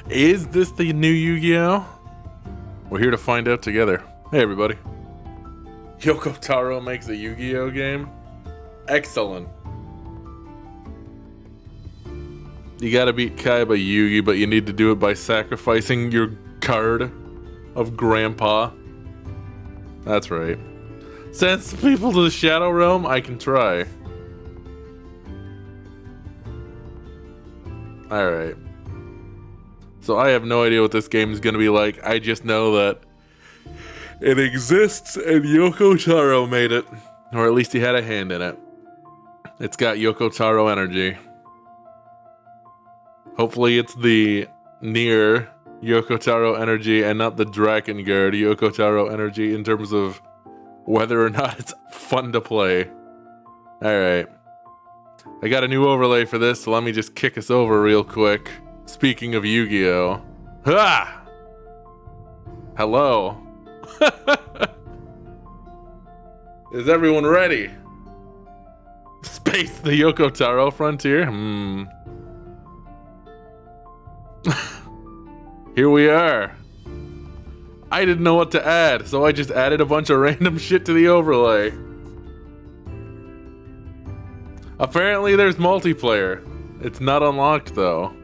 Is this the new Yu-Gi-Oh? We're here to find out together. Hey everybody. Yoko Taro makes a Yu-Gi-Oh game? Excellent. You gotta beat Kaiba Yugi, but you need to do it by sacrificing your card of Grandpa. That's right. Send some people to the Shadow Realm? I can try. Alright. So I have no idea what this game is going to be like. I just know that it exists and Yoko Taro made it. Or at least he had a hand in it. It's got Yoko Taro energy. Hopefully it's the near Yoko Taro energy and not the Drakengard Yoko Taro energy in terms of whether or not it's fun to play. Alright. I got a new overlay for this, so let me just kick us over real quick. Speaking of Yu-Gi-Oh! Ha! Hello. Is everyone ready? Space the Yoko Taro frontier? Here we are. I didn't know what to add, so I just added a bunch of random shit to the overlay. Apparently there's multiplayer. It's not unlocked though.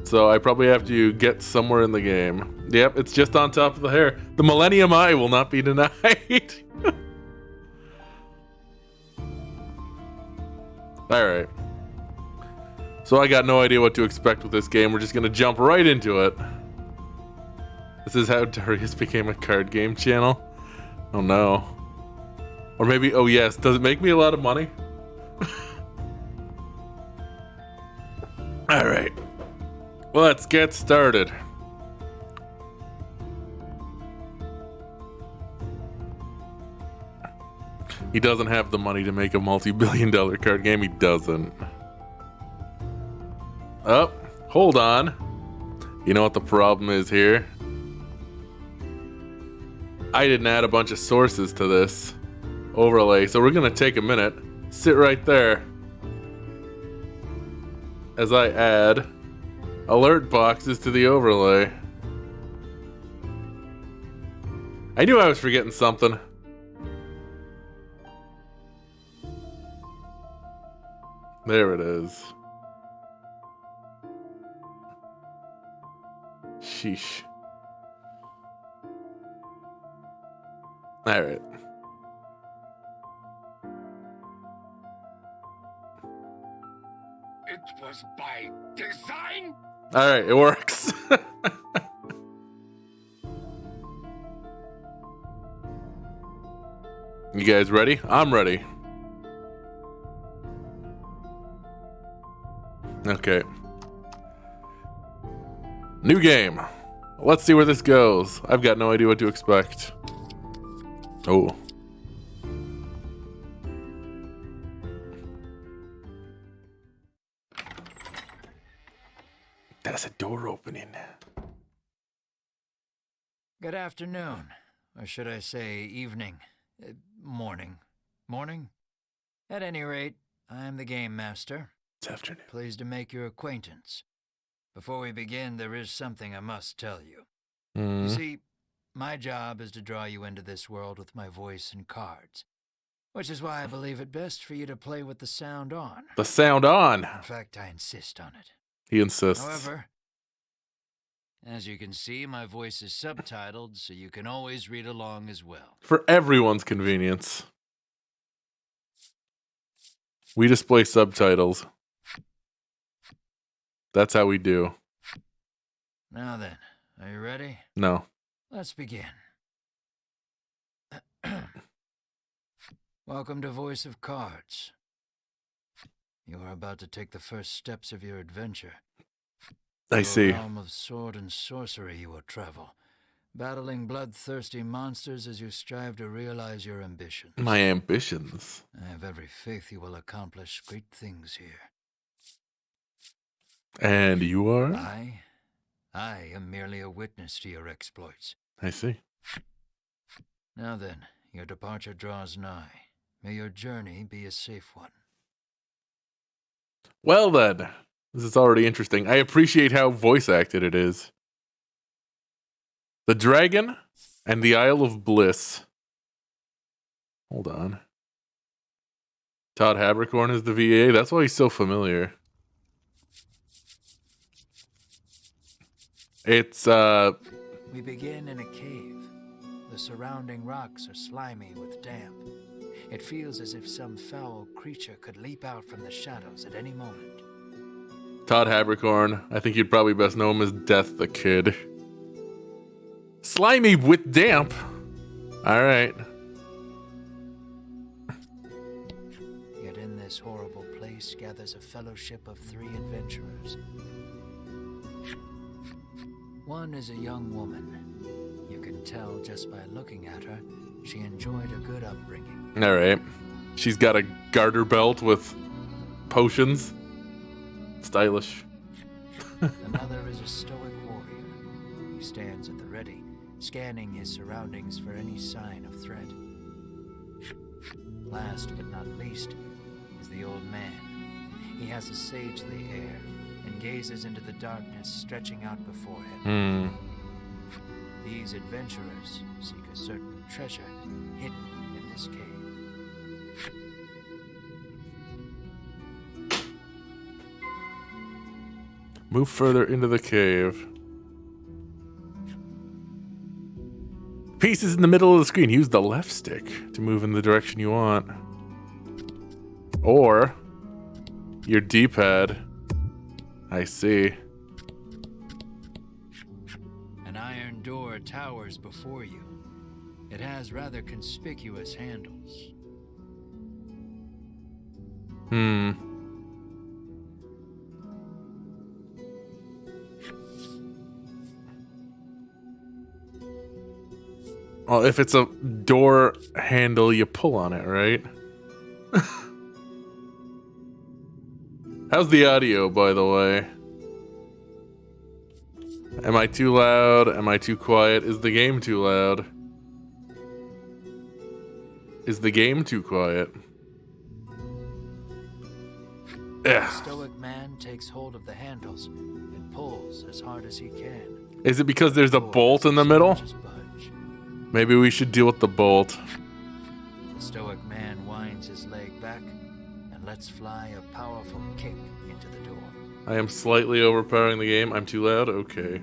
So I probably have to get somewhere in the game. Yep, it's just on top of the hair. The Millennium Eye will not be denied. Alright. So I got no idea what to expect with this game. We're just gonna jump right into it. This is how Darius became a card game channel. Oh no. Or maybe, oh yes, does it make me a lot of money? Alright. Well, let's get started. He doesn't have the money to make a multi-billion-dollar card game. He doesn't. Oh, hold on. You know what the problem is here? I didn't add a bunch of sources to this overlay, so we're gonna take a minute. Sit right there as I add alert boxes to the overlay. I knew I was forgetting something. There it is. Sheesh. Alright. It was by design? Alright, it works. You guys ready? I'm ready. Okay. New game. Let's see where this goes. I've got no idea what to expect. Oh. That's a door opening. Good afternoon, or should I say evening, morning. Morning? At any rate, I'm the Game Master. It's afternoon. Pleased to make your acquaintance. Before we begin, there is something I must tell you. You see, my job is to draw you into this world with my voice and cards, which is why I believe it best for you to play with the sound on. The sound on. In fact, I insist on it. He insists. However, as you can see, my voice is subtitled, so you can always read along as well. For everyone's convenience, we display subtitles. That's how we do. Now then, are you ready? No. Let's begin. Welcome to Voice of Cards. You are about to take the first steps of your adventure. I see. To a realm of sword and sorcery you will travel, battling bloodthirsty monsters as you strive to realize your ambitions. My ambitions. I have every faith you will accomplish great things here. And you are? I am merely a witness to your exploits. I see. Now then, your departure draws nigh. May your journey be a safe one. Well then, This is already interesting. I appreciate how voice acted it is. The Dragon and the Isle of Bliss. Hold on. Todd Habercorn is the VA. That's why he's so familiar. It's, We begin in a cave. The surrounding rocks are slimy with damp. It feels as if some foul creature could leap out from the shadows at any moment. Todd Habercorn. I think you'd probably best know him as Death the Kid. Slimy with damp. All right. Yet in this horrible place gathers a fellowship of 3 adventurers. One is a young woman. You can tell just by looking at her, she enjoyed a good upbringing. All right. She's got a garter belt with potions. Stylish. Another is a stoic warrior. He stands at the ready, scanning his surroundings for any sign of threat. Last but not least is the old man. He has a sagely air and gazes into the darkness stretching out before him. These adventurers seek a certain treasure hidden in this cave. Move further into the cave. Pieces in the middle of the screen. Use the left stick to move in the direction you want. Or your D-pad. I see. An iron door towers before you. It has rather conspicuous handles. Well, if it's a door handle, you pull on it, right? How's the audio, by the way? Am I too loud? Am I too quiet? Is the game too loud? Is the game too quiet? The stoic man takes hold of the handles and pulls as hard as he can. Is it because there's a bolt in the middle? Maybe we should deal with the bolt. The stoic man winds his leg back and lets fly a powerful kick into the door. I am slightly overpowering the game. I'm too loud? Okay.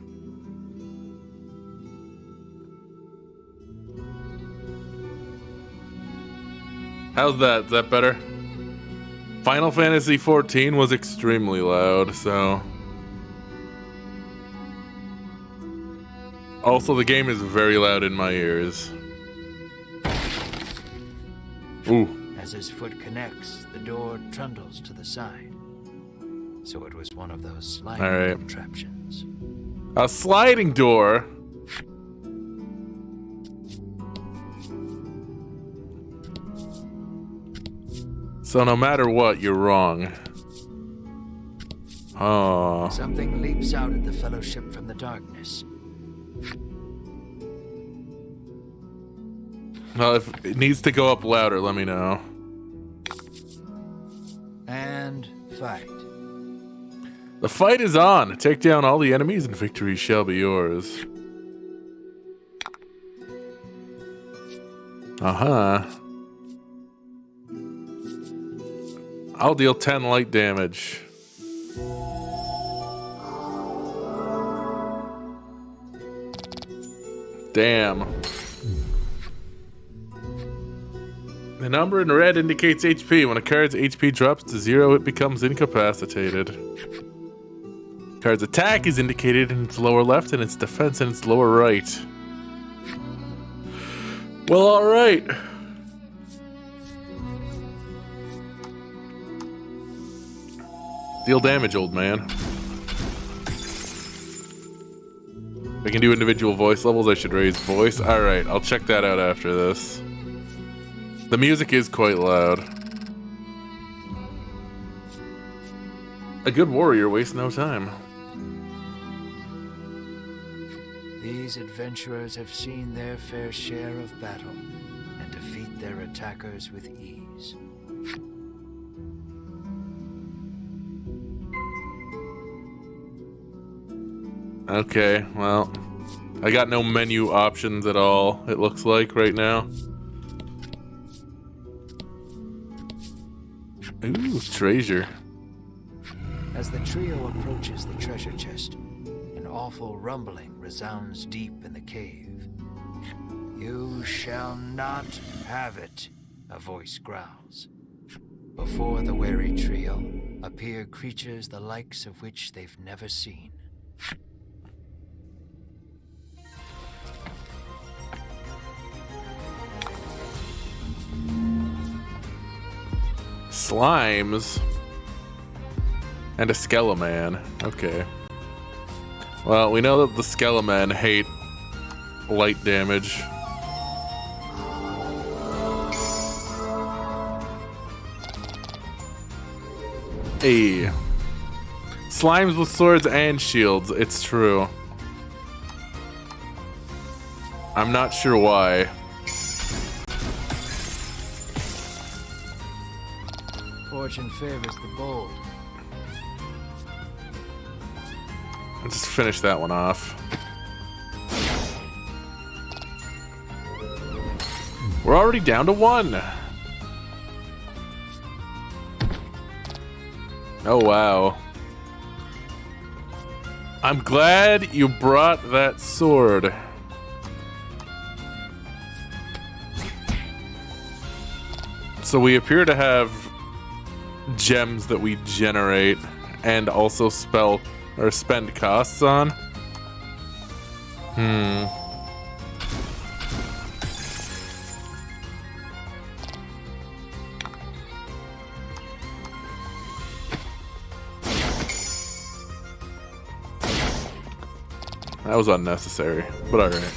How's that? Is that better? Final Fantasy XIV was extremely loud, so... Also, the game is very loud in my ears. Ooh. As his foot connects, the door trundles to the side. So it was one of those sliding contraptions. A sliding door? So no matter what, you're wrong. Oh. Something leaps out at the fellowship from the darkness. Well, if it needs to go up louder, let me know. And fight. The fight is on. Take down all the enemies and victory shall be yours. Uh-huh. I'll deal 10 light damage. Damn. The number in red indicates HP. When a card's HP drops to 0, it becomes incapacitated. Card's attack is indicated in its lower left and its defense in its lower right. Well, alright. Deal damage, old man. If I can do individual voice levels, I should raise voice. Alright, I'll check that out after this. The music is quite loud. A good warrior wastes no time. These adventurers have seen their fair share of battle and defeat their attackers with ease. Okay, well, I got no menu options at all, it looks like, right now. Ooh, treasure. As the trio approaches the treasure chest, an awful rumbling resounds deep in the cave. You shall not have it, a voice growls. Before the wary trio appear creatures the likes of which they've never seen. Slimes. And a Skeleman. Okay. Well, we know that the Skelemen hate light damage. Hey. Slimes with swords and shields, it's true. I'm not sure why. Fortune favors the bold. Let's just finish that one off. We're already down to 1. Oh, wow. I'm glad you brought that sword. So we appear to have gems that we generate and also spell or spend costs on. That was unnecessary, but alright.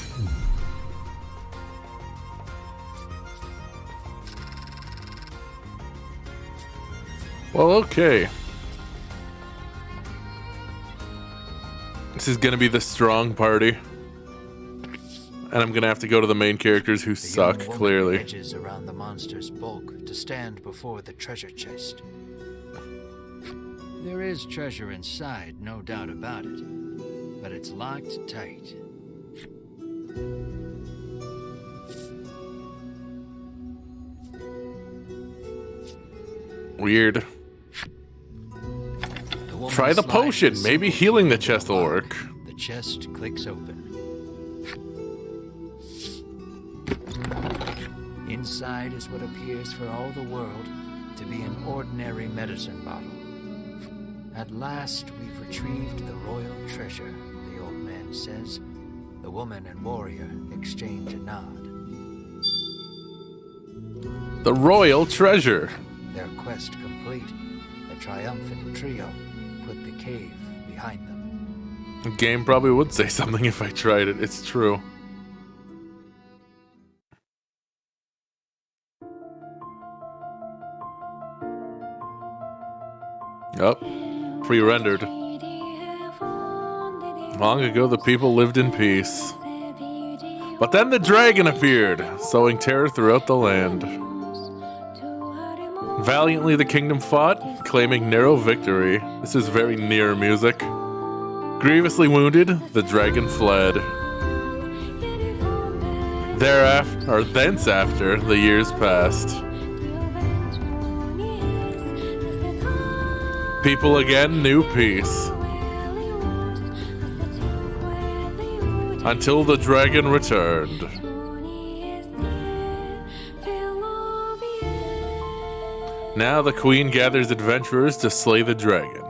Well, okay. This is gonna be the strong party. And I'm gonna have to go to the main characters who suck, clearly. Edges around the monster's bulk to stand before the treasure chest. There is treasure inside, no doubt about it, but it's locked tight. Weird. Try the potion. Maybe healing the chest will work. The chest clicks open. Inside is what appears for all the world to be an ordinary medicine bottle. At last, we've retrieved the royal treasure, the old man says. The woman and warrior exchange a nod. The royal treasure. Their quest complete, the triumphant trio put the cave behind them. The game probably would say something if I tried it. It's true. Oh, pre-rendered. Long ago, the people lived in peace. But then the dragon appeared, sowing terror throughout the land. Valiantly, the kingdom fought, claiming narrow victory. This is very near music. Grievously wounded, the dragon fled. Thence after, the years passed. People again knew peace. Until the dragon returned. Now the queen gathers adventurers to slay the dragon.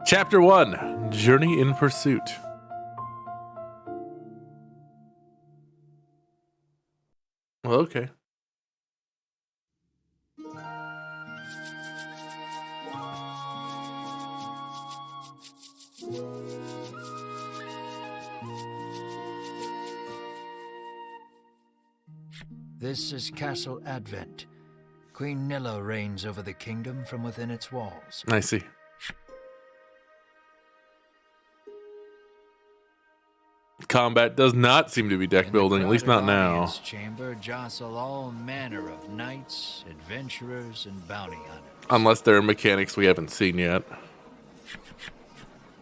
Chapter 1, Journey in Pursuit. Well, okay. This is Castle Advent. Queen Nilla reigns over the kingdom from within its walls. I see. Combat does not seem to be deck building, at least not now. The chamber jostle all manner of knights, adventurers, and bounty hunters. Unless there are mechanics we haven't seen yet.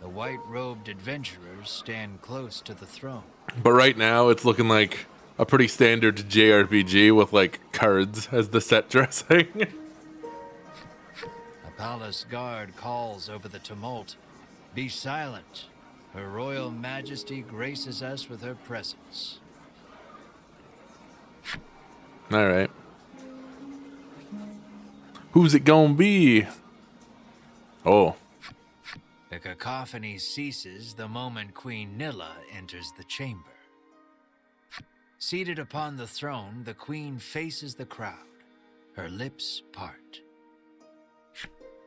The The white-robed adventurers stand close to the throne. But right now, it's looking like a pretty standard JRPG with like cards as the set dressing. A palace guard calls over the tumult. Be silent. Her Royal Majesty graces us with her presence. All right. Who's it gonna be? Oh. The cacophony ceases the moment Queen Nilla enters the chamber. Seated upon the throne, the queen faces the crowd. Her lips part.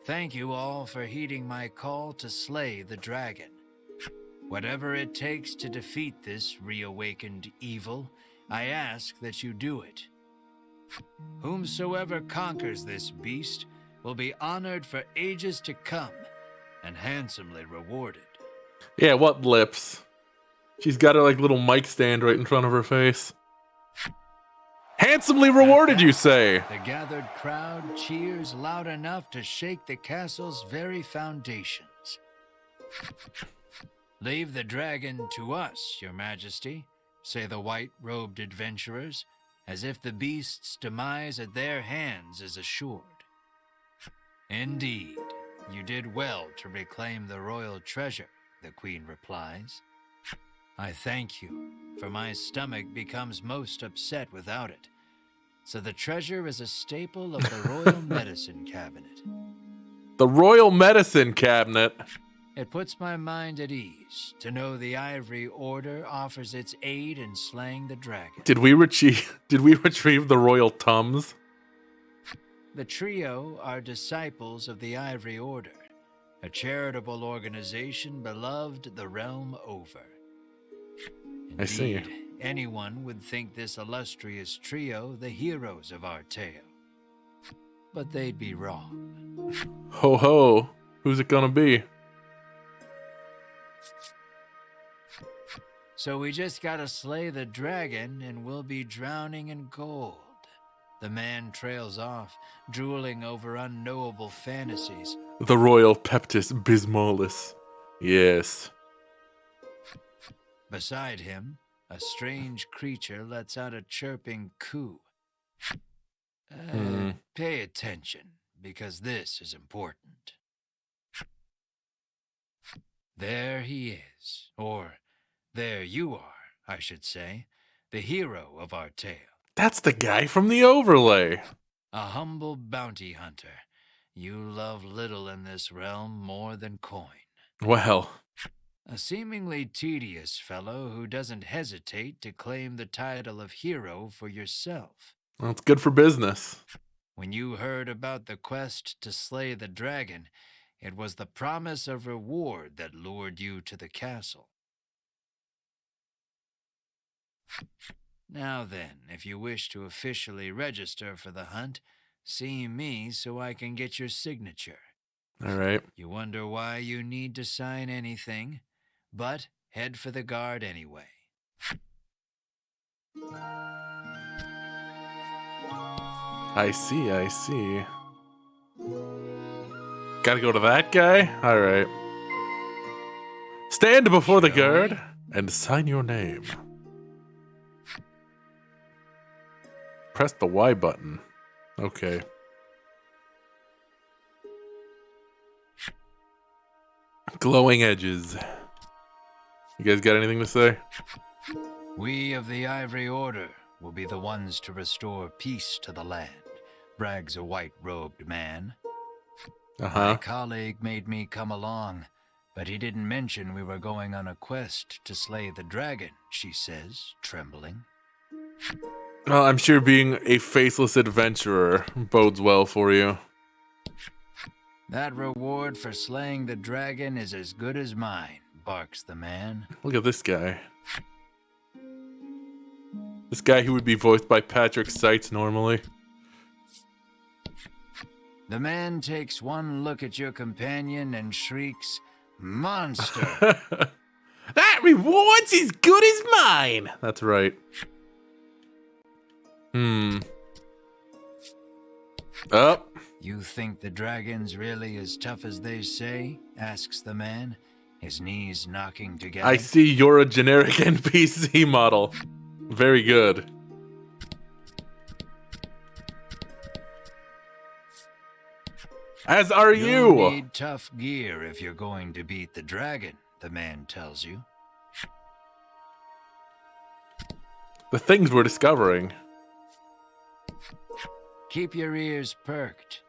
Thank you all for heeding my call to slay the dragon. Whatever it takes to defeat this reawakened evil, I ask that you do it. Whomsoever conquers this beast will be honored for ages to come and handsomely rewarded. Yeah, what lips? She's got her like little mic stand right in front of her face. Handsomely rewarded, you say? The gathered crowd cheers loud enough to shake the castle's very foundations. Leave the dragon to us, your majesty, say the white-robed adventurers, as if the beast's demise at their hands is assured. Indeed, you did well to reclaim the royal treasure, the queen replies. I thank you, for my stomach becomes most upset without it. So the treasure is a staple of the royal medicine cabinet. The royal medicine cabinet. It puts my mind at ease to know the Ivory Order offers its aid in slaying the dragon. Did we retrieve the royal tums? The trio are disciples of the Ivory Order, a charitable organization beloved the realm over. Indeed, I see. Anyone would think this illustrious trio the heroes of our tale. But they'd be wrong. Ho ho. Who's it gonna be? So we just gotta slay the dragon and we'll be drowning in gold. The man trails off, drooling over unknowable fantasies. The royal Peptis Bismalis. Yes. Beside him, a strange creature lets out a chirping coo. Pay attention, because this is important. There he is, or there you are, I should say, the hero of our tale. That's the guy from the overlay. A humble bounty hunter. You love little in this realm more than coin. Well, A seemingly tedious fellow who doesn't hesitate to claim the title of hero for yourself. it's good for business. When you heard about the quest to slay the dragon, it was the promise of reward that lured you to the castle. Now then, if you wish to officially register for the hunt, see me so I can get your signature. All right. You wonder why you need to sign anything, but head for the guard anyway. I see. Gotta go to that guy? All right. Stand before the guard and sign your name. Press the Y button. Okay. Glowing edges. You guys got anything to say? We of the Ivory Order will be the ones to restore peace to the land, brags a white-robed man. My colleague made me come along, but he didn't mention we were going on a quest to slay the dragon, she says, trembling. Well, I'm sure being a faceless adventurer bodes well for you. That reward for slaying the dragon is as good as mine, barks the man. Look at this guy. This guy who would be voiced by Patrick Seitz normally. The man takes one look at your companion and shrieks, "Monster!" That reward's as good as mine! That's right. You think the dragon's really as tough as they say? Asks the man, his knees knocking together. I see you're a generic NPC model. Very good. As are You'll you. need tough gear if you're going to beat the dragon, the man tells you. The things we're discovering. Keep your ears perked.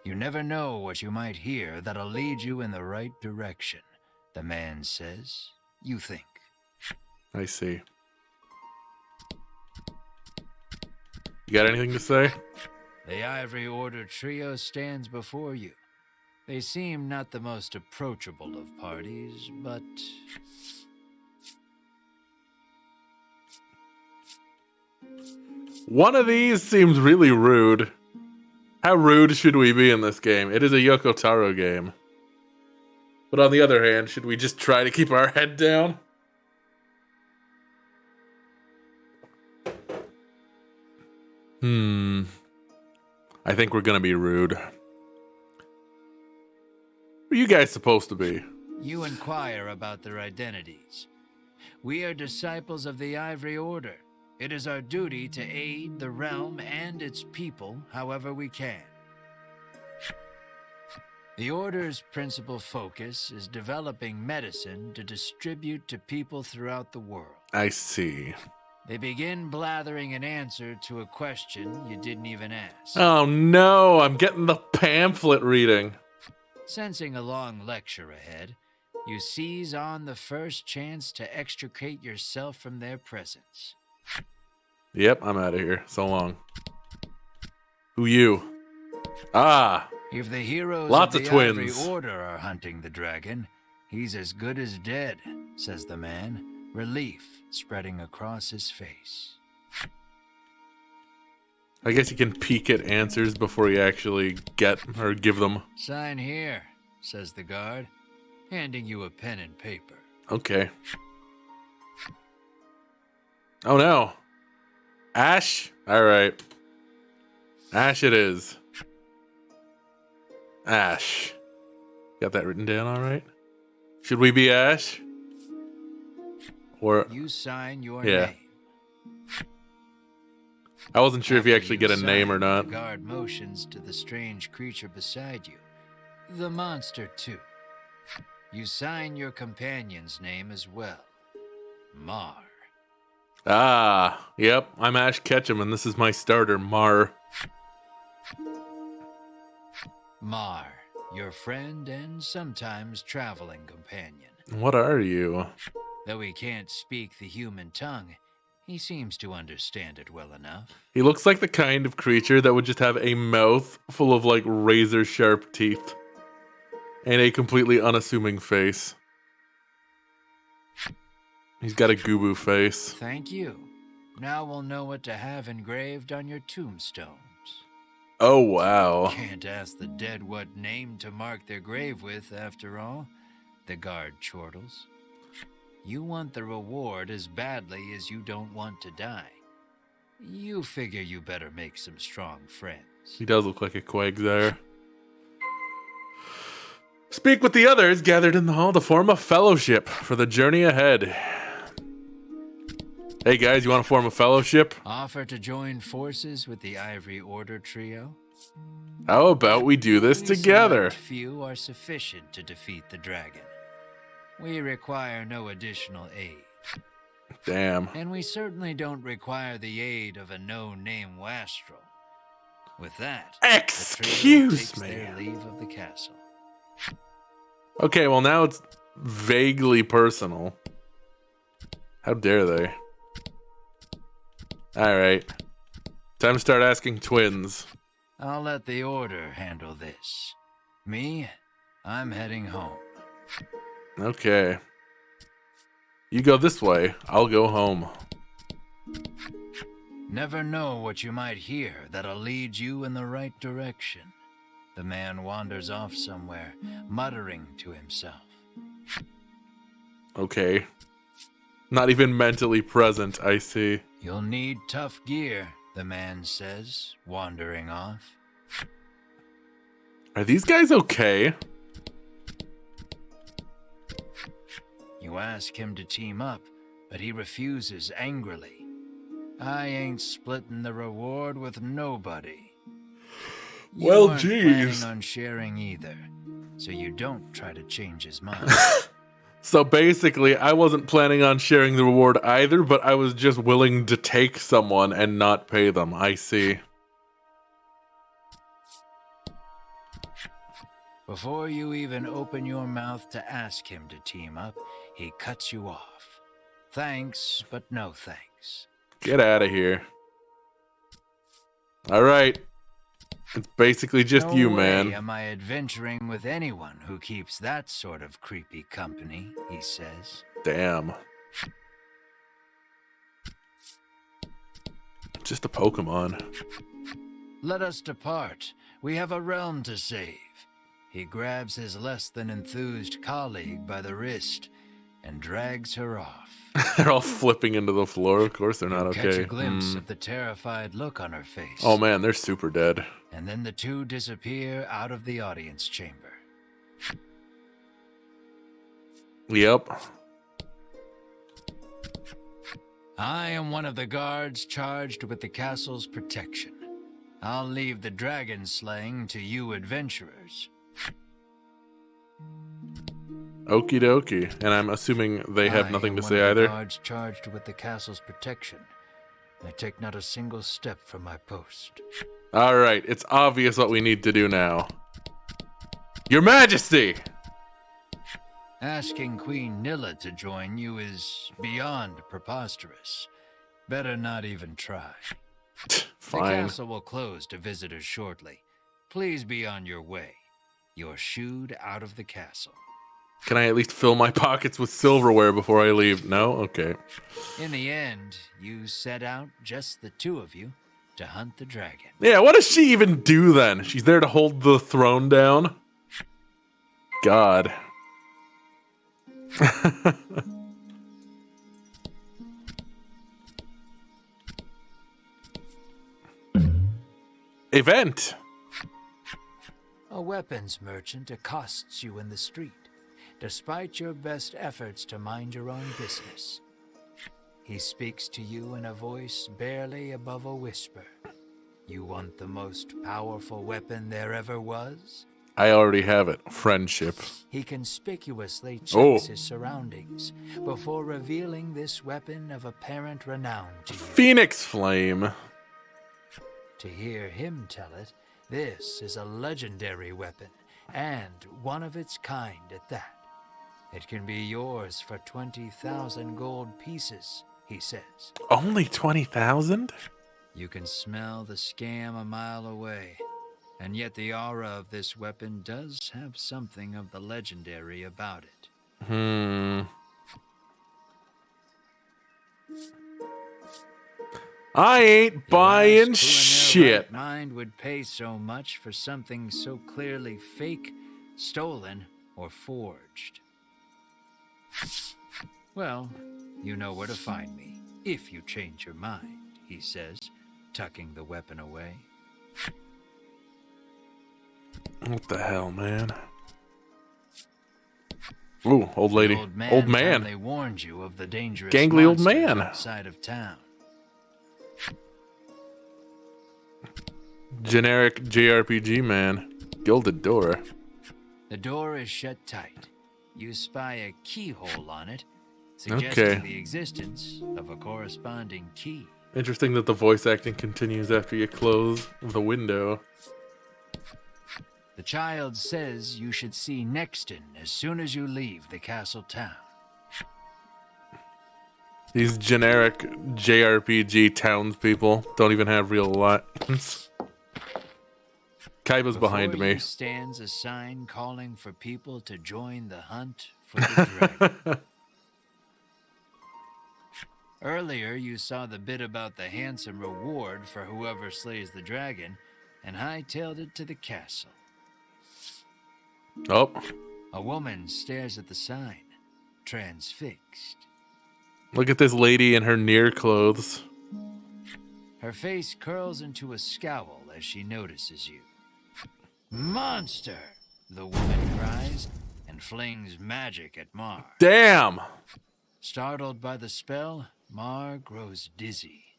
You never know what you might hear that'll lead you in the right direction, the man says. You think. I see. You got anything to say? The Ivory Order trio stands before you. They seem not the most approachable of parties, but... One of these seems really rude. How rude should we be in this game? It is a Yoko Taro game. But on the other hand, should we just try to keep our head down? I think we're gonna be rude. Who are you guys supposed to be? You inquire about their identities. We are disciples of the Ivory Order. It is our duty to aid the realm and its people however we can. The Order's principal focus is developing medicine to distribute to people throughout the world. I see. They begin blathering an answer to a question you didn't even ask. Oh no, I'm getting the pamphlet reading. Sensing a long lecture ahead, you seize on the first chance to extricate yourself from their presence. Yep, I'm out of here. So long. Who you? Ah, If the heroes lots of of the Ivory twins. Order are hunting the dragon, he's as good as dead, says the man, relief spreading across his face. I guess you can peek at answers before you actually get or give them. Sign here, says the guard, handing you a pen and paper. Okay. Oh no. Ash? Alright. Ash it is. Ash. Got that written down alright? Should we be Ash? Or You sign your Yeah. name. I wasn't sure if you After actually get a name or sign, not. The guard motions to the strange creature beside you. The monster, too. You sign your companion's name as well. Mar. Ah, yep, I'm Ash Ketchum and this is my starter, Mar. Mar, your friend and sometimes traveling companion. What are you? Though he can't speak the human tongue, he seems to understand it well enough. He looks like the kind of creature that would just have a mouth full of like razor sharp teeth and a completely unassuming face. He's got a Gubu face. Thank you. Now we'll know what to have engraved on your tombstones. Oh, wow. Can't ask the dead what name to mark their grave with, after all, the guard chortles. You want the reward as badly as you don't want to die. You figure you better make some strong friends. He does look like a Quagsire. Speak with the others gathered in the hall to form a fellowship for the journey ahead. Hey guys, you want to form a fellowship? Offer to join forces with the Ivory Order trio? How about we do this We together? select few are sufficient to defeat the dragon. We require no additional aid. Damn. And we certainly don't require the aid of a no-name wastrel. With that, the trio Excuse takes me. their leave of the castle. Okay, well now it's vaguely personal. How dare they? Alright. Time to start asking twins. I'll let the Order handle this. Me, I'm heading home. Okay. You go this way, I'll go home. Never know what you might hear that'll lead you in the right direction. The man wanders off somewhere, muttering to himself. Okay. Not even mentally present, I see. You'll need tough gear, the man says, wandering off. Are these guys okay? You ask him to team up, but he refuses angrily. I ain't splitting the reward with nobody. You Well, weren't geez. planning on sharing either, so you don't try to change his mind. So basically, I wasn't planning on sharing the reward either, but I was just willing to take someone and not pay them. I see. Before you even open your mouth to ask him to team up, he cuts you off. Thanks, but no thanks. Get out of here. All right. It's basically just you, man. Am I adventuring with anyone who keeps that sort of creepy company, he says. Damn. Just a Pokemon. Let us depart. We have a realm to save. He grabs his less than enthused colleague by the wrist and drags her off. They're all flipping into the floor. Of course they're not okay. Catch a glimpse of the terrified look on her face. Oh man, they're super dead. And then the two disappear out of the audience chamber. Yep. I am one of the guards charged with the castle's protection. I'll leave the dragon slaying to you adventurers. Okie dokie. And I'm assuming they have nothing to say either. I am one of the guards charged with the castle's protection. I take not a single step from my post. All right, it's obvious what we need to do now. Your Majesty! Asking Queen Nilla to join you is beyond preposterous. Better not even try. Fine. The castle will close to visitors shortly. Please be on your way. You're shooed out of the castle. Can I at least fill my pockets with silverware before I leave? No? Okay. In the end, you set out, just the two of you, to hunt the dragon. Yeah, what does she even do then? She's there to hold the throne down? God. Event. A weapons merchant accosts you in the street, despite your best efforts to mind your own business. He speaks to you in a voice barely above a whisper. You want the most powerful weapon there ever was? I already have it. Friendship. He conspicuously checks his surroundings before revealing this weapon of apparent renown to you. Phoenix Flame. To hear him tell it, this is a legendary weapon, and one of its kind at that. It can be yours for 20,000 gold pieces, he says. Only 20,000? You can smell the scam a mile away, and yet the aura of this weapon does have something of the legendary about it. I ain't buying shit. Right mind would pay so much for something so clearly fake, stolen, or forged. Well, you know where to find me, if you change your mind, he says, tucking the weapon away. What the hell, man? Ooh, old lady. Old man. They warned you of the dangerous gangly old monsters man outside of town. Generic JRPG man. Gilded door. The door is shut tight. You spy a keyhole on it, suggesting the existence of a corresponding key. Interesting that the voice acting continues after you close the window. The child says you should see Nexton as soon as you leave the castle town. These generic JRPG townspeople don't even have real lines. Kaiba's behind me. Stands a sign calling for people to join the hunt for the dragon. Earlier, you saw the bit about the handsome reward for whoever slays the dragon, and hightailed it to the castle. Oh. A woman stares at the sign, transfixed. Look at this lady in her near clothes. Her face curls into a scowl as she notices you. Monster! The woman cries, and and flings magic at Mar. Damn! Startled by the spell, Mar grows dizzy.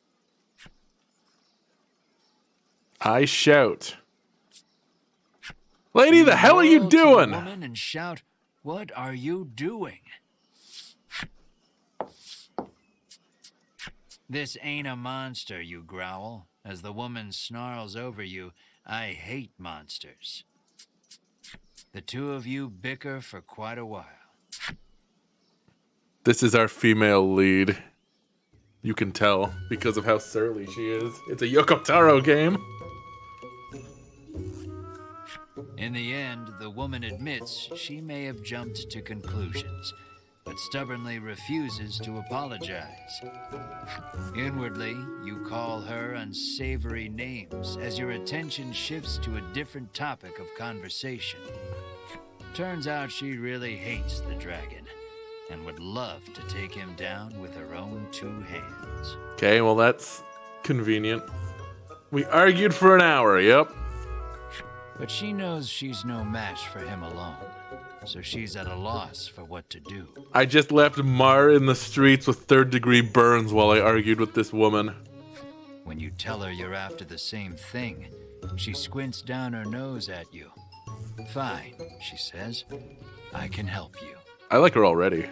I shout, "Lady, the hell are you doing?" Woman and shout, "What are you doing?" "This ain't a monster," you growl, as the woman snarls over you, "I hate monsters." The two of you bicker for quite a while. This is our female lead. You can tell because of how surly she is. It's a Yoko Taro game. In the end, the woman admits she may have jumped to conclusions, but stubbornly refuses to apologize. Inwardly, you call her unsavory names as your attention shifts to a different topic of conversation. Turns out she really hates the dragon and would love to take him down with her own two hands. Okay, well that's convenient. We argued for an hour, yep. But she knows she's no match for him alone, so she's at a loss for what to do. I just left Mar in the streets with third-degree burns while I argued with this woman. When you tell her you're after the same thing, she squints down her nose at you. "Fine," she says. "I can help you." I like her already.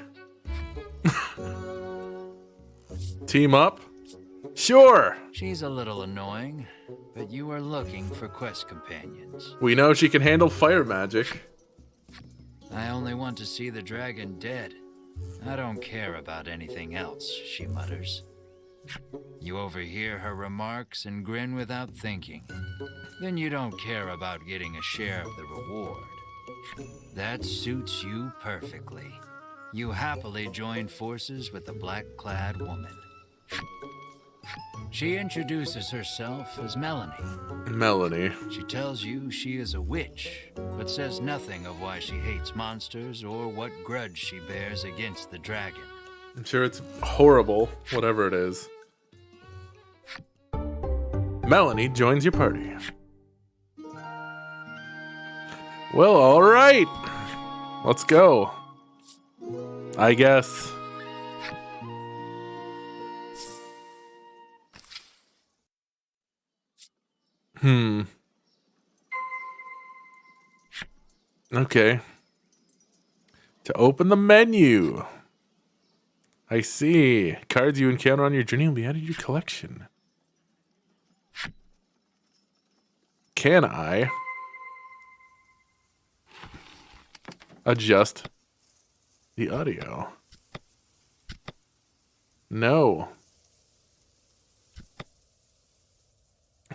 Team up? Sure! She's a little annoying, but you are looking for quest companions. We know she can handle fire magic. "I only want to see the dragon dead. I don't care about anything else," she mutters. You overhear her remarks and grin without thinking. Then you don't care about getting a share of the reward. That suits you perfectly. You happily join forces with the black-clad woman. She introduces herself as Melanie. Melanie. She tells you she is a witch, but says nothing of why she hates monsters or what grudge she bears against the dragon. I'm sure it's horrible, whatever it is. Melanie joins your party. Well, alright. Let's go. I guess. Okay. To open the menu. I see. Cards you encounter on your journey will be added to your collection. Can I adjust the audio? No.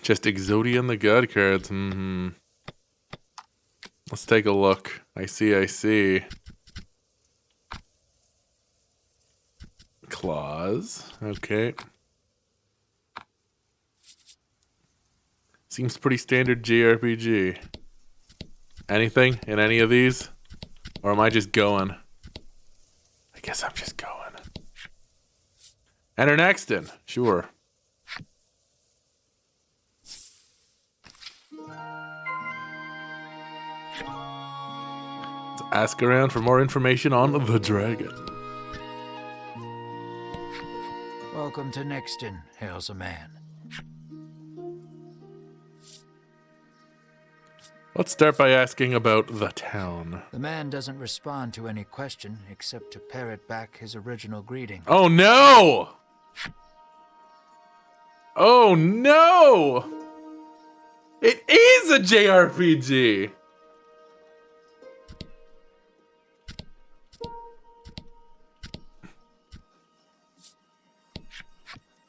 Just Exodia and the God cards. Let's take a look. I see. Claws. Okay. Seems pretty standard JRPG. Anything in any of these? Or am I just going? I guess I'm just going. Enter next in. Sure. Let's ask around for more information on the dragon. Welcome to Nexton, hails a man. Let's start by asking about the town. The man doesn't respond to any question except to parrot back his original greeting. Oh no! Oh no! It is a JRPG!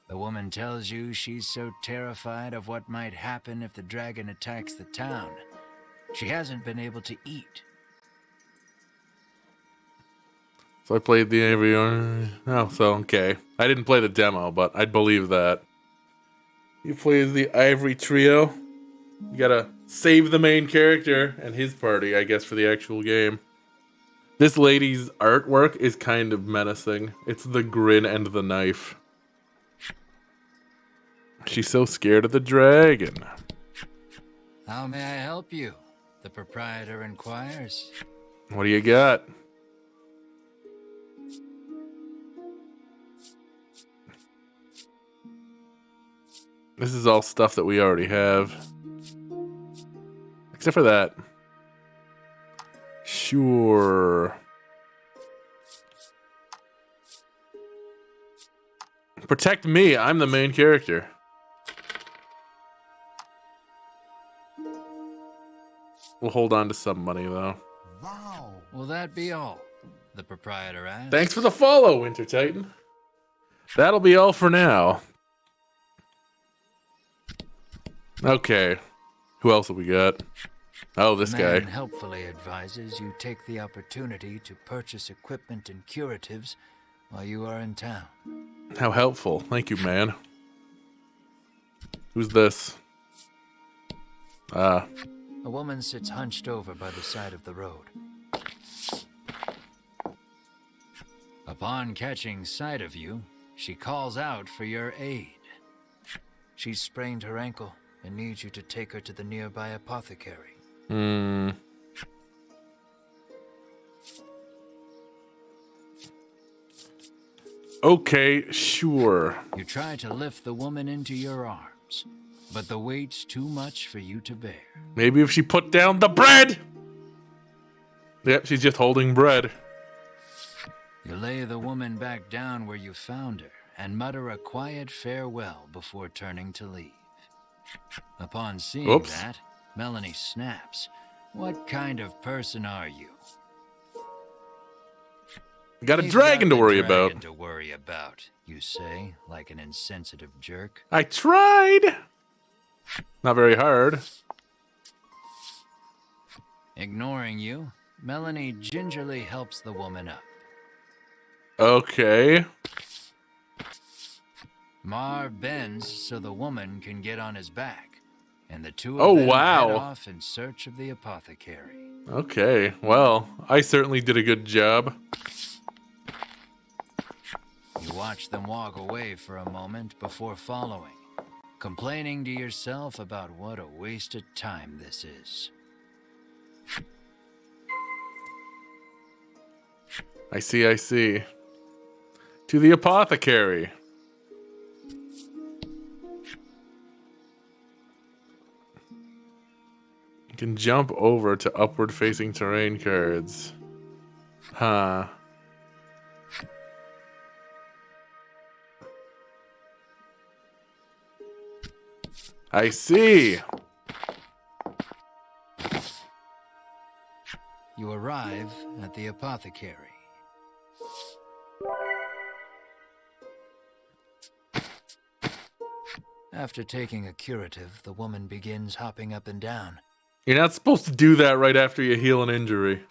The woman tells you she's so terrified of what might happen if the dragon attacks the town. She hasn't been able to eat. So I played the AV. Oh, so okay. I didn't play the demo, but I'd believe that. You play the Ivory Trio. You gotta save the main character and his party, I guess, for the actual game. This lady's artwork is kind of menacing. It's the grin and the knife. She's so scared of the dragon. How may I help you? The proprietor inquires. What do you got? This is all stuff that we already have. Except for that. Sure. Protect me. I'm the main character. We'll hold on to some money, though. Wow. Will that be all? The proprietor asked. Thanks for the follow, Winter Titan. That'll be all for now. Okay. Who else have we got? Oh, this The guy. man helpfully advises you take the opportunity to purchase equipment and curatives while you are in town. How helpful. Thank you, man. Who's this? A woman sits hunched over by the side of the road. Upon catching sight of you, she calls out for your aid. She's sprained her ankle and needs you to take her to the nearby apothecary. Okay, sure. You try to lift the woman into your arms, but the weight's too much for you to bear. Maybe if she put down the bread! Yep, she's just holding bread. You lay the woman back down where you found her and mutter a quiet farewell before turning to leave. Upon seeing Oops. that, Melanie snaps. What kind of person are you? Got a You've dragon to got a worry dragon about. to worry about, you say, like an insensitive jerk. I tried! Not very hard. Ignoring you, Melanie gingerly helps the woman up. Okay. Mar bends so the woman can get on his back, and the two Oh, of them wow. head off in search of the apothecary. Okay, well, I certainly did a good job. You watch them walk away for a moment before following, complaining to yourself about what a wasted time this is. I see, I see. To the apothecary. You can jump over to upward facing terrain cards. Huh. I see. You arrive at the apothecary. After taking a curative, the woman begins hopping up and down. You're not supposed to do that right after you heal an injury.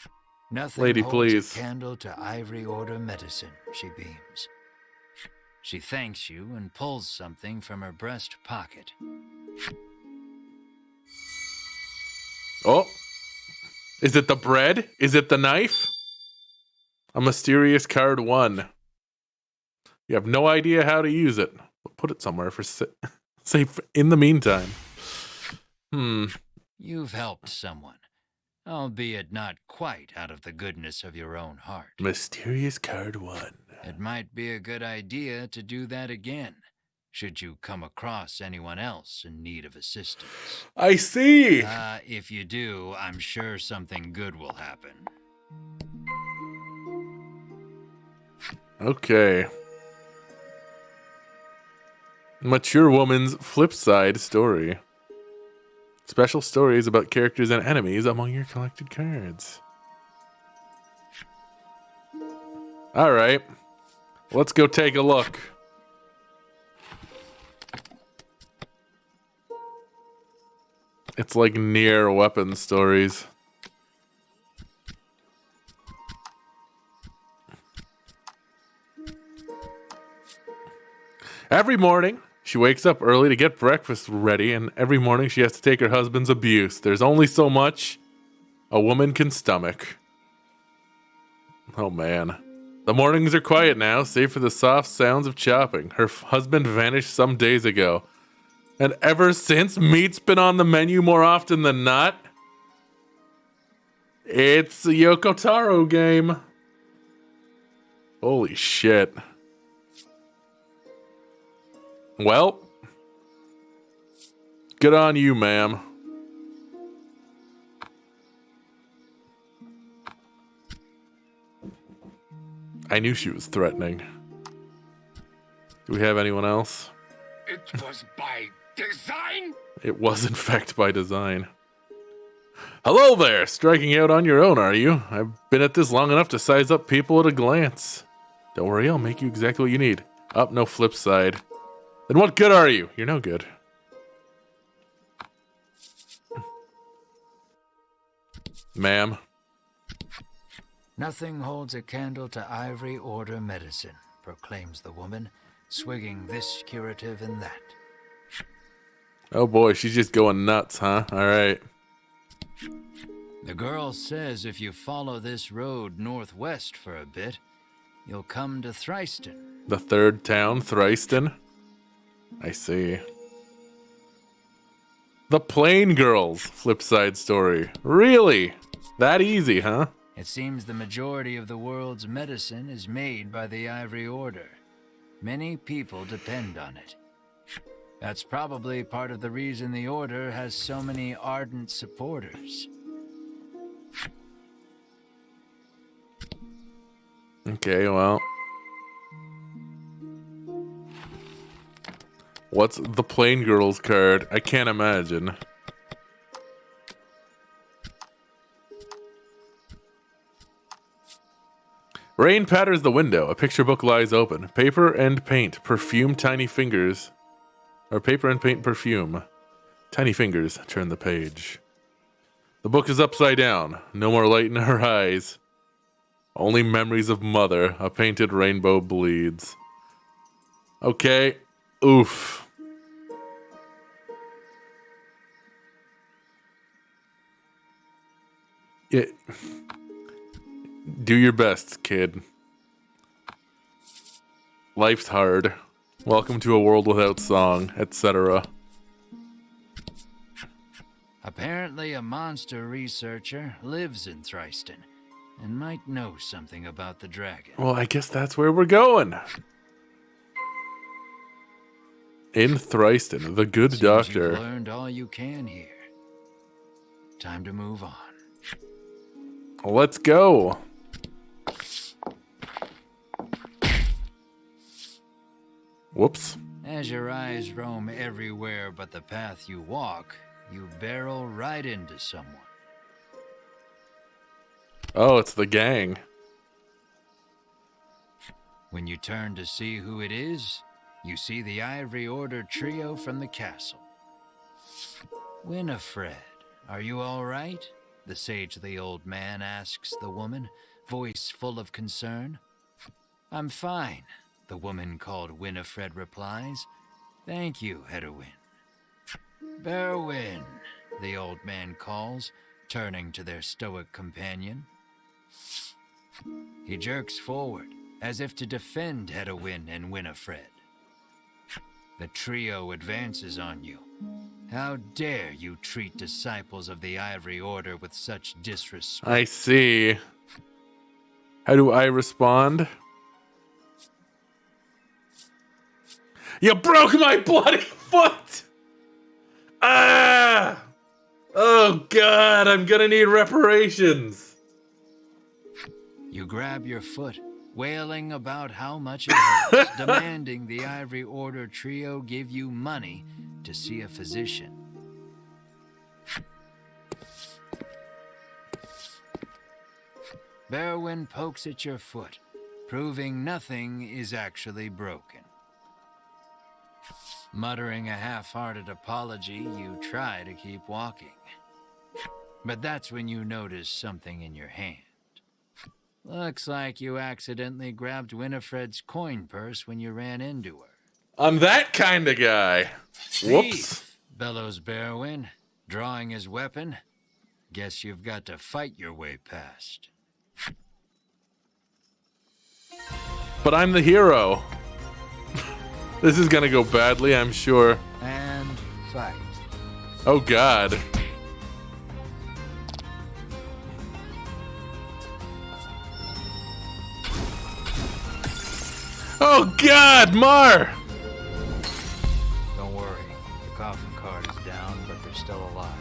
Nothing Lady, holds please. a candle to Ivory Order medicine, she beams. She thanks you and pulls something from her breast pocket. Oh. Is it the bread? Is it the knife? A mysterious card 1. You have no idea how to use it. But put it somewhere for safe in the meantime. You've helped someone, albeit not quite out of the goodness of your own heart. Mysterious card 1. It might be a good idea to do that again, should you come across anyone else in need of assistance. I see. If you do, I'm sure something good will happen. Okay. Mature Woman's Flip Side Story. Special stories about characters and enemies among your collected cards. Alright. Let's go take a look. It's like near weapon stories. Every morning, she wakes up early to get breakfast ready, and every morning she has to take her husband's abuse. There's only so much a woman can stomach. Oh man. The mornings are quiet now, save for the soft sounds of chopping. Her husband vanished some days ago. And ever since, meat's been on the menu more often than not. It's a Yoko Taro game. Holy shit. Well, good on you, ma'am. I knew she was threatening. Do we have anyone else? It was by design? It was, in fact, by design. Hello there! Striking out on your own, are you? I've been at this long enough to size up people at a glance. Don't worry, I'll make you exactly what you need. Up, no flip side. Then what good are you? You're no good. Ma'am. Nothing holds a candle to Ivory Order medicine, proclaims the woman, swigging this curative and that. Oh boy, she's just going nuts, huh? Alright. The girl says if you follow this road northwest for a bit, you'll come to Thriston. The third town, Thriston? I see. The Plain Girls flipside story. Really? That easy, huh? It seems the majority of the world's medicine is made by the Ivory Order. Many people depend on it. That's probably part of the reason the Order has so many ardent supporters. Okay, well. What's the Plain Girls card? I can't imagine. Rain patters the window. A picture book lies open. Paper and paint. Perfume tiny fingers. Or paper and paint perfume. Tiny fingers turn the page. The book is upside down. No more light in her eyes. Only memories of mother. A painted rainbow bleeds. Okay. Oof. Do your best, kid. Life's hard. Welcome to a world without song, etc. Apparently a monster researcher lives in Thriston and might know something about the dragon. Well, I guess that's where we're going. In Thriston, the good Seems doctor. You've learned all you can here. Time to move on. Let's go. Whoops. As your eyes roam everywhere but the path you walk, you barrel right into someone. Oh, it's the gang. When you turn to see who it is, you see the Ivory Order trio from the castle. Winifred, are you all right? The sagely old man asks the woman, voice full of concern. I'm fine, the woman called Winifred replies. Thank you, Hedwin. Berwin, the old man calls, turning to their stoic companion. He jerks forward, as if to defend Hedwin and Winifred. The trio advances on you. How dare you treat disciples of the Ivory Order with such disrespect? I see. How do I respond? You broke my bloody foot! Ah! Oh god, I'm gonna need reparations. You grab your foot, wailing about how much it hurts, demanding the Ivory Order trio give you money to see a physician. Berwin pokes at your foot, proving nothing is actually broken. Muttering a half-hearted apology, you try to keep walking. But that's when you notice something in your hand. Looks like you accidentally grabbed Winifred's coin purse when you ran into her. I'm that kind of guy. Whoops. Thief, bellows Berwin, drawing his weapon. Guess you've got to fight your way past. But I'm the hero. This is gonna go badly, I'm sure. And fight. Oh god. Oh God, Mar! Don't worry, the coffin card is down, but they're still alive.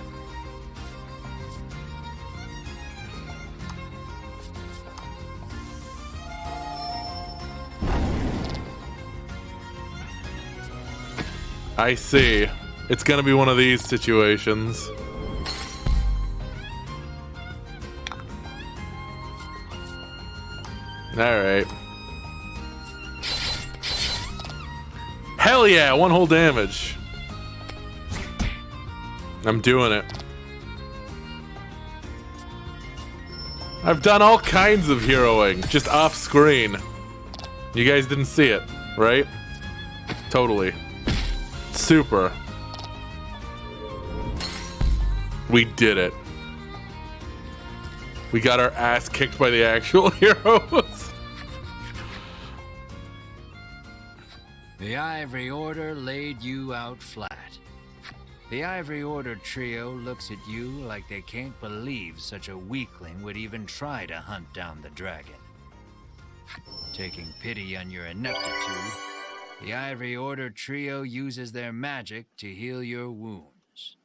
I see. It's gonna be one of these situations. Alright. Hell yeah, one whole damage. I'm doing it. I've done all kinds of heroing, just off screen. You guys didn't see it, right? Totally. Super. We did it. We got our ass kicked by the actual heroes. The Ivory Order laid you out flat. The Ivory Order trio looks at you like they can't believe such a weakling would even try to hunt down the dragon. Taking pity on your ineptitude, the Ivory Order trio uses their magic to heal your wounds.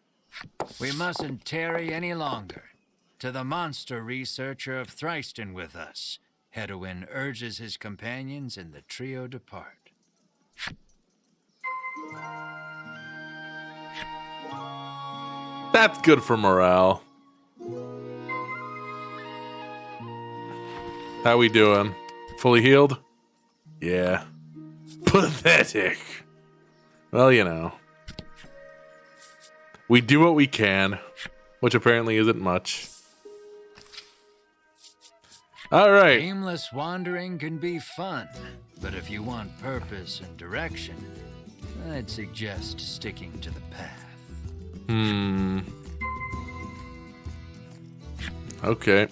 We mustn't tarry any longer. To the monster researcher of Thriston with us, Hedwin urges his companions and the trio depart. That's good for morale. How we doing? Fully healed? Yeah. Pathetic. Well, you know. We do what we can, which apparently isn't much. Alright. Aimless wandering can be fun, but if you want purpose and direction, I'd suggest sticking to the path. Okay.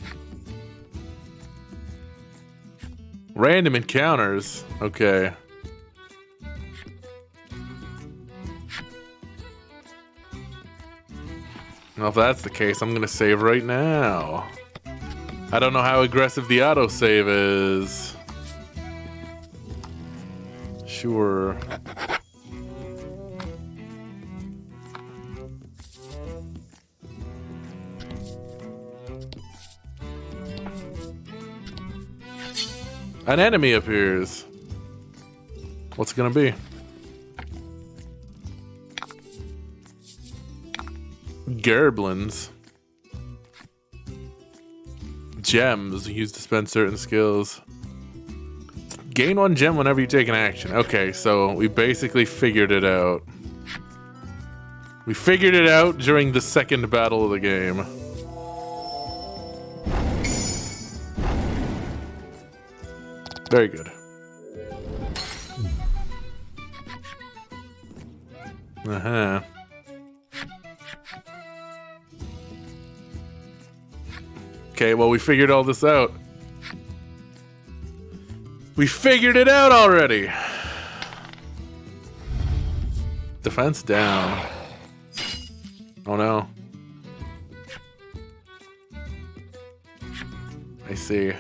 Random encounters. Okay. Well, if that's the case, I'm gonna save right now. I don't know how aggressive the autosave is. Sure. An enemy appears. What's it gonna be? Gerblins. Gems used to spend certain skills. Gain 1 gem whenever you take an action. Okay, so we basically figured it out. We figured it out during the second battle of the game. Very good. Uh-huh. Okay, well, we figured all this out. We figured it out already. Defense down. Oh no. I see.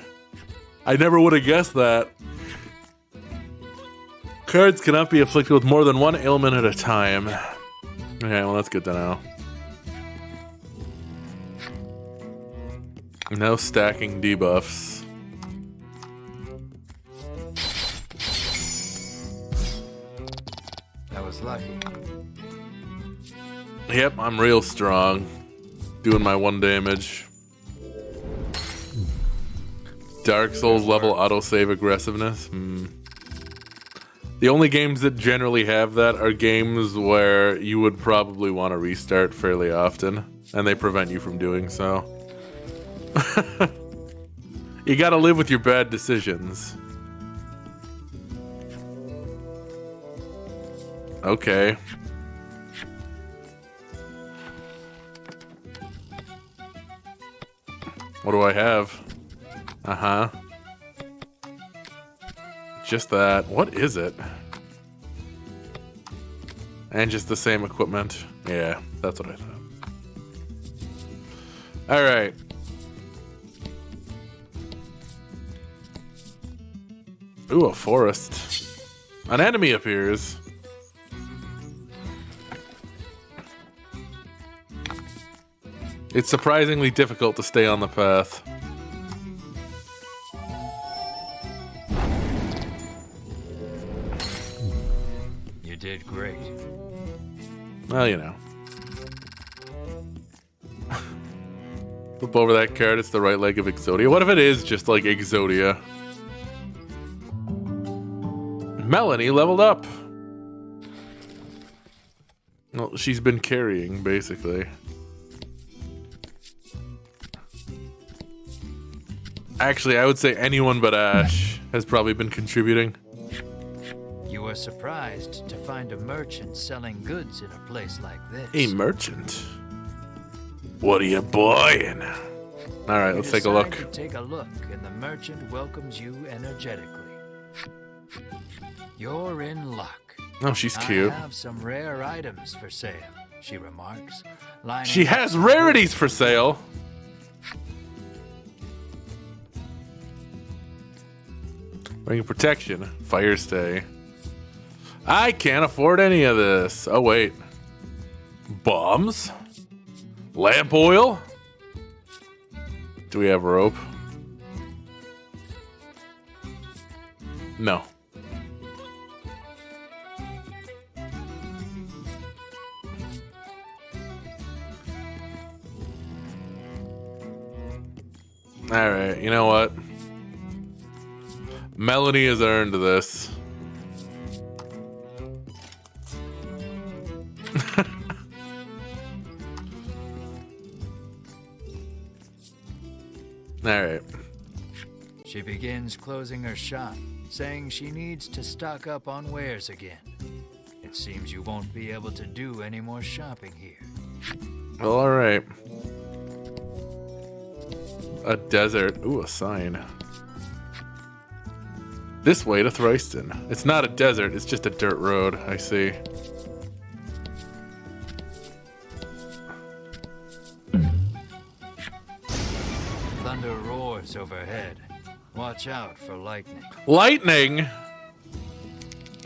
I never would have guessed that. Cards cannot be afflicted with more than one ailment at a time. Okay, well, that's good to know. No stacking debuffs. That was lucky. Yep, I'm real strong. Doing my 1 damage. Dark Souls level autosave aggressiveness. The only games that generally have that are games where you would probably want to restart fairly often, and they prevent you from doing so. You gotta live with your bad decisions. Okay. What do I have? Uh-huh. Just that. What is it? And just the same equipment. Yeah, that's what I thought. Alright. Ooh, a forest. An enemy appears. It's surprisingly difficult to stay on the path. You did great. Well, you know. Flip over that card, it's the right leg of Exodia. What if it is just like Exodia? Melanie leveled up. Well, she's been carrying, basically. Actually, I would say anyone but Ash has probably been contributing. You were surprised to find a merchant selling goods in a place like this. A merchant? What are you buying? Alright, let's take a look. You take a look, and the merchant welcomes you energetically. You're in luck. Oh, she's cute. I have some rare items for sale, she remarks. She has rarities for sale. Ring of protection, fire stay. I can't afford any of this. Oh wait, bombs, lamp oil. Do we have rope? No. All right, you know what? Melanie has earned this. Alright. She begins closing her shop, saying she needs to stock up on wares again. It seems you won't be able to do any more shopping here. Well, alright. A desert. Ooh, a sign. This way to Thriston. It's not a desert, it's just a dirt road, I see. Thunder roars overhead. Watch out for lightning. Lightning?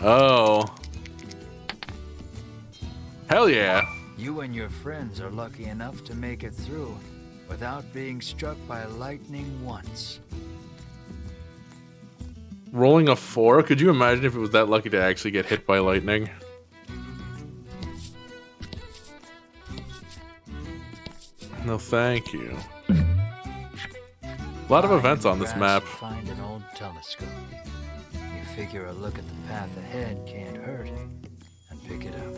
Oh. Hell yeah. You and your friends are lucky enough to make it through without being struck by lightning once. Rolling a 4? Could you imagine if it was that lucky to actually get hit by lightning? No, thank you. A lot of events on this map. Find an old telescope. You figure a look at the path ahead can't hurt, and pick it up.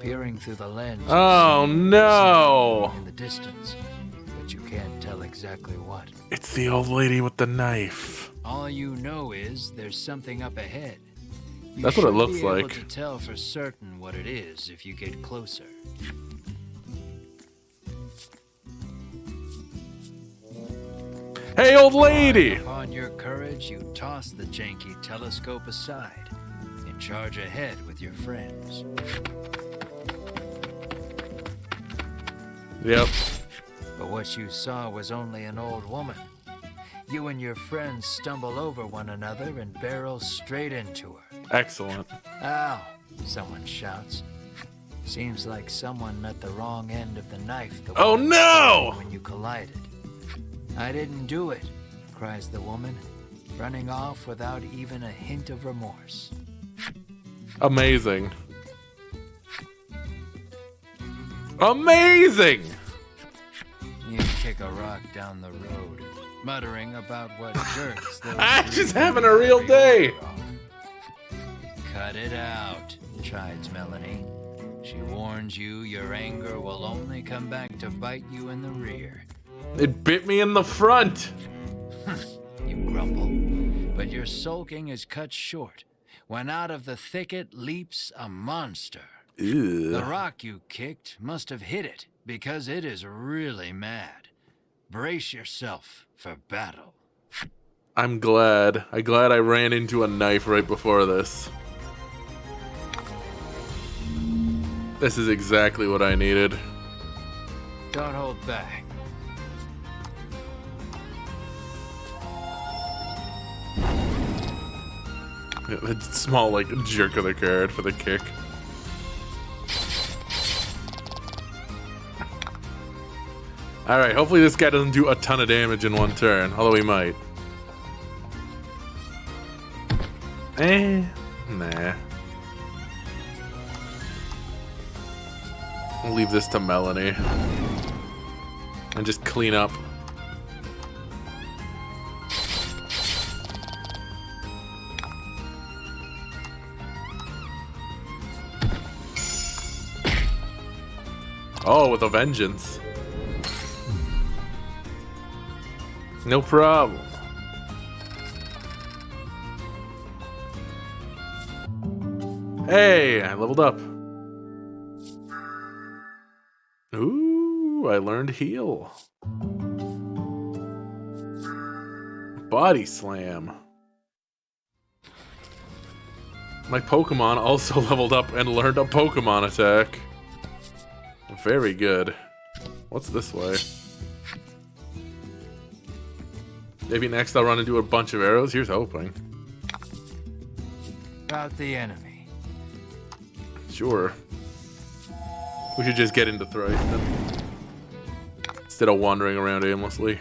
Peering through the lens. Oh no! In the distance, but you can't tell exactly what. It's the old lady with the knife. All you know is there's something up ahead. That's what it looks like. You should be able to tell for certain what it is if you get closer. Hey, old lady! Upon your courage, you toss the janky telescope aside and charge ahead with your friends. Yep. But what you saw was only an old woman. You and your friends stumble over one another and barrel straight into her. Excellent. Ow! Someone shouts. Seems like someone met the wrong end of the knife. Oh no! When you collided. I didn't do it, cries the woman, running off without even a hint of remorse. Amazing. Amazing! You kick a rock down the road, muttering about what jerks those Ash is having a real day! Cut it out, chides Melanie. She warns you your anger will only come back to bite you in the rear. It bit me in the front! You grumble, but your sulking is cut short when out of the thicket leaps a monster. Ew. The rock you kicked must have hit it, because it is really mad. Brace yourself for battle. I'm glad. I'm glad I ran into a knife right before this. This is exactly what I needed. Don't hold back. A small, like, jerk of the card for the kick. Alright, hopefully this guy doesn't do a ton of damage in one turn, although he might. Nah. I'll leave this to Melanie. And just clean up. Oh, with a vengeance. No problem. Hey, I leveled up. Ooh, I learned heal. Body slam. My Pokemon also leveled up and learned a Pokemon attack. Very good. What's this way? Maybe next I'll run into a bunch of arrows. Here's hoping. About the enemy. Sure. We should just get into Thrice then. Instead of wandering around aimlessly.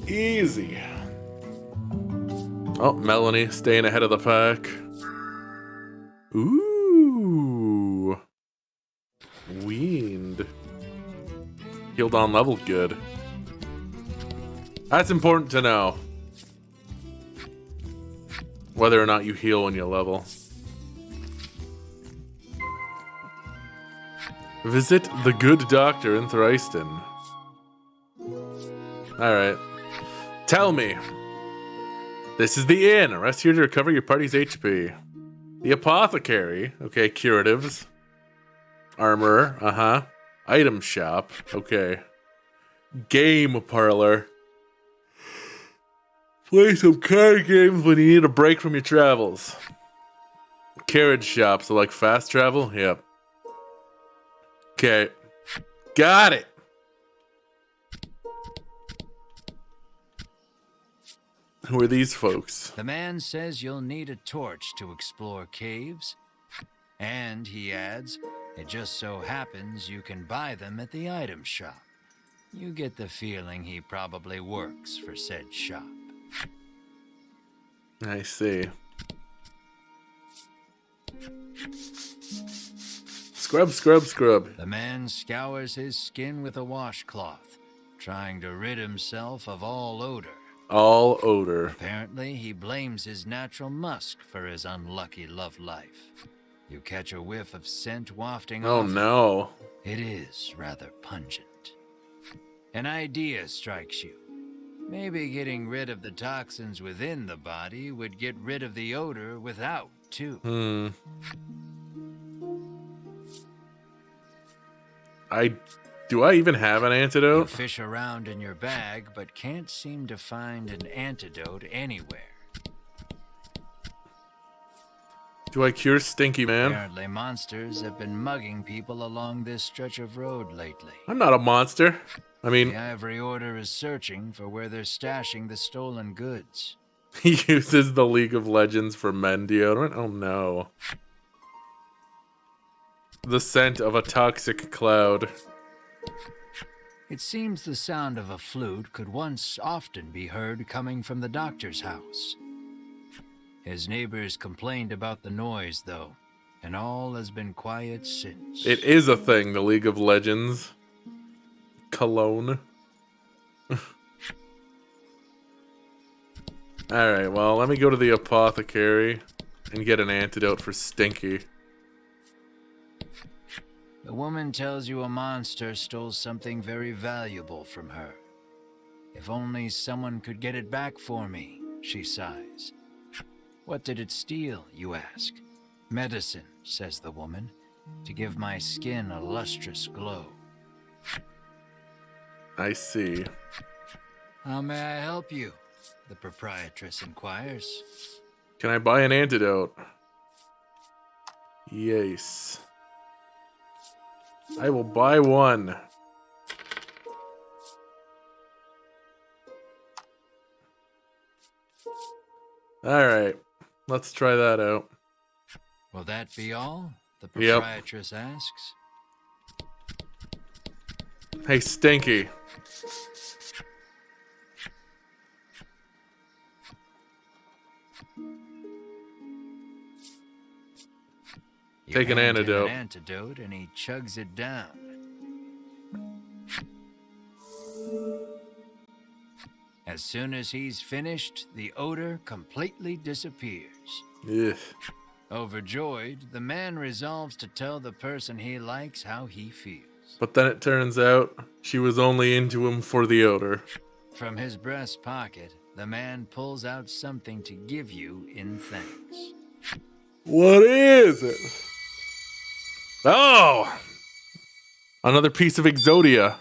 Easy. Oh, Melanie staying ahead of the pack. Ooh. Weaned. Healed on level, good. That's important to know. Whether or not you heal when you level. Visit the good doctor in Thriston. Alright. Tell me. This is the inn. Rest here to recover your party's HP. The apothecary. Okay, curatives. Armorer. Item shop. Okay. Game parlor. Play some card games when you need a break from your travels. Carriage shop. So like fast travel? Yep. Okay. Got it. Who are these folks? The man says you'll need a torch to explore caves. And, he adds, it just so happens you can buy them at the item shop. You get the feeling he probably works for said shop. I see. Scrub, scrub, scrub. The man scours his skin with a washcloth, trying to rid himself of all odor. All odor. Apparently, he blames his natural musk for his unlucky love life. You catch a whiff of scent wafting off. Oh no. It is rather pungent. An idea strikes you. Maybe getting rid of the toxins within the body would get rid of the odor without, too. Do I even have an You antidote? fish around in your bag, but can't seem to find an antidote anywhere. Do I cure Stinky Man? Apparently, monsters have been mugging people along this stretch of road lately. I'm not a monster. I The mean, Ivory Order is searching for where they're stashing the stolen goods. he uses the League of Legends for men deodorant? Oh no. The scent of a toxic cloud. It seems the sound of a flute could once often be heard coming from the doctor's house. His neighbors complained about the noise, though, and all has been quiet since. It is a thing, the League of Legends. Cologne. Alright, well, let me go to the apothecary and get an antidote for Stinky. The woman tells you a monster stole something very valuable from her. If only someone could get it back for me, she sighs. What did it steal, you ask? Medicine, says the woman, to give my skin a lustrous glow. I see. How may I help you? The proprietress inquires. Can I buy an antidote? Yes. I will buy one. Alright. Let's try that out. Will that be all? The Yep. proprietress asks. Hey, Stinky. You Take an hand him antidote. An antidote, and he chugs it down. As soon as he's finished, the odor completely disappears. Ugh. Overjoyed, the man resolves to tell the person he likes how he feels. But then it turns out she was only into him for the odor. From his breast pocket, the man pulls out something to give you in thanks. What is it? Oh! Another piece of Exodia.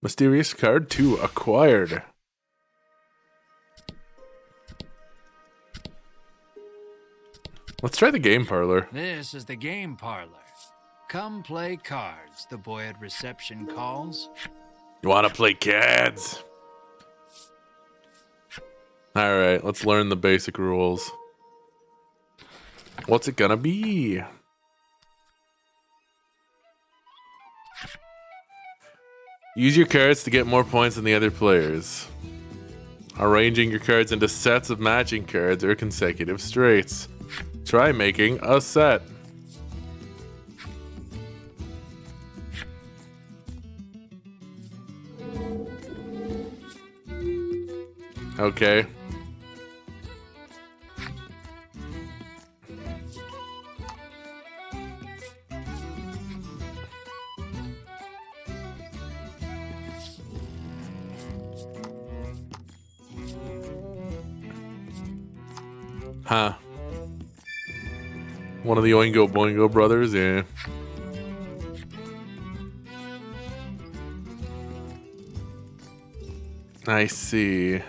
Mysterious card 2 acquired. Let's try the game parlor. This is the game parlor. Come play cards, the boy at reception calls. You want to play cards? Alright, let's learn the basic rules. What's it gonna be? Use your cards to get more points than the other players. Arranging your cards into sets of matching cards or consecutive straights. Try making a set. Okay. Huh. One of the Oingo Boingo brothers, yeah. I see.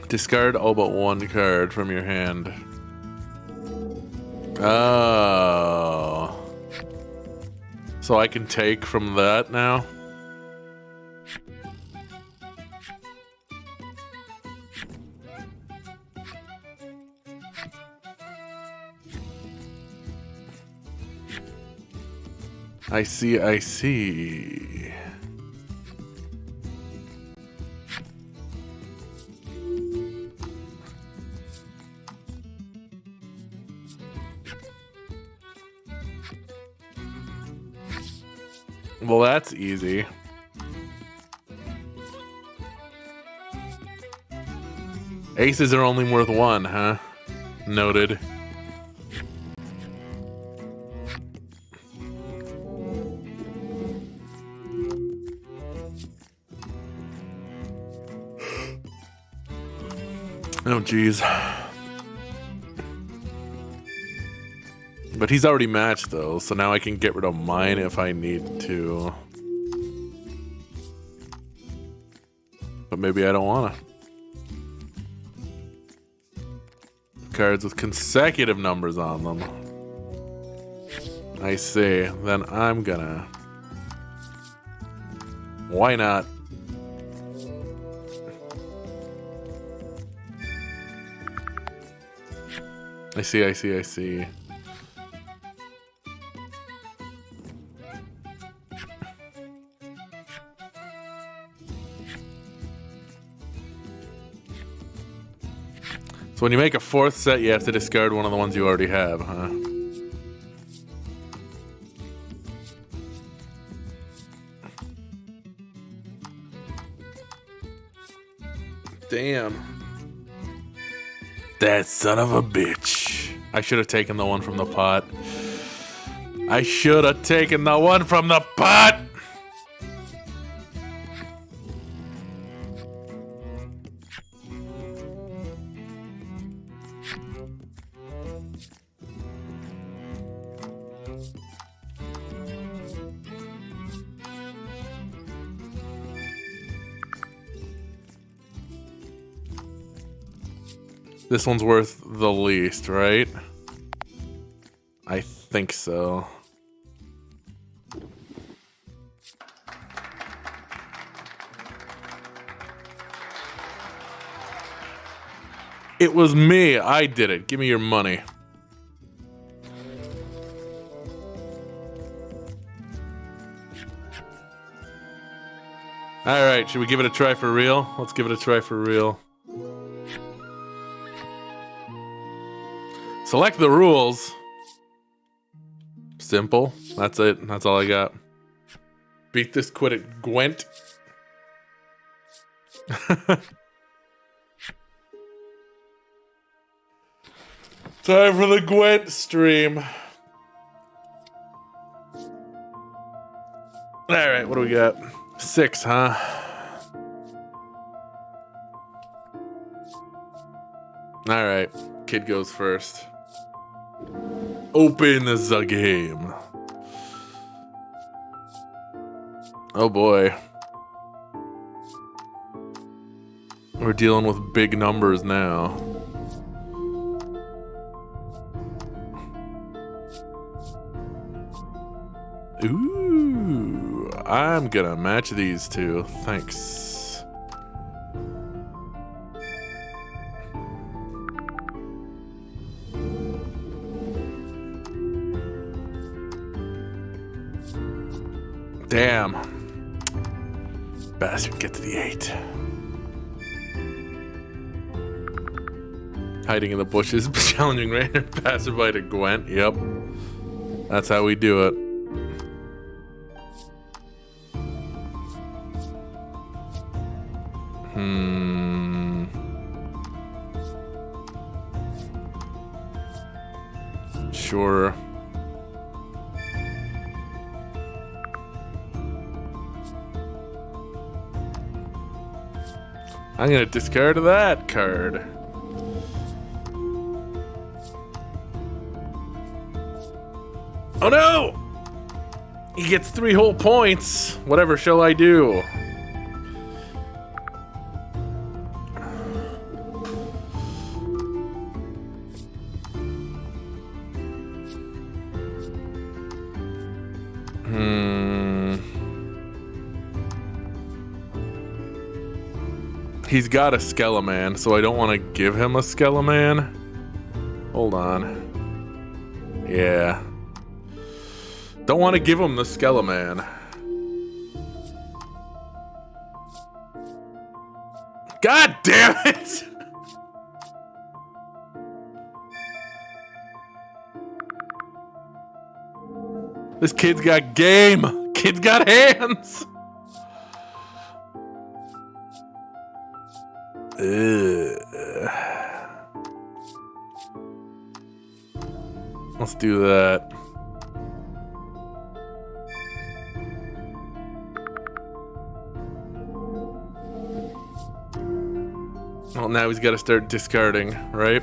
Discard all but one card from your hand. Oh. So I can take from that now? I see, I see. Well, that's easy. Aces are only worth one, huh? Noted. Oh, jeez. But he's already matched, though, so now I can get rid of mine if I need to. But maybe I don't want to. Cards with consecutive numbers on them. I see. Then I'm gonna... Why not? I see, I see, I see. So when you make a fourth set, you have to discard one of the ones you already have, huh? Damn. That son of a bitch. I should have taken the one from the pot. I should have taken the one from the pot! This one's worth the least, right? I think so. It was me. I did it. Give me your money. All right, should we give it a try for real? Let's give it a try for real. Select the rules. Simple. That's it. That's all I got. Beat this, quit it, Gwent. Time for the Gwent stream. Alright, what do we got? 6, huh? Alright, kid goes first. Open the game. Oh boy. We're dealing with big numbers now. Ooh, I'm gonna match these two. Thanks. Damn. Bastard gets the 8. Hiding in the bushes, challenging random passerby to Gwent. Yep. That's how we do it. Sure. I'm gonna discard that card. Oh no! He gets 3 whole points. Whatever shall I do? He's got a Skeleman, so I don't want to give him a Skeleman. Hold on. Yeah. Don't want to give him the Skeleman. God damn it! This kid's got game. Kid's got hands. Let's do that. Well, now he's got to start discarding, right?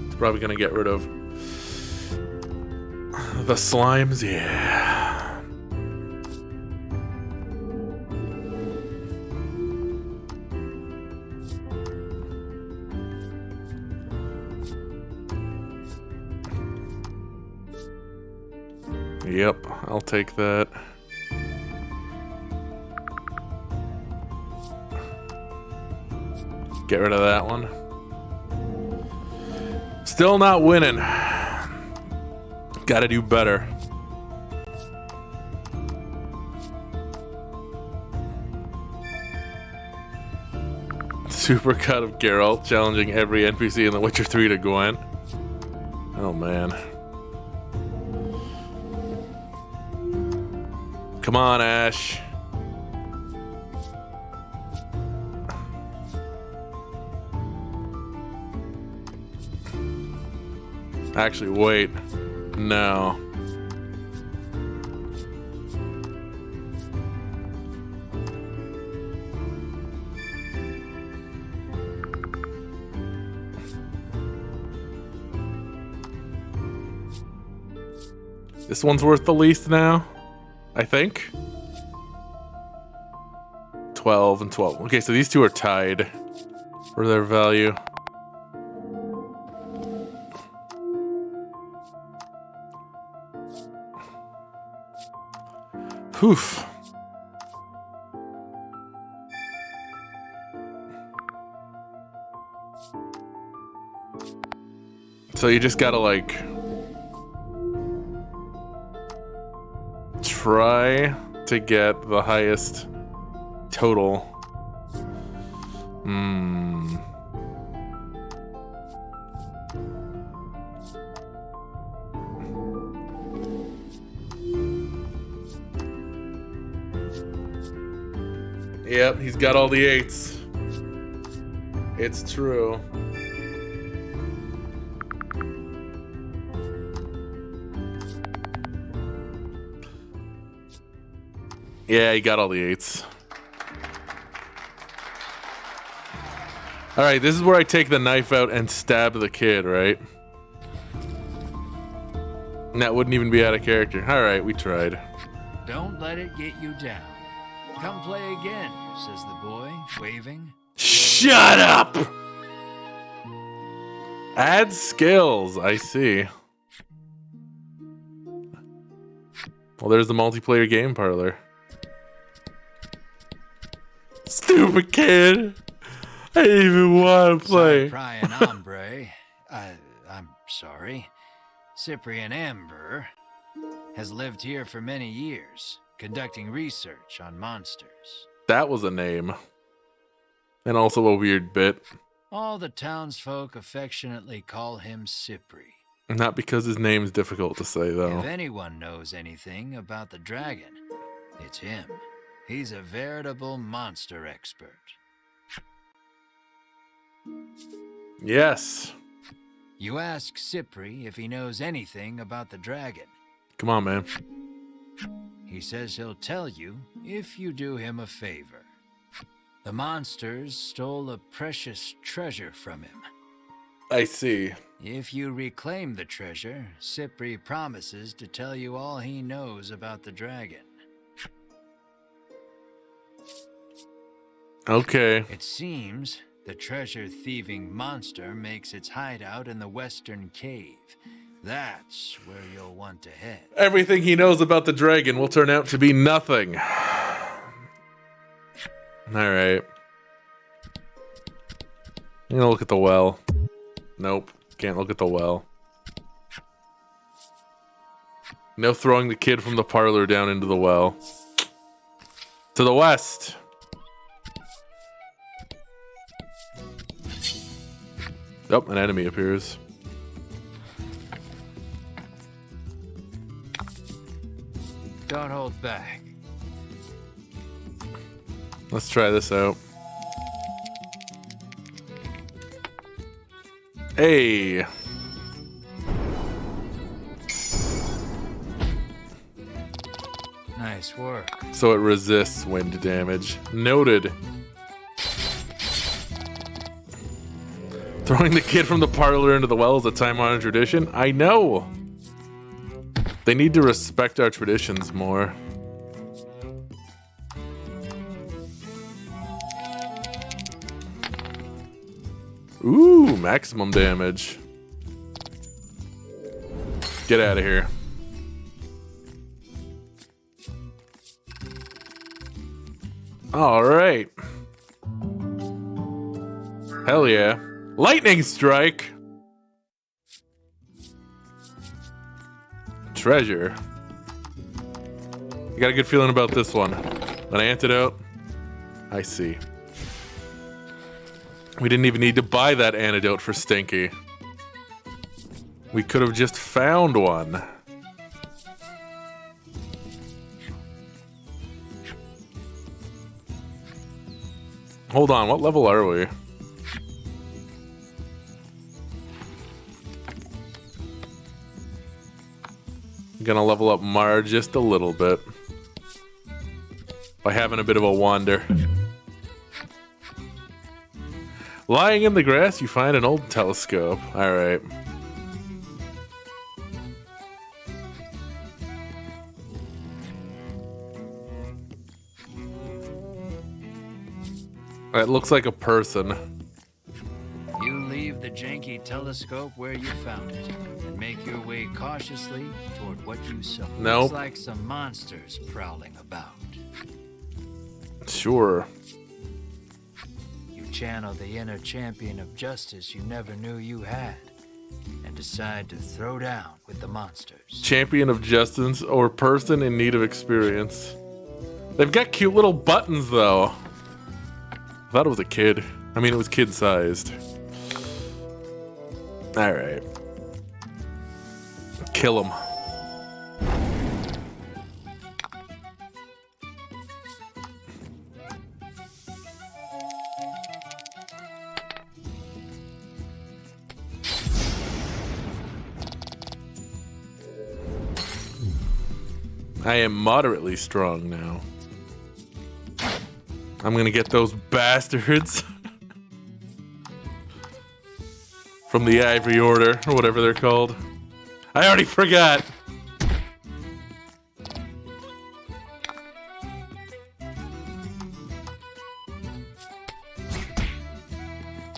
He's probably going to get rid of the slimes, yeah. Yep, I'll take that. Get rid of that one. Still not winning. Gotta do better. Super cut of Geralt challenging every NPC in The Witcher 3 to Gwent. Oh man. Come on, Ash. Actually, wait. No. This one's worth the least now, I think. 12 and 12. Okay, so these two are tied for their value. Oof. So you just gotta like try to get the highest total. Yep, he's got all the 8s. It's true. Yeah, he got all the 8s. Alright, this is where I take the knife out and stab the kid, right? And that wouldn't even be out of character. Alright, we tried. Don't let it get you down. Come play again, says the boy, waving. Shut up! Add skills, I see. Well, there's the multiplayer game parlor. Stupid kid! I didn't even want to play. Cyprian Hombre, I'm sorry. Cyprian Amber has lived here for many years, conducting research on monsters. That was a name. And also a weird bit. All the townsfolk affectionately call him Cypri. Not because his name's difficult to say, though. If anyone knows anything about the dragon, it's him. He's a veritable monster expert. Yes. You ask Cypri if he knows anything about the dragon. Come on, man. He says he'll tell you if you do him a favor. The monsters stole a precious treasure from him. I see. If you reclaim the treasure, Cypri promises to tell you all he knows about the dragon. Okay. It seems the treasure-thieving monster makes its hideout in the western cave. That's where you'll want to head. Everything he knows about the dragon will turn out to be nothing. Alright. I'm gonna look at the well. Nope. Can't look at the well. No throwing the kid from the parlor down into the well. To the west. Oh, an enemy appears. Don't hold back. Let's try this out. Hey. Nice work. So it resists wind damage. Noted. Throwing the kid from the parlor into the well is a time-honored tradition? I know! They need to respect our traditions more. Ooh, maximum damage. Get out of here. Alright. Hell yeah. Lightning strike! Treasure. I got a good feeling about this one. An antidote? I see. We didn't even need to buy that antidote for Stinky. We could have just found one. Hold on, what level are we? Gonna level up Mar just a little bit by having a bit of a wander. Lying in the grass, you find an old telescope. Alright. It looks like a person. You leave the janky telescope where you found it and make your way cautiously toward what you saw. Nope. Looks like some monsters prowling about. Sure. You channel the inner champion of justice you never knew you had and decide to throw down with the monsters. Champion of justice or person in need of experience. They've got cute little buttons, though. I thought it was a kid. I mean, it was kid-sized. Alright. Kill him. I am moderately strong now. I'm gonna get those bastards from the Ivory Order, or whatever they're called. I already forgot.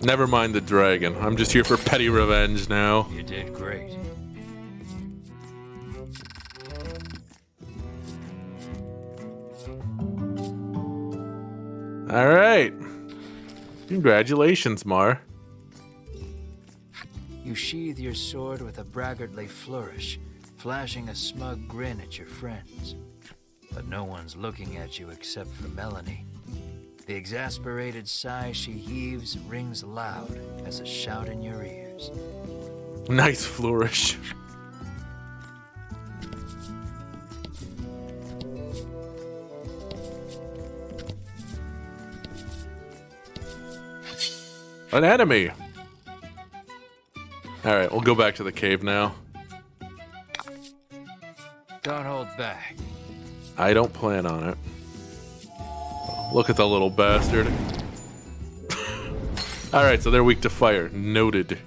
Never mind the dragon. I'm just here for petty revenge now. You did great. All right. Congratulations, Mar. You sheathe your sword with a braggartly flourish, flashing a smug grin at your friends. But no one's looking at you except for Melanie. The exasperated sigh she heaves rings loud as a shout in your ears. Nice flourish. An enemy. All right, we'll go back to the cave now. Don't hold back. I don't plan on it. Look at the little bastard. All right, so they're weak to fire. Noted.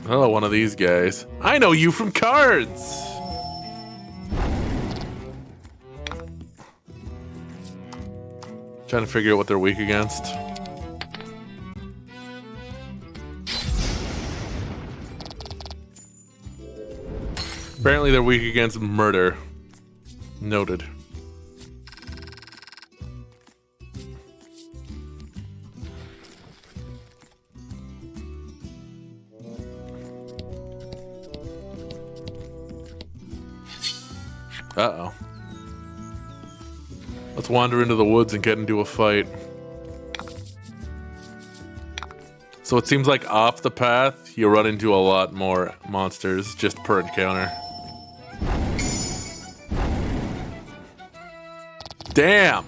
Oh, one of these guys. I know you from cards! Trying to figure out what they're weak against. Apparently they're weak against murder. Noted. Uh-oh. Let's wander into the woods and get into a fight. So it seems like off the path, you run into a lot more monsters just per encounter. Damn!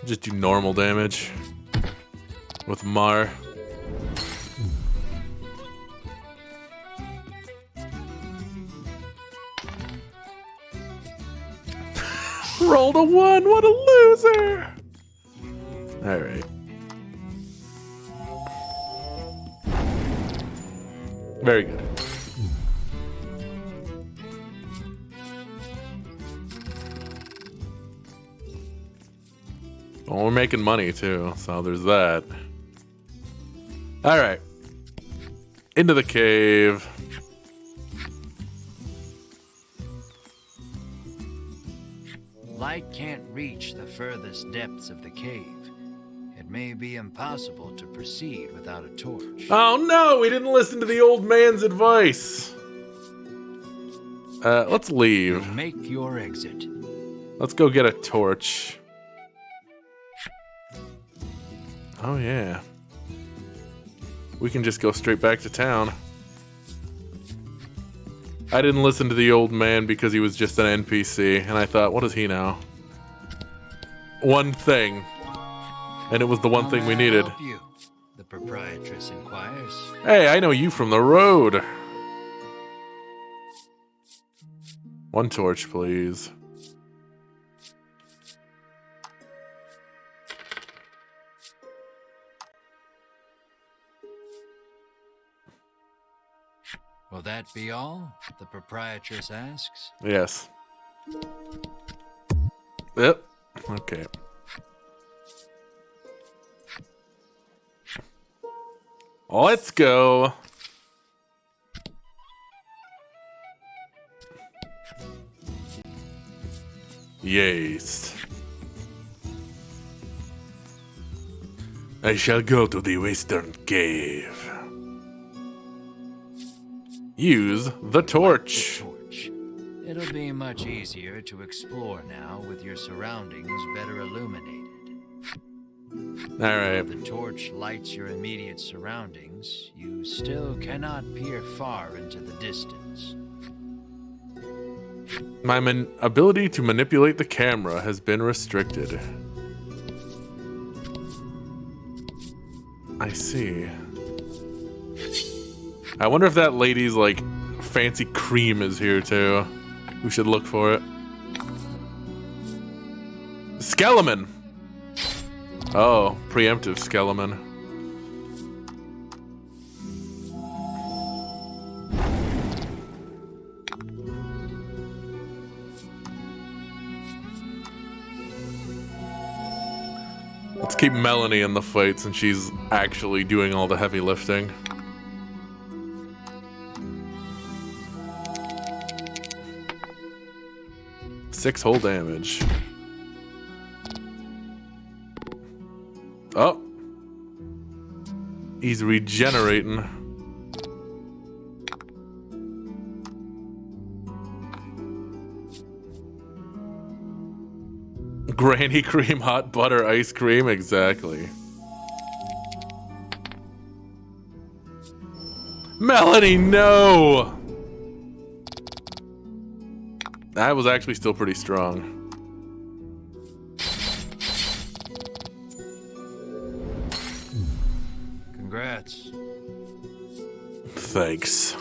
Just do normal damage with Mar. Rolled a 1, what a loser! Alright. Very good. Well, we're making money too, so there's that. Alright. Into the cave. Light can't reach the furthest depths of the cave. It may be impossible to proceed without a torch. Oh no, we didn't listen to the old man's advice. Let's leave. Make your exit. Let's go get a torch. Oh yeah. We can just go straight back to town. I didn't listen to the old man because he was just an NPC, and I thought, what does he know? One thing. And it was the one thing we needed. Help you? The proprietress inquires. Hey, I know you from the road. One torch, please. Will that be all? The proprietress asks. Yes. Yep. Okay. Let's go. Yes. I shall go to the Western Cave. Use the torch. Torch. It'll be much easier to explore now with your surroundings better illuminated. Alright. The torch lights your immediate surroundings. You still cannot peer far into the distance. My ability to manipulate the camera has been restricted. I see. I wonder if that lady's, like, fancy cream is here, too. We should look for it. Skeleman! Oh, preemptive Skeleman. Let's keep Melanie in the fight since she's actually doing all the heavy lifting. Six whole damage. Oh. He's regenerating. Granny cream, hot butter, ice cream, exactly. Melanie, no! That was actually still pretty strong. Congrats. Thanks.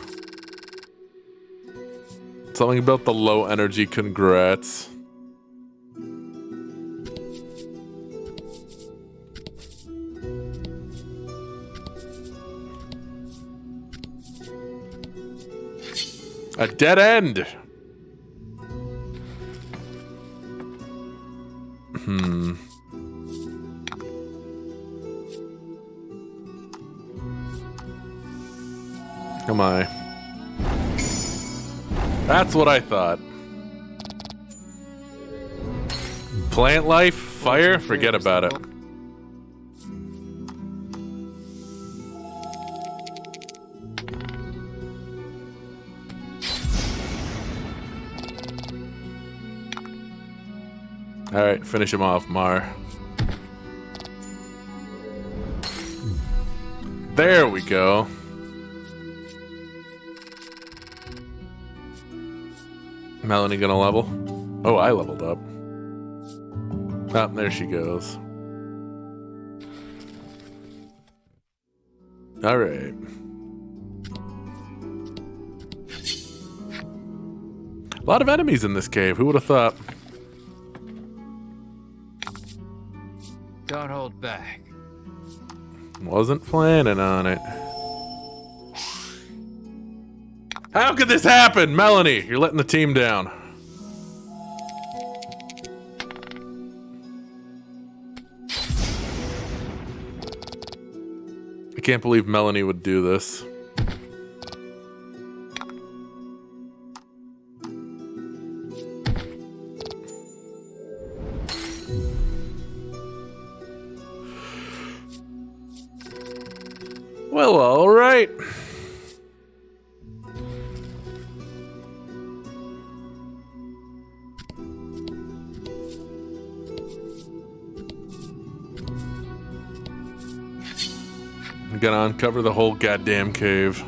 Something about the low energy congrats. A dead end. Come on. That's what I thought. Plant life, fire, forget about it. Alright, finish him off, Mar. There we go. Melanie gonna level? Oh, I leveled up. Ah, there she goes. Alright. A lot of enemies in this cave, who would have thought? Don't hold back. Wasn't planning on it. How could this happen? Melanie, you're letting the team down. I can't believe Melanie would do this. Well, all right. I'm gonna uncover the whole goddamn cave.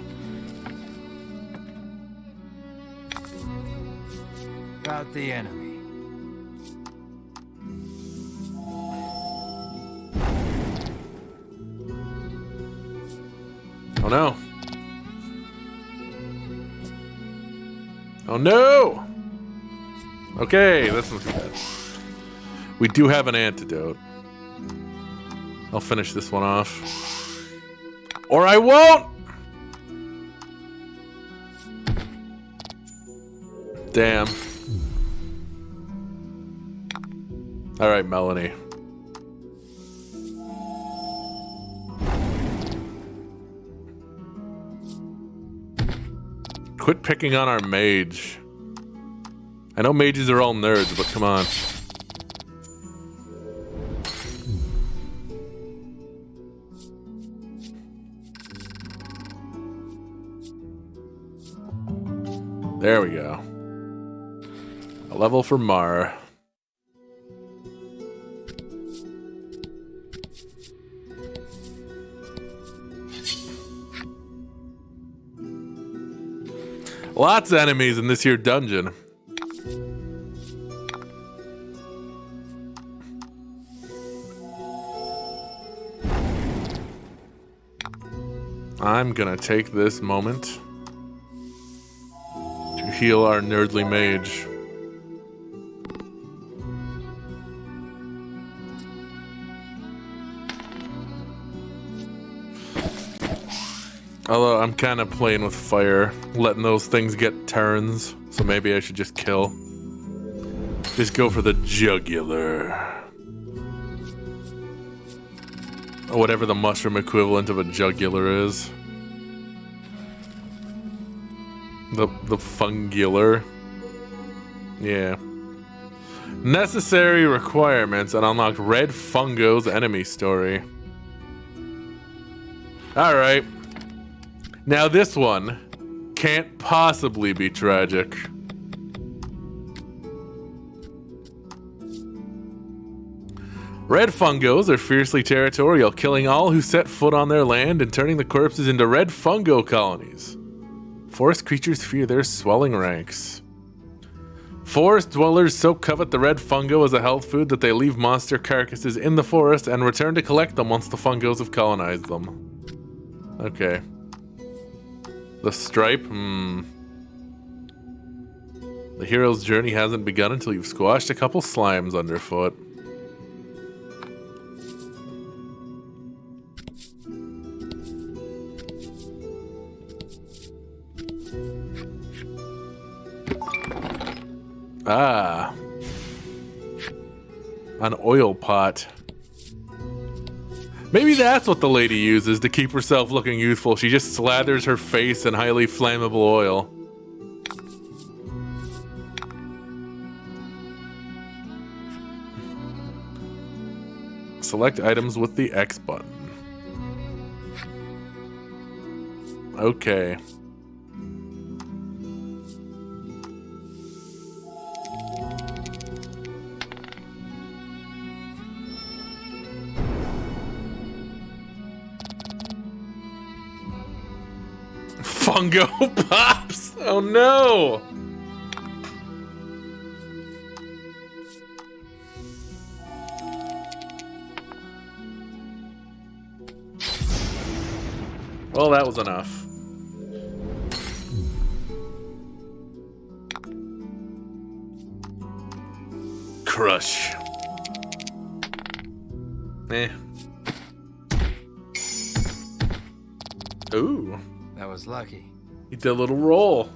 about the enemy. Oh no. Oh no! Okay, that's not too bad. We do have an antidote. I'll finish this one off. Or I won't! Damn. Alright, Melanie. Quit picking on our mage. I know mages are all nerds, but come on. There we go. A level for Mar. Lots of enemies in this here dungeon. I'm gonna take this moment to heal our nerdly mage. Although I'm kind of playing with fire, letting those things get turns, so maybe I should just kill. Just go for the jugular. Or whatever the mushroom equivalent of a jugular is. The fungular. Yeah. Necessary requirements and unlocked Red Fungo's enemy story. Alright. Now this one can't possibly be tragic. Red Fungos are fiercely territorial, killing all who set foot on their land and turning the corpses into red fungo colonies. Forest creatures fear their swelling ranks. Forest dwellers so covet the red fungo as a health food that they leave monster carcasses in the forest and return to collect them once the fungos have colonized them. Okay. The stripe? The hero's journey hasn't begun until you've squashed a couple slimes underfoot. Ah. An oil pot. Maybe that's what the lady uses to keep herself looking youthful. She just slathers her face in highly flammable oil. Select items with the X button. Okay. Fungo pops! Oh no! Well, that was enough. Crush. Eh. Ooh. That was lucky. He did a little roll.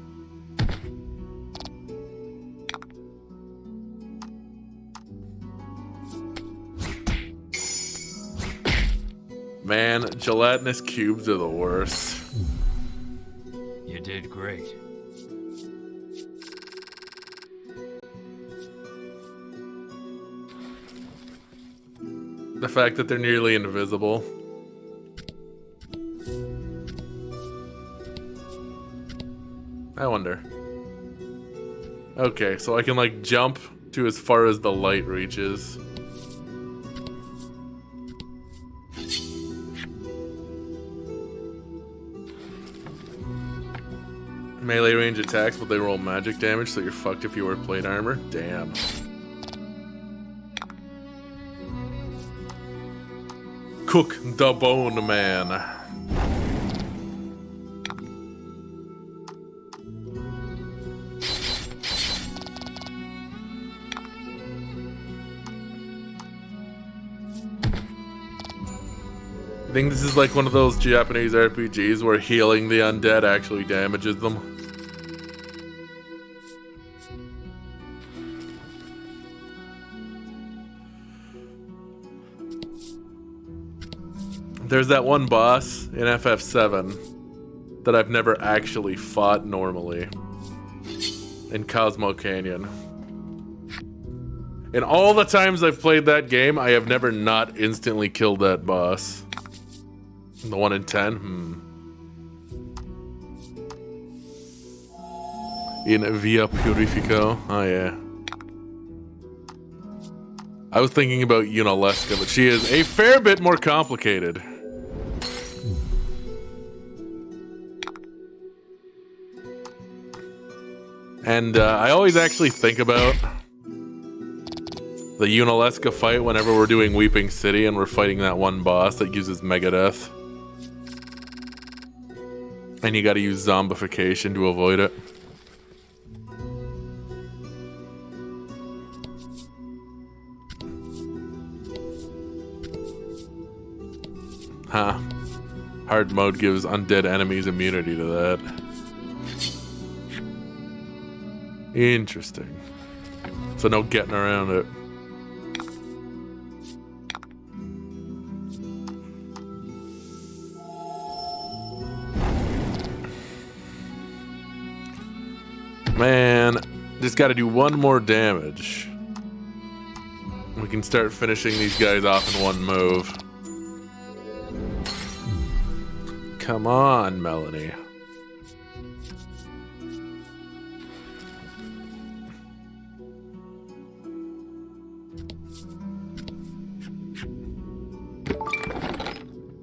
Man, gelatinous cubes are the worst. You did great. The fact that they're nearly invisible. I wonder. Okay, so I can like jump to as far as the light reaches. Melee range attacks, but they roll magic damage, so you're fucked if you wear plate armor. Damn. Cook the Bone Man. I think this is like one of those Japanese RPGs where healing the undead actually damages them. There's that one boss in FF7 that I've never actually fought normally in Cosmo Canyon. In all the times I've played that game, I have never not instantly killed that boss. The 1 in 10? In Via Purifico? Oh, yeah. I was thinking about Yunalesca, but she is a fair bit more complicated. And I always actually think about the Yunalesca fight whenever we're doing Weeping City and we're fighting that one boss that uses Megadeth. And you gotta use zombification to avoid it. Huh. Hard mode gives undead enemies immunity to that. Interesting. So no getting around it. Man, just gotta do one more damage. We can start finishing these guys off in one move. Come on, Melanie.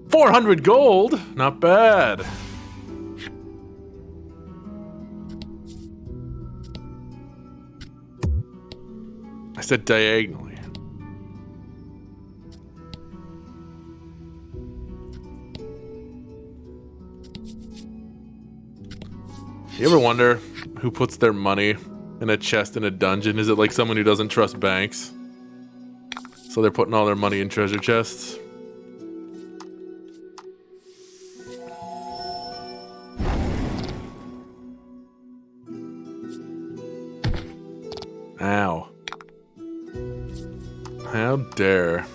$400 gold? Not bad. I said diagonally. You ever wonder who puts their money in a chest in a dungeon? Is it like someone who doesn't trust banks? So they're putting all their money in treasure chests? Ow. How dare.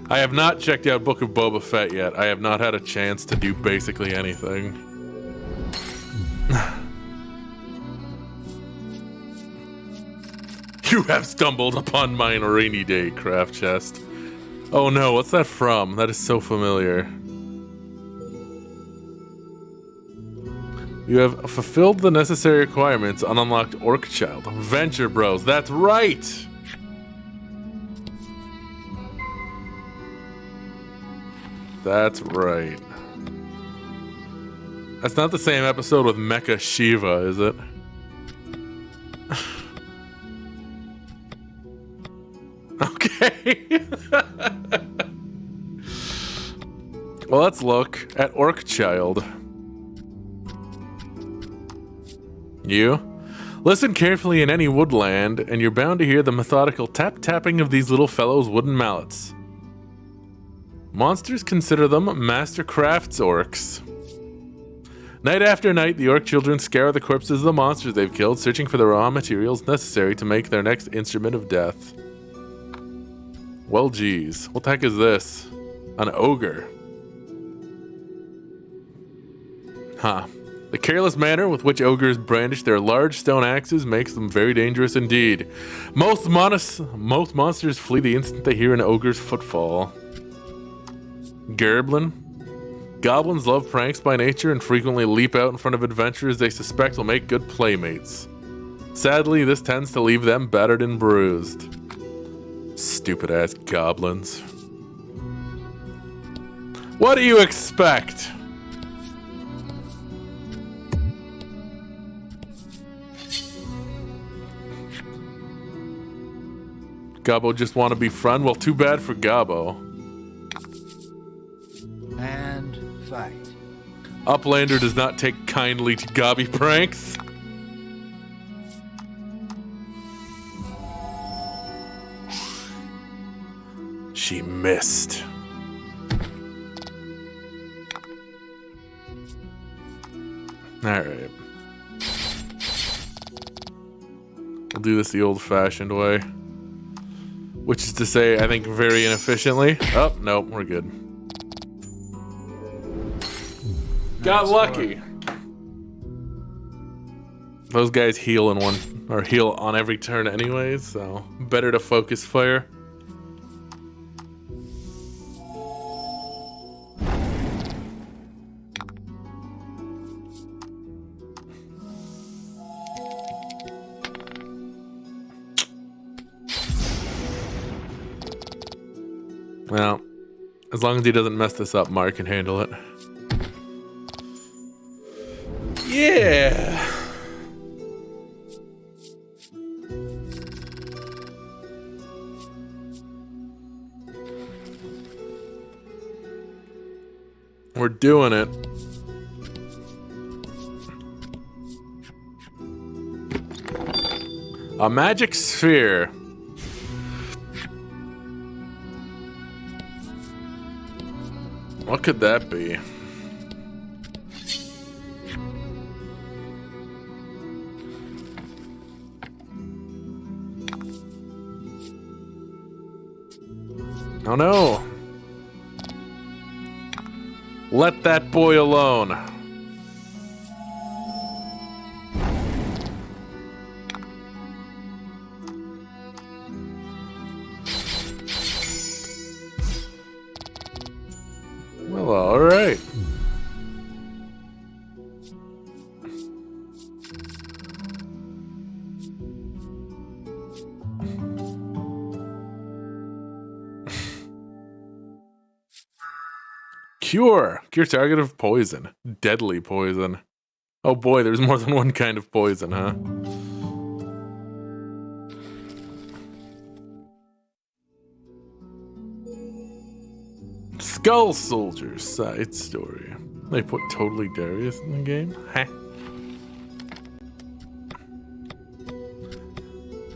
I have not checked out Book of Boba Fett yet. I have not had a chance to do basically anything. You have stumbled upon mine rainy day craft chest. Oh no, what's that from? That is so familiar. You have fulfilled the necessary requirements on unlocked Orc Child. Venture Bros, that's right! That's right. That's not the same episode with Mecha Shiva, is it? Okay. Well, let's look at Orc Child. You? Listen carefully in any woodland, and you're bound to hear the methodical tap-tapping of these little fellows' wooden mallets. Monsters consider them master crafts orcs. Night after night, the orc children scour the corpses of the monsters they've killed, searching for the raw materials necessary to make their next instrument of death. Well, geez. What the heck is this? An ogre. Huh. The careless manner with which ogres brandish their large stone axes makes them very dangerous indeed. Most monsters flee the instant they hear an ogre's footfall. Gerblin. Goblins love pranks by nature and frequently leap out in front of adventurers they suspect will make good playmates. Sadly, this tends to leave them battered and bruised. Stupid ass goblins. What do you expect? Gobbo just want to be friend? Well, too bad for Gobbo. And fight. Uplander does not take kindly to Gobby pranks. She missed. Alright. We'll do this the old-fashioned way. Which is to say, I think very inefficiently. Oh, nope, we're good. Got lucky. Those guys heal in one, or heal on every turn anyways, so better to focus fire. Well, as long as he doesn't mess this up, Mark can handle it. Yeah! We're doing it. A magic sphere. What could that be? Oh no! Let that boy alone. Well, all right. Cure target of poison. Deadly poison. Oh boy, there's more than one kind of poison, huh? Skull Soldier side story. They put Totally Darius in the game? Heh.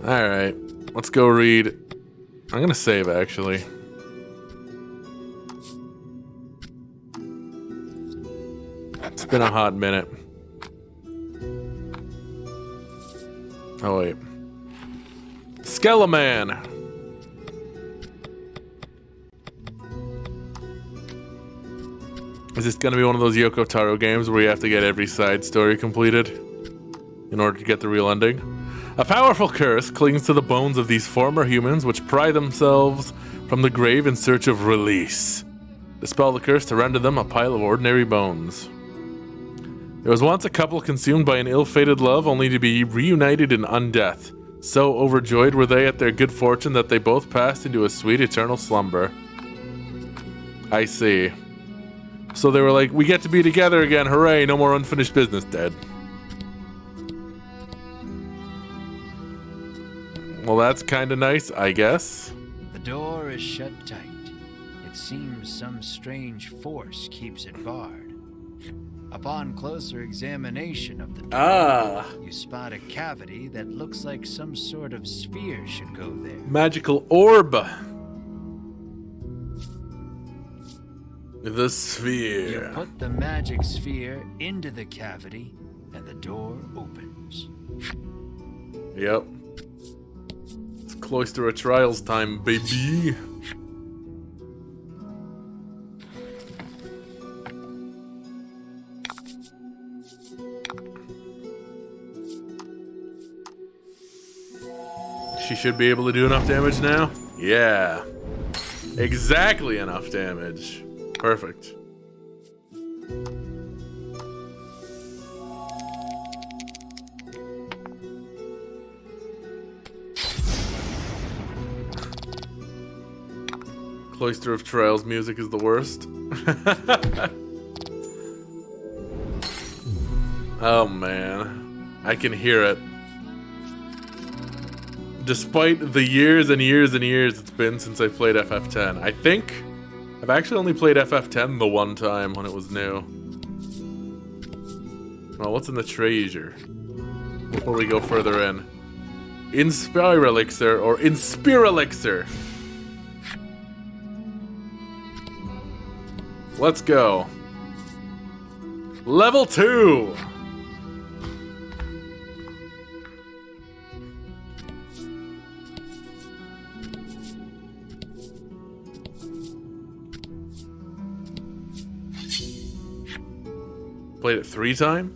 Alright, let's go read. I'm gonna save actually. It's been a hot minute. Oh wait. Skeleman! Is this gonna be one of those Yoko Taro games where you have to get every side story completed in order to get the real ending? A powerful curse clings to the bones of these former humans which pry themselves from the grave in search of release. Dispel the curse to render them a pile of ordinary bones. There was once a couple consumed by an ill-fated love only to be reunited in undeath. So overjoyed were they at their good fortune that they both passed into a sweet eternal slumber. I see. So they were like, we get to be together again, hooray, no more unfinished business, dead. Well, that's kind of nice, I guess. The door is shut tight. It seems some strange force keeps it barred. Upon closer examination of the door, you spot a cavity that looks like some sort of sphere should go there. Magical orb. The sphere. You put the magic sphere into the cavity, and the door opens. Yep. It's Cloister of Trials time, baby. She should be able to do enough damage now? Yeah. Exactly enough damage. Perfect. Cloister of Trials music is the worst. Oh man, I can hear it. Despite the years and years and years it's been since I played FF10. I think I've actually only played FF10 the one time when it was new. Well, what's in the treasure? Before we go further in. Inspire Elixir or Inspire Elixir. Let's go. Level 2. Played it 3 times?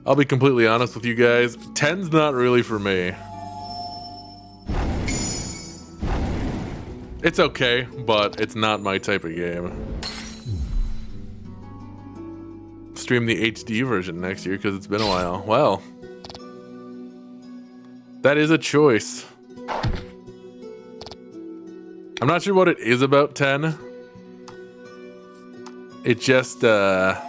I'll be completely honest with you guys. 10's not really for me. It's okay, but it's not my type of game. Stream the HD version next year because it's been a while. Well, that is a choice. I'm not sure what it is about 10. It just, yeah.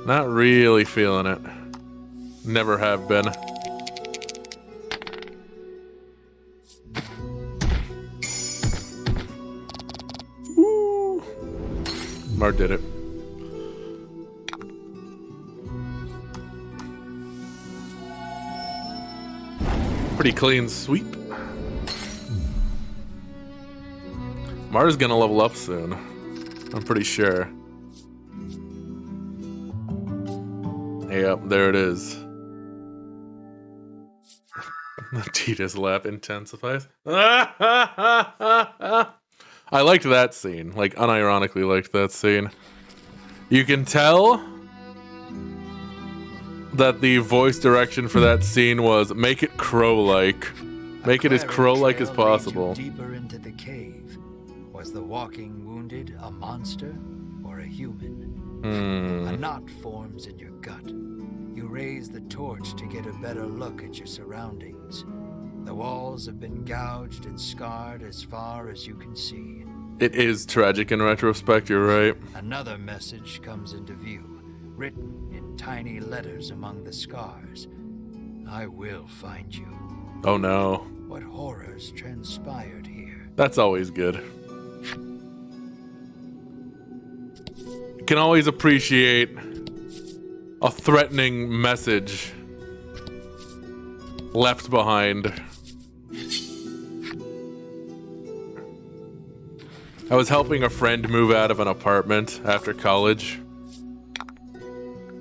Not really feeling it. Never have been. Woo! Mar did it. Pretty clean sweep. Mar's gonna level up soon. I'm pretty sure. Yep, there it is. Tita's laugh intensifies. I liked that scene. Like, unironically liked that scene. You can tell that the voice direction for that scene was make it crow-like. Make it as crow-like as possible. Deeper into the cave. Was the walking wounded a monster or a human? A knot forms in your gut. You raise the torch to get a better look at your surroundings. The walls have been gouged and scarred as far as you can see. It is tragic in retrospect, you're right. Another message comes into view, written in tiny letters among the scars. I will find you. Oh no. What horrors transpired here? That's always good. You can always appreciate a threatening message left behind. I was helping a friend move out of an apartment after college,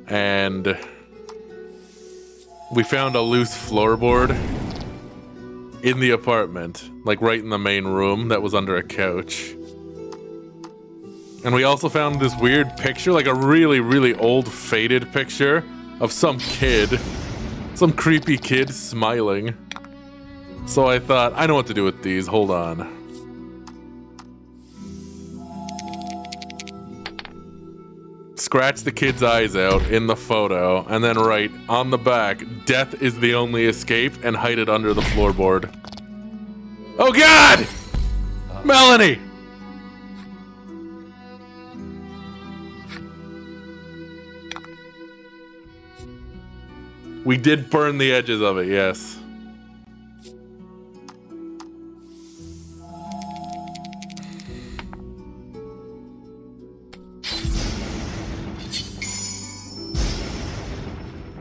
and we found a loose floorboard in the apartment, like right in the main room that was under a couch. And we also found this weird picture, like a really, really old faded picture of some kid, some creepy kid smiling. So I thought, I know what to do with these, hold on. Scratch the kid's eyes out in the photo, and then write on the back, death is the only escape, and hide it under the floorboard. Oh God! Melanie! We did burn the edges of it, yes.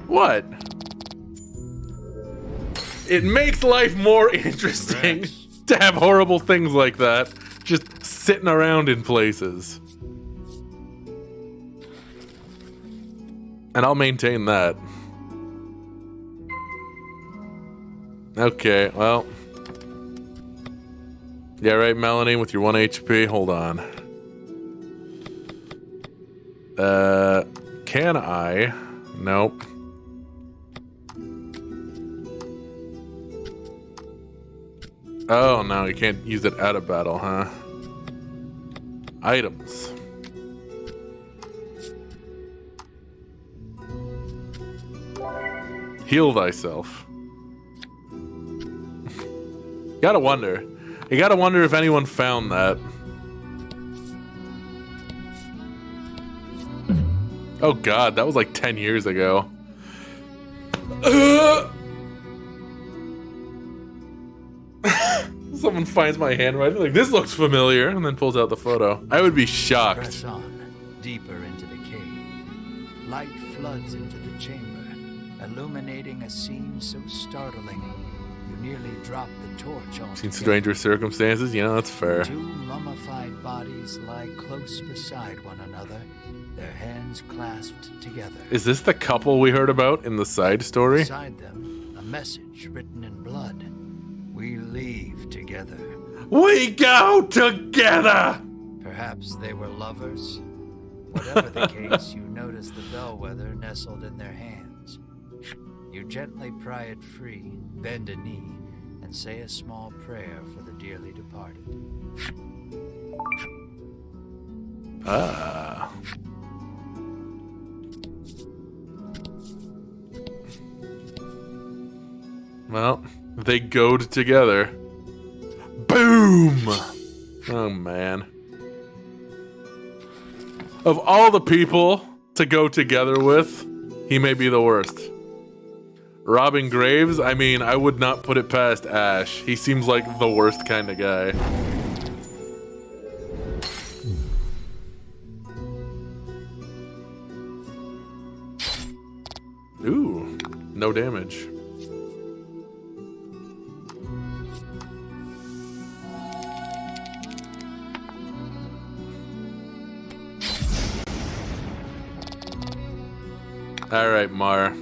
What? It makes life more interesting to have horrible things like that just sitting around in places. And I'll maintain that. Okay, well. Yeah, right, Melanie, with your 1 HP. Hold on. Can I? Nope. Oh, no, you can't use it out of battle, huh? Items. Heal thyself. Gotta wonder. You gotta wonder if anyone found that. Oh god, that was like 10 years ago. Someone finds my handwriting, like, this looks familiar, and then pulls out the photo. I would be shocked. Press on, deeper into the cave. Light floods into the chamber, illuminating a scene so startling, you nearly drop the torch altogether. Seen stranger circumstances, you know, that's fair. Two mummified bodies lie close beside one another, their hands clasped together. Is this the couple we heard about in the side story? Beside them, a message written in blood. We leave together. We go together! Perhaps they were lovers. Whatever the case, you notice the bellwether nestled in their hands. You gently pry it free, bend a knee, and say a small prayer for the dearly departed. Ah. Well, they goed together. Boom! Oh, man. Of all the people to go together with, he may be the worst. Robbing graves? I mean, I would not put it past Ash. He seems like the worst kind of guy. Ooh, no damage. All right, Mar.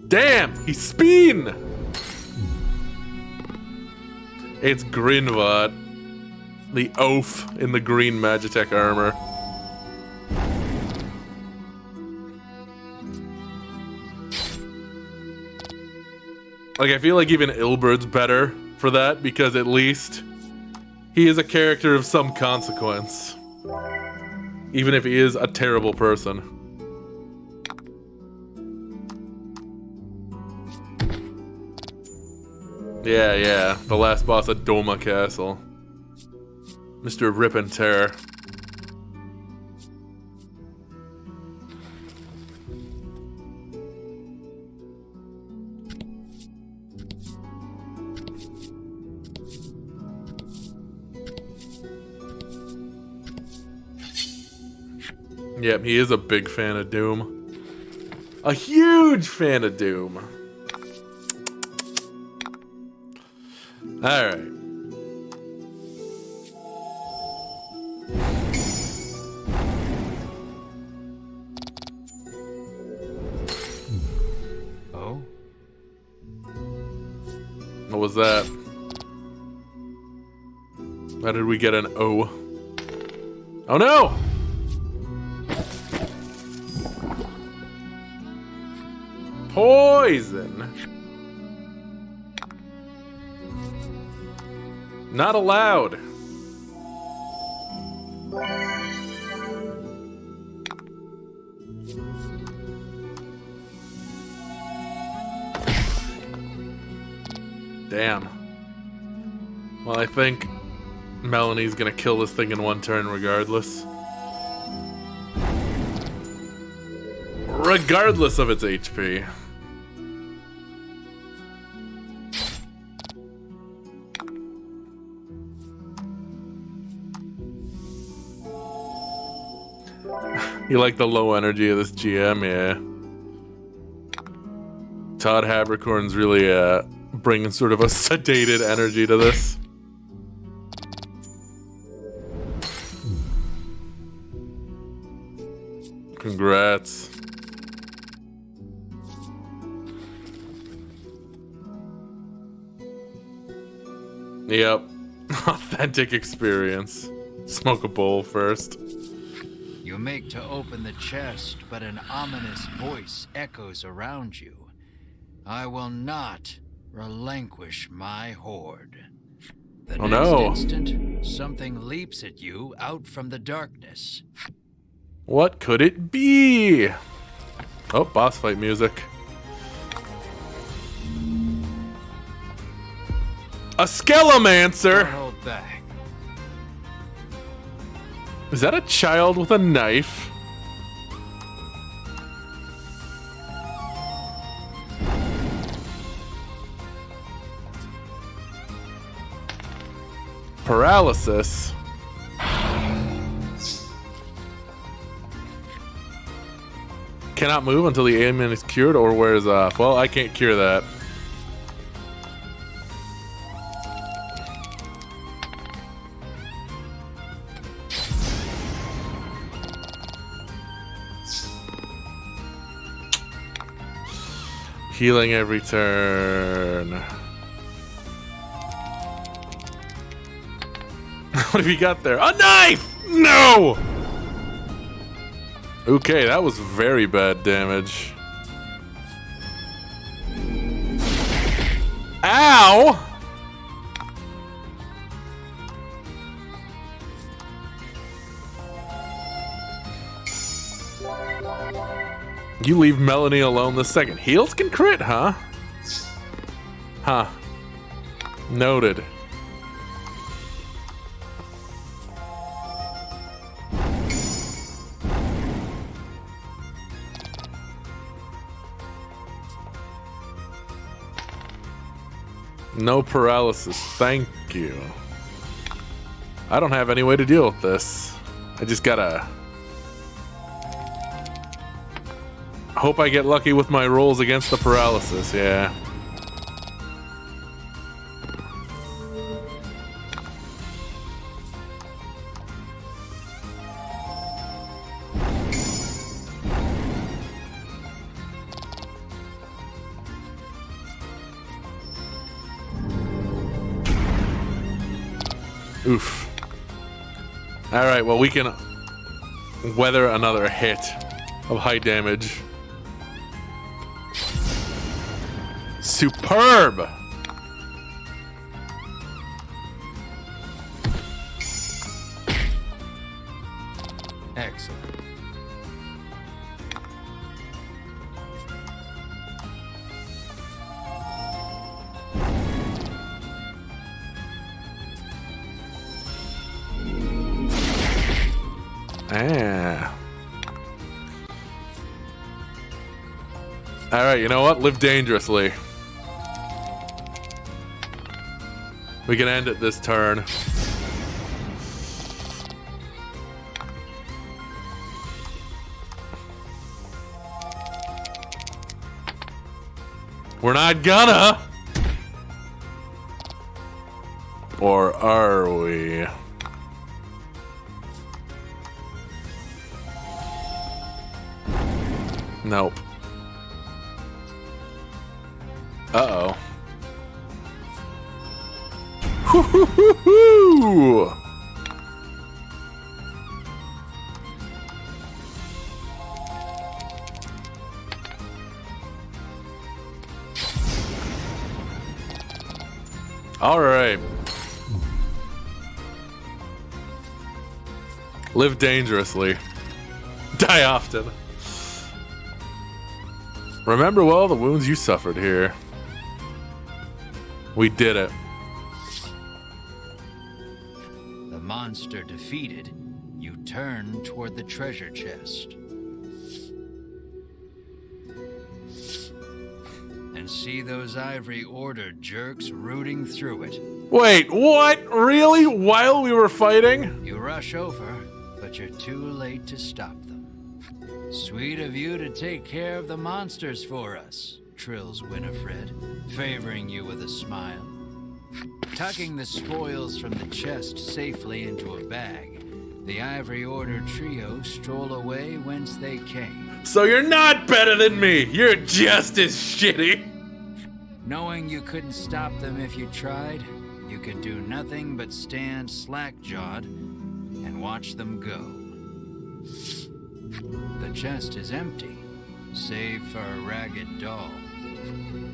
Damn, he's spin. It's Grinvad, the oaf in the green Magitech armor. Like, I feel like even Ilbert's better for that, because at least he is a character of some consequence. Even if he is a terrible person. Yeah, the last boss at Doma Castle. Mr. Rip and Tear. Yep, he is a big fan of Doom. A huge fan of Doom. Alright. Oh? What was that? How did we get an O? Oh no! Poison! Not allowed. Damn. Well, I think Melanie's gonna kill this thing in one turn regardless. Regardless of its HP. You like the low energy of this GM, yeah. Todd Habercorn's really bringing sort of a sedated energy to this. Congrats. Yep. Authentic experience. Smoke a bowl first. You make to open the chest, but an ominous voice echoes around you. I will not relinquish my horde. The next instant, something leaps at you out from the darkness. What could it be? Oh, boss fight music. A Skelemancer! Don't hold back. Is that a child with a knife? Paralysis. Cannot move until the ailment is cured or wears off. Well, I can't cure that. Healing every turn. What have you got there? A knife! No! Okay, that was very bad damage. Ow! You leave Melanie alone the second. Heals can crit, huh? Huh. Noted. No paralysis, thank you. I don't have any way to deal with this. I just gotta hope I get lucky with my rolls against the paralysis, yeah. Oof. Alright, well, we can weather another hit of high damage. Superb! Excellent. Ah. Alright, you know what? Live dangerously. We can end it this turn. We're not gonna! Or are we? Nope. Uh-oh. Hoo-hoo-hoo-hoo! All right. Live dangerously. Die often. Remember well the wounds you suffered here. We did it. The monster defeated, you turn toward the treasure chest. And see those Ivory Order jerks rooting through it. Wait, what? Really? While we were fighting? You rush over, but you're too late to stop them. Sweet of you to take care of the monsters for us, trills Winifred, favoring you with a smile. Tucking the spoils from the chest safely into a bag, the Ivory Order trio stroll away whence they came. So you're not better than me. You're just as shitty. Knowing you couldn't stop them if you tried, you could do nothing but stand slack-jawed and watch them go. The chest is empty, save for a ragged doll.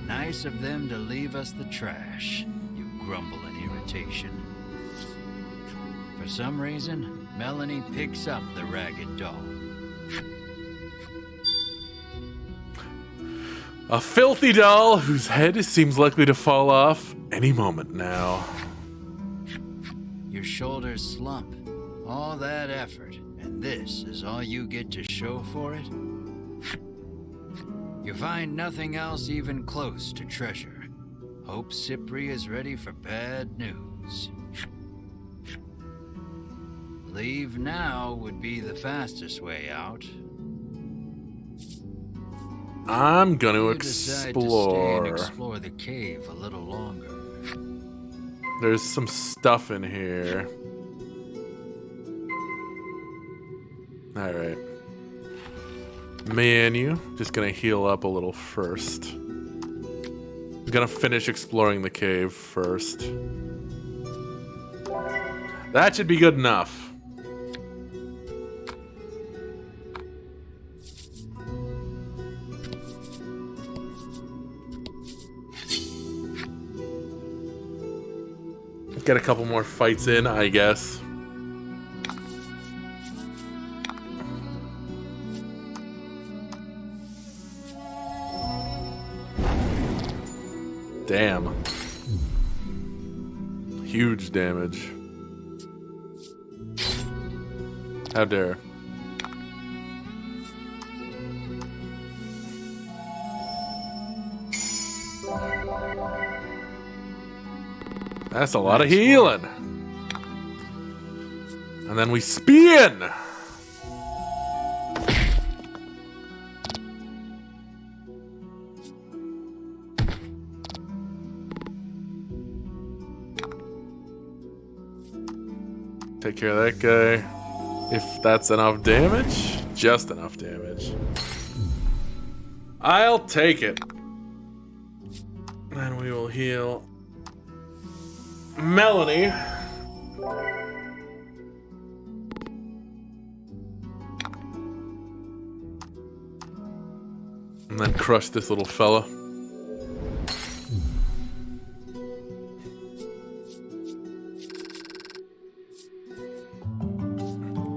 Nice of them to leave us the trash, you grumble in irritation. For some reason, Melanie picks up the ragged doll. A filthy doll whose head seems likely to fall off any moment now. Your shoulders slump. All that effort, and this is all you get to show for it? You find nothing else even close to treasure. Hope Cypri is ready for bad news. Leave now would be the fastest way out. I'm gonna You decide to stay and explore. explore the cave a little longer. There's some stuff in here. Alright. Menu. Just gonna heal up a little first. I'm gonna finish exploring the cave first. That should be good enough. Get a couple more fights in, I guess. Damn. Huge damage. How dare. That's a lot of healing. And then we spin. Take care of that guy. If that's enough damage. Just enough damage. I'll take it. Then we will heal Melanie. And then crush this little fella.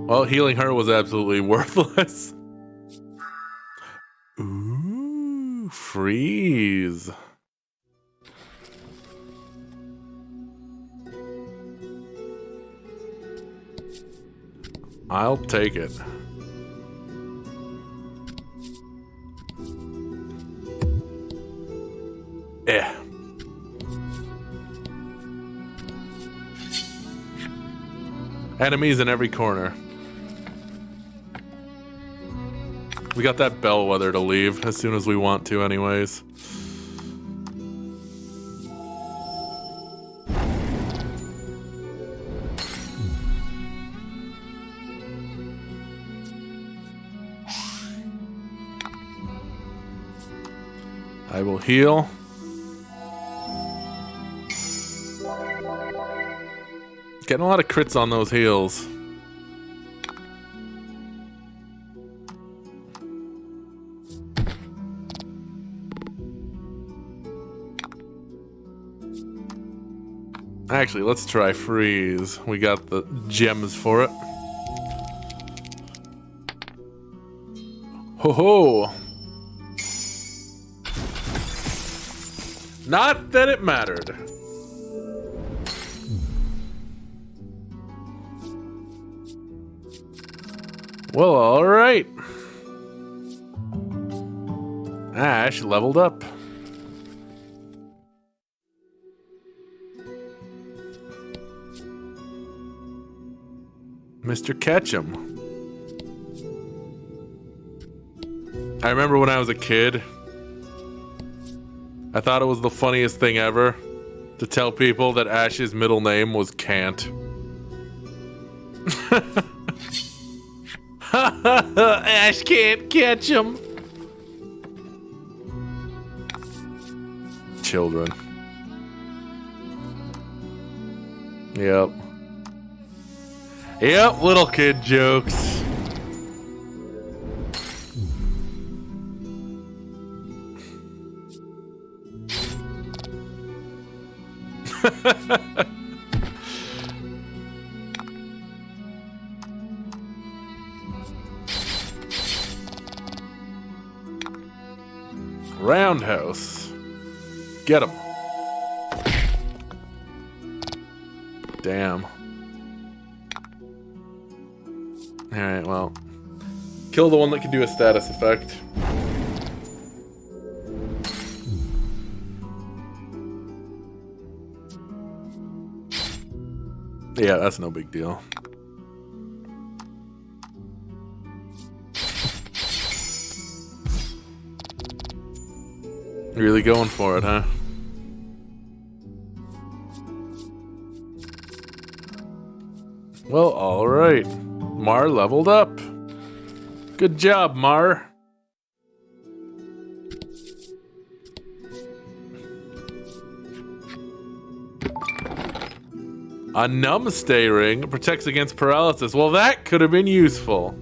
Well, healing her was absolutely worthless. Ooh, freeze. I'll take it. Eh. Enemies in every corner. We got that bellwether to leave as soon as we want to anyways. I will heal. Getting a lot of crits on those heals. Actually, let's try freeze. We got the gems for it. Ho ho! Not that it mattered. Well, alright. Ash leveled up. Mr. Ketchum. I remember when I was a kid, I thought it was the funniest thing ever to tell people that Ash's middle name was Kant. Ash can't catch him. Children. Yep. Yep, little kid jokes. Roundhouse. Get him. Damn. Alright, well. Kill the one that can do a status effect. Yeah, that's no big deal. Really going for it, huh? Well, alright. Mar leveled up. Good job, Mar. A numbstay ring protects against paralysis. Well, that could have been useful.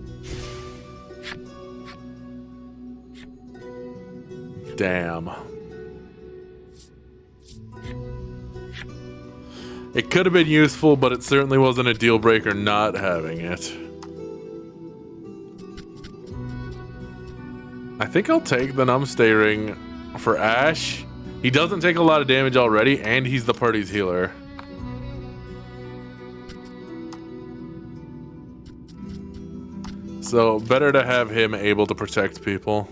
Damn. It could have been useful, but it certainly wasn't a deal breaker not having it. I think I'll take the numbstay ring for Ash. He doesn't take a lot of damage already, and he's the party's healer. So, better to have him able to protect people.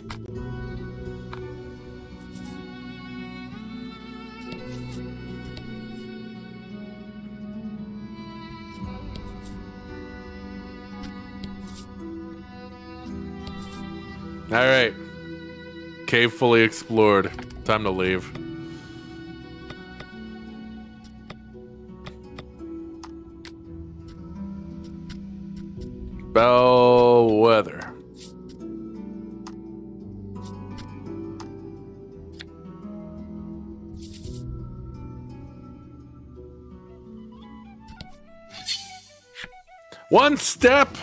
Alright. Cave fully explored. Time to leave. Bellwether. One step!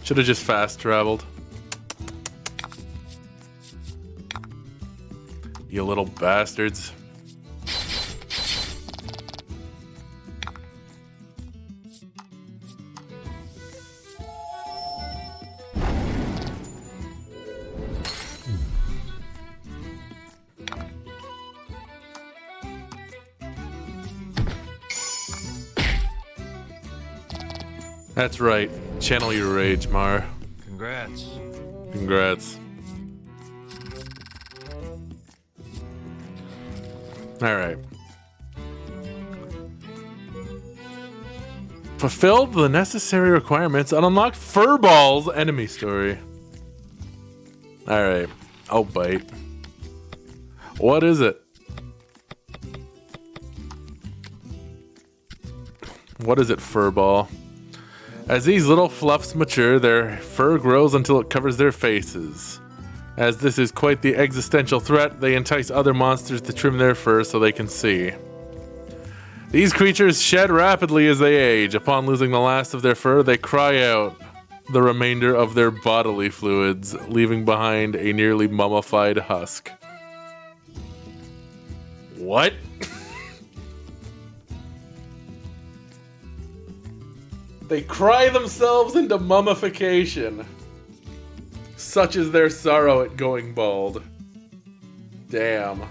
Should have just fast traveled. You little bastards. That's right. Channel your rage, Mar. Congrats. Congrats. Alright. Fulfilled the necessary requirements and unlocked Furball's enemy story. Alright. I'll bite. What is it? What is it, Furball? As these little fluffs mature, their fur grows until it covers their faces. As this is quite the existential threat, they entice other monsters to trim their fur so they can see. These creatures shed rapidly as they age. Upon losing the last of their fur, they cry out the remainder of their bodily fluids, leaving behind a nearly mummified husk. What? They cry themselves into mummification. Such is their sorrow at going bald. Damn.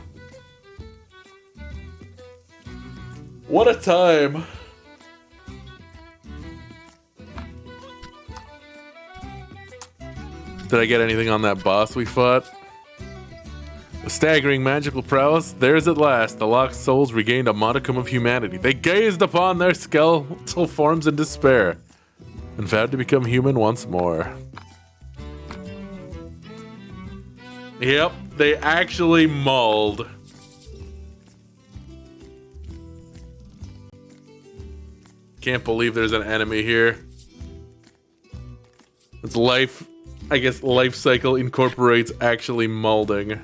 What a time. Did I get anything on that boss we fought? With staggering magical prowess, theirs at last, the lost souls regained a modicum of humanity. They gazed upon their skeletal forms in despair and vowed to become human once more. Yep, they actually mauled. Can't believe there's an enemy here. It's life, I guess life cycle incorporates actually mauling.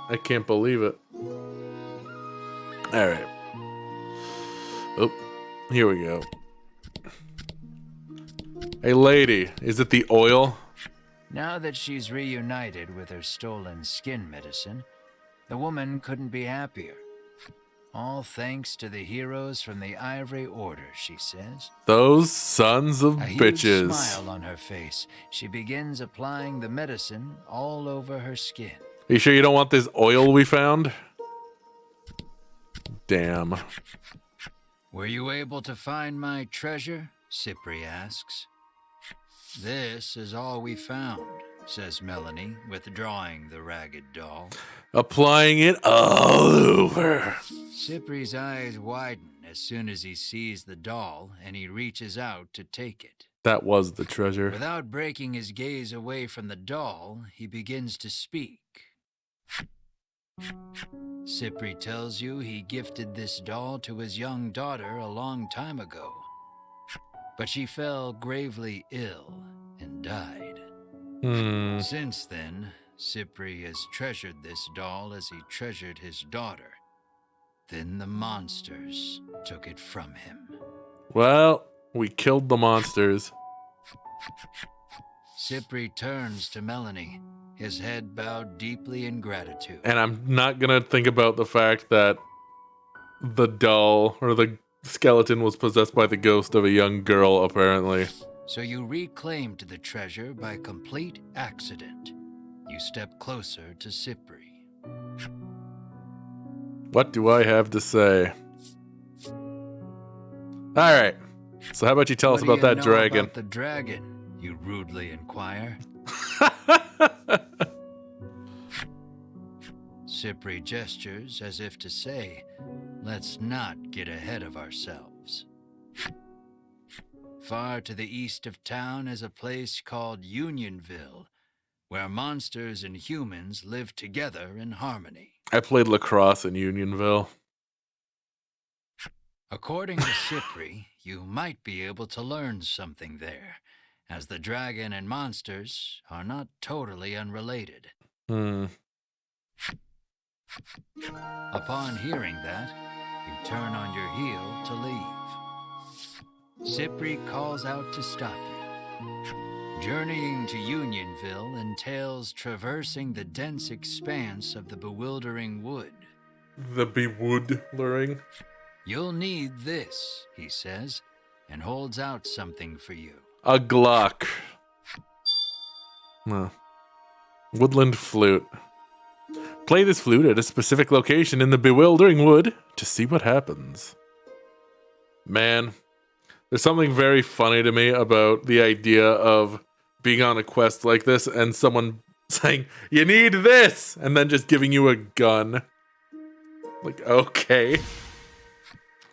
I can't believe it. Alright. Oh, here we go. Hey lady, is it the oil? Now that she's reunited with her stolen skin medicine, the woman couldn't be happier. All thanks to the heroes from the Ivory Order, she says. Those sons of A huge bitches. smile on her face. She begins applying the medicine all over her skin. Are you sure you don't want this oil we found? Damn. Were you able to find my treasure? Cypri asks. This is all we found, says Melanie, withdrawing the ragged doll. Applying it all over. Cypri's eyes widen as soon as he sees the doll, and he reaches out to take it. That was the treasure. Without breaking his gaze away from the doll, he begins to speak. Cypri tells you he gifted this doll to his young daughter a long time ago, but she fell gravely ill and died. Since then, Cypri has treasured this doll as he treasured his daughter. Then the monsters took it from him. Well, we killed the monsters. Cypri turns to Melanie, his head bowed deeply in gratitude. And I'm not gonna think about the fact that the doll or the skeleton was possessed by the ghost of a young girl, apparently. So you reclaimed the treasure by complete accident. You step closer to Cypri. What do I have to say? Alright. So how about you tell us about that dragon? About the dragon, you rudely inquire. Cypri gestures as if to say, let's not get ahead of ourselves. Far to the east of town is a place called Unionville, where monsters and humans live together in harmony. I played lacrosse in Unionville. According to Cypri, you might be able to learn something there, as the dragon and monsters are not totally unrelated. Upon hearing that, you turn on your heel to leave. Cypri calls out to stop you. Journeying to Unionville entails traversing the dense expanse of the bewildering wood. The bewildering? You'll need this, he says, and holds out something for you. A Glock. Woodland flute. Play this flute at a specific location in the bewildering wood to see what happens. Man, there's something very funny to me about the idea of being on a quest like this and someone saying, you need this, and then just giving you a gun. Like, okay.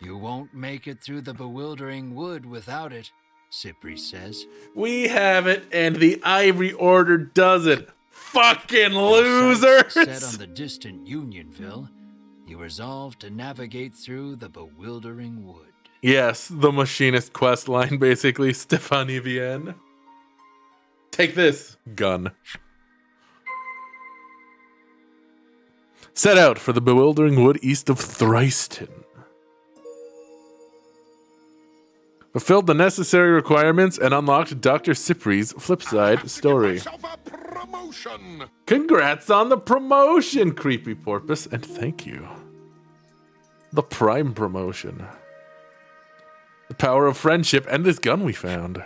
You won't make it through the bewildering wood without it, Cypri says. We have it, and the Ivory Order doesn't. Fucking losers! Set on the distant Unionville, you resolve to navigate through the bewildering wood. Yes, the machinist quest line, basically. Stephanie Vienne. Take this, gun. Set out for the bewildering wood east of Thryston. Fulfilled the necessary requirements and unlocked Dr. Cypri's Flipside story. Congrats on the promotion, Creepy Porpoise, and thank you. The Prime promotion. The power of friendship and this gun we found.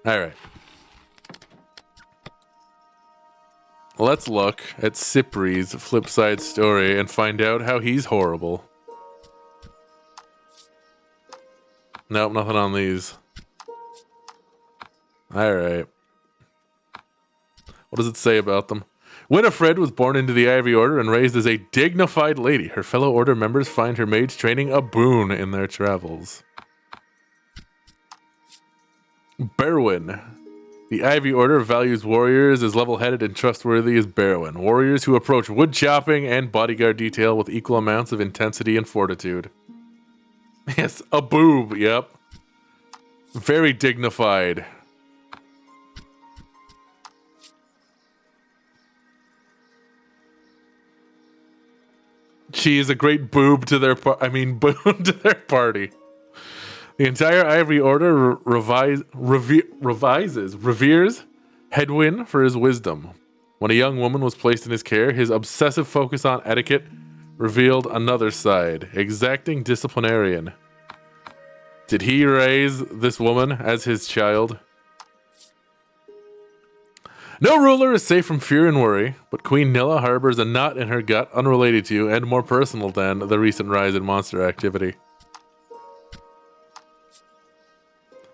Alright. Let's look at Cypri's Flipside story and find out how he's horrible. Nope, nothing on these. Alright. What does it say about them? Winifred was born into the Ivory Order and raised as a dignified lady. Her fellow Order members find her mage training a boon in their travels. Berwyn. The Ivory Order values warriors as level-headed and trustworthy as Berwyn. Warriors who approach wood chopping and bodyguard detail with equal amounts of intensity and fortitude. Yes, a boob, yep. Very dignified. She is a great boob to their boon to their party. The entire Ivory Order reveres Hedwyn for his wisdom. When a young woman was placed in his care, his obsessive focus on etiquette revealed another side, exacting disciplinarian. Did he raise this woman as his child? No ruler is safe from fear and worry, but Queen Nilla harbors a knot in her gut unrelated to and more personal than the recent rise in monster activity.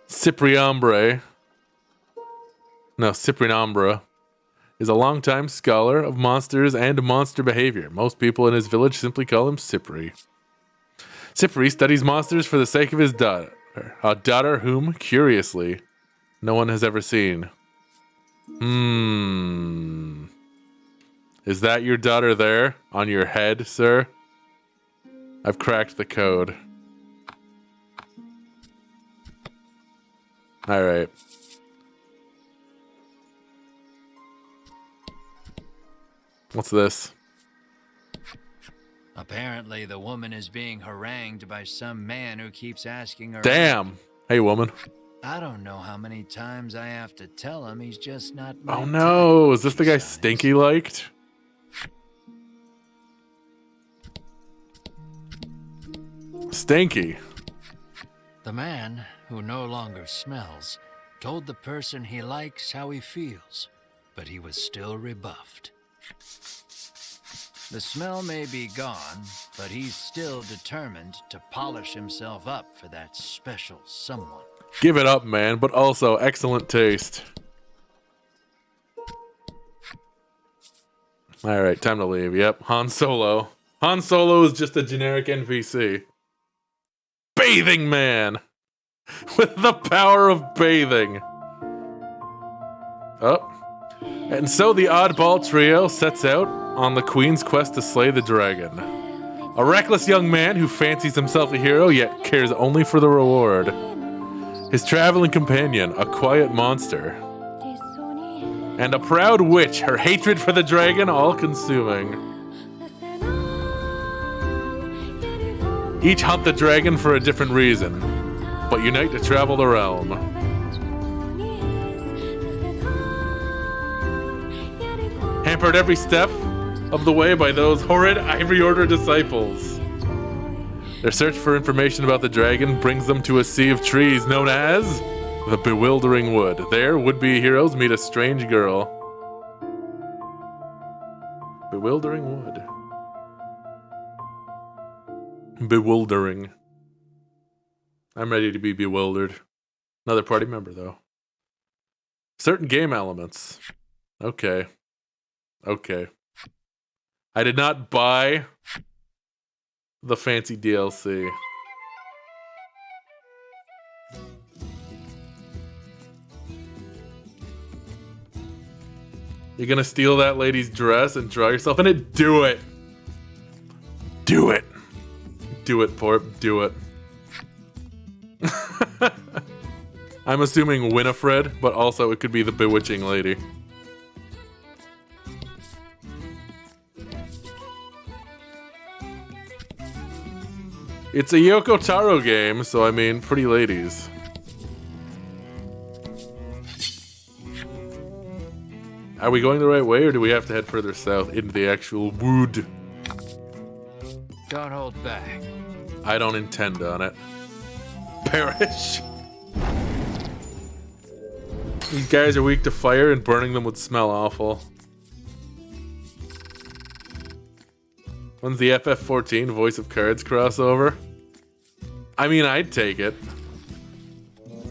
Cipriambre is a longtime scholar of monsters and monster behavior. Most people in his village simply call him Cipri. Cipri studies monsters for the sake of his daughter, a daughter whom, curiously, no one has ever seen. Is that your daughter there on your head, sir? I've cracked the code. All right. What's this? Apparently, the woman is being harangued by some man who keeps asking her. Damn. Hey, woman. I don't know how many times I have to tell him he's just not my Oh no, type, is this the guy besides. Stinky liked? Stinky. The man, who no longer smells, told the person he likes how he feels, but he was still rebuffed. The smell may be gone, but he's still determined to polish himself up for that special someone. Give it up, man, but also excellent taste. Alright, time to leave. Yep, Han Solo. Han Solo is just a generic NPC. Bathing Man! With the power of bathing. Oh. And so the oddball trio sets out on the Queen's quest to slay the dragon. A reckless young man who fancies himself a hero yet cares only for the reward. His traveling companion, a quiet monster. And a proud witch, her hatred for the dragon all-consuming. Each hunt the dragon for a different reason, but unite to travel the realm. Hampered every step of the way by those horrid Ivory Order disciples. Their search for information about the dragon brings them to a sea of trees known as the Bewildering Wood. There, would-be heroes meet a strange girl. Bewildering Wood. Bewildering. I'm ready to be bewildered. Another party member, though. Certain game elements. Okay. Okay. I did not buy the fancy DLC. You're gonna steal that lady's dress and draw yourself in it? Do it! Do it! Do it, Porp. Do it. I'm assuming Winifred, but also it could be the Bewitching Lady. It's a Yoko Taro game, so I mean, pretty ladies. Are we going the right way, or do we have to head further south into the actual wood? Don't hold back. I don't intend on it. Perish. These guys are weak to fire, and burning them would smell awful. When's the FF14 Voice of Cards crossover? I mean, I'd take it.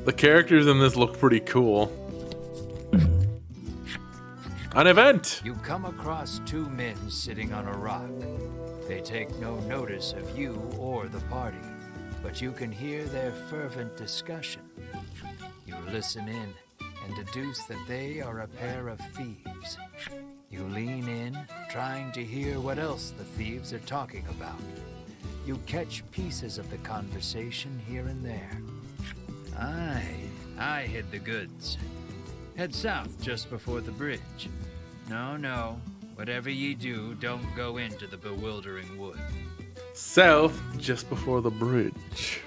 The characters in this look pretty cool. An event! You come across two men sitting on a rock. They take no notice of you or the party, but you can hear their fervent discussion. You listen in and deduce that they are a pair of thieves. You lean in, trying to hear what else the thieves are talking about. You catch pieces of the conversation here and there. I hid the goods. Head south just before the bridge. No, whatever ye do, don't go into the Bewildering Wood. South, just before the bridge.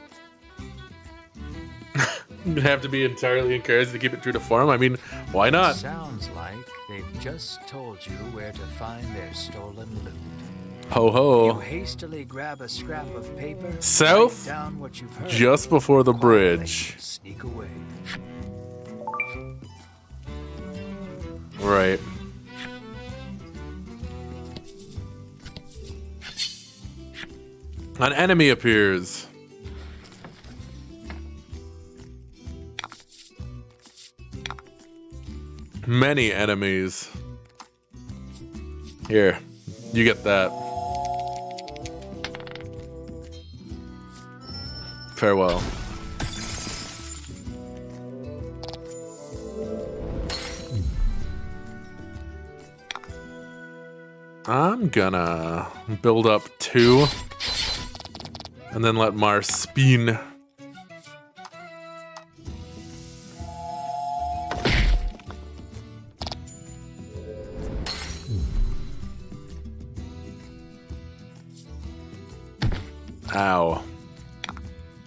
You'd have to be entirely encouraged to keep it true to form. I mean, why not? Sounds like they've just told you where to find their stolen loot. Ho You ho. hastily grab a scrap of paper, South, write down what you've heard, just before the quietly bridge. sneak away. Right. An enemy appears. Many enemies. Here, you get that. Farewell. I'm gonna build up 2 and then let Mar spin. Ow.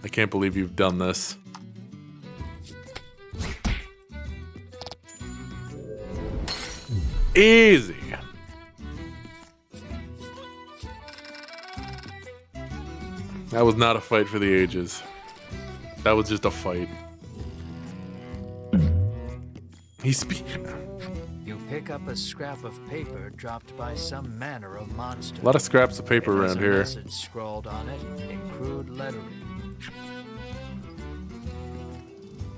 I can't believe you've done this. Easy. That was not a fight for the ages. That was just a fight. He's You pick up a scrap of paper dropped by some manner of monster. a lot of scraps of paper It has around a here. message scrawled on it in crude lettering.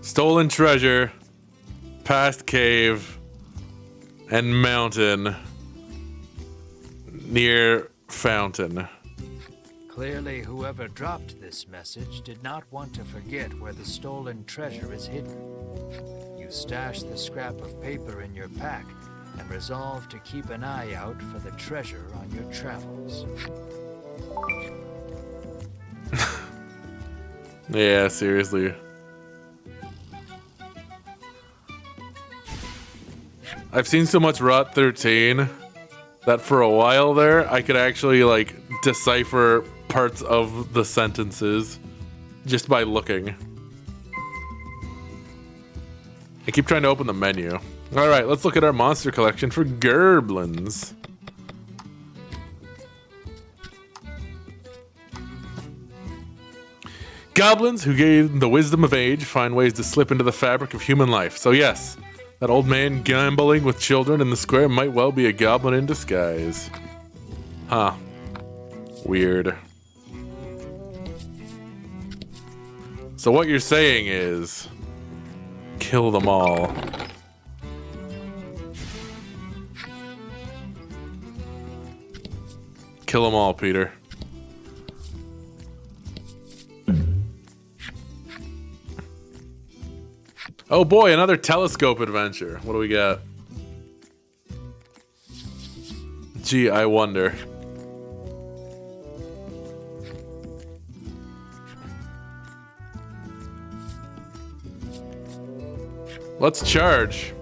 Stolen treasure, past cave, and mountain near fountain. Clearly, whoever dropped this message did not want to forget where the stolen treasure is hidden. You stash the scrap of paper in your pack and resolve to keep an eye out for the treasure on your travels. Yeah, seriously. I've seen so much Rot 13 that for a while there, I could actually like decipher parts of the sentences just by looking. I keep trying to open the menu. All right, let's look at our monster collection for Gerblins. Goblins who gain the wisdom of age find ways to slip into the fabric of human life. So yes, that old man gambling with children in the square might well be a goblin in disguise. Huh. Weird. So what you're saying is, kill them all. Kill them all, Peter. Oh boy, another telescope adventure. What do we got? Gee, I wonder. Let's charge.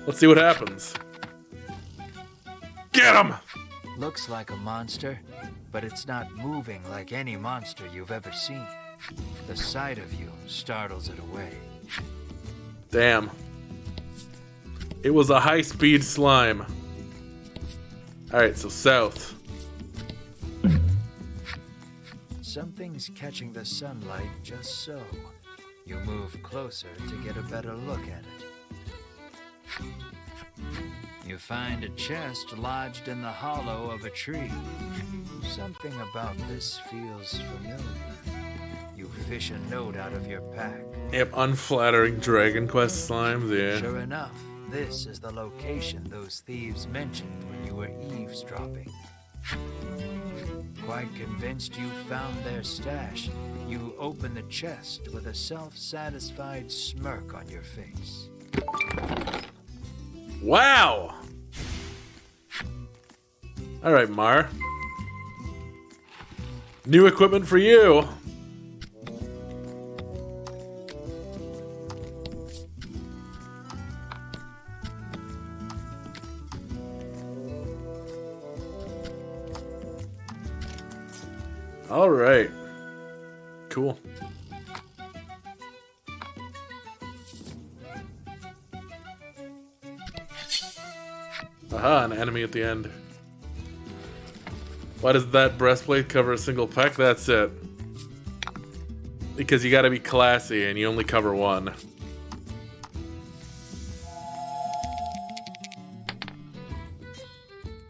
Let's see what happens. Get him! Looks like a monster, but it's not moving like any monster you've ever seen. The sight of you startles it away. Damn. It was a high-speed slime. Alright, so south. Something's catching the sunlight just so. You move closer to get a better look at it. You find a chest lodged in the hollow of a tree. Something about this feels familiar. You fish a note out of your pack. Yep, unflattering Dragon Quest slimes, yeah. Sure enough, this is the location those thieves mentioned when you were eavesdropping. Quite convinced you found their stash, you open the chest with a self-satisfied smirk on your face. Wow! Alright, Mar. New equipment for you! Alright. Cool. Aha, an enemy at the end. Why does that breastplate cover a single peck? That's it. Because you gotta be classy and you only cover one.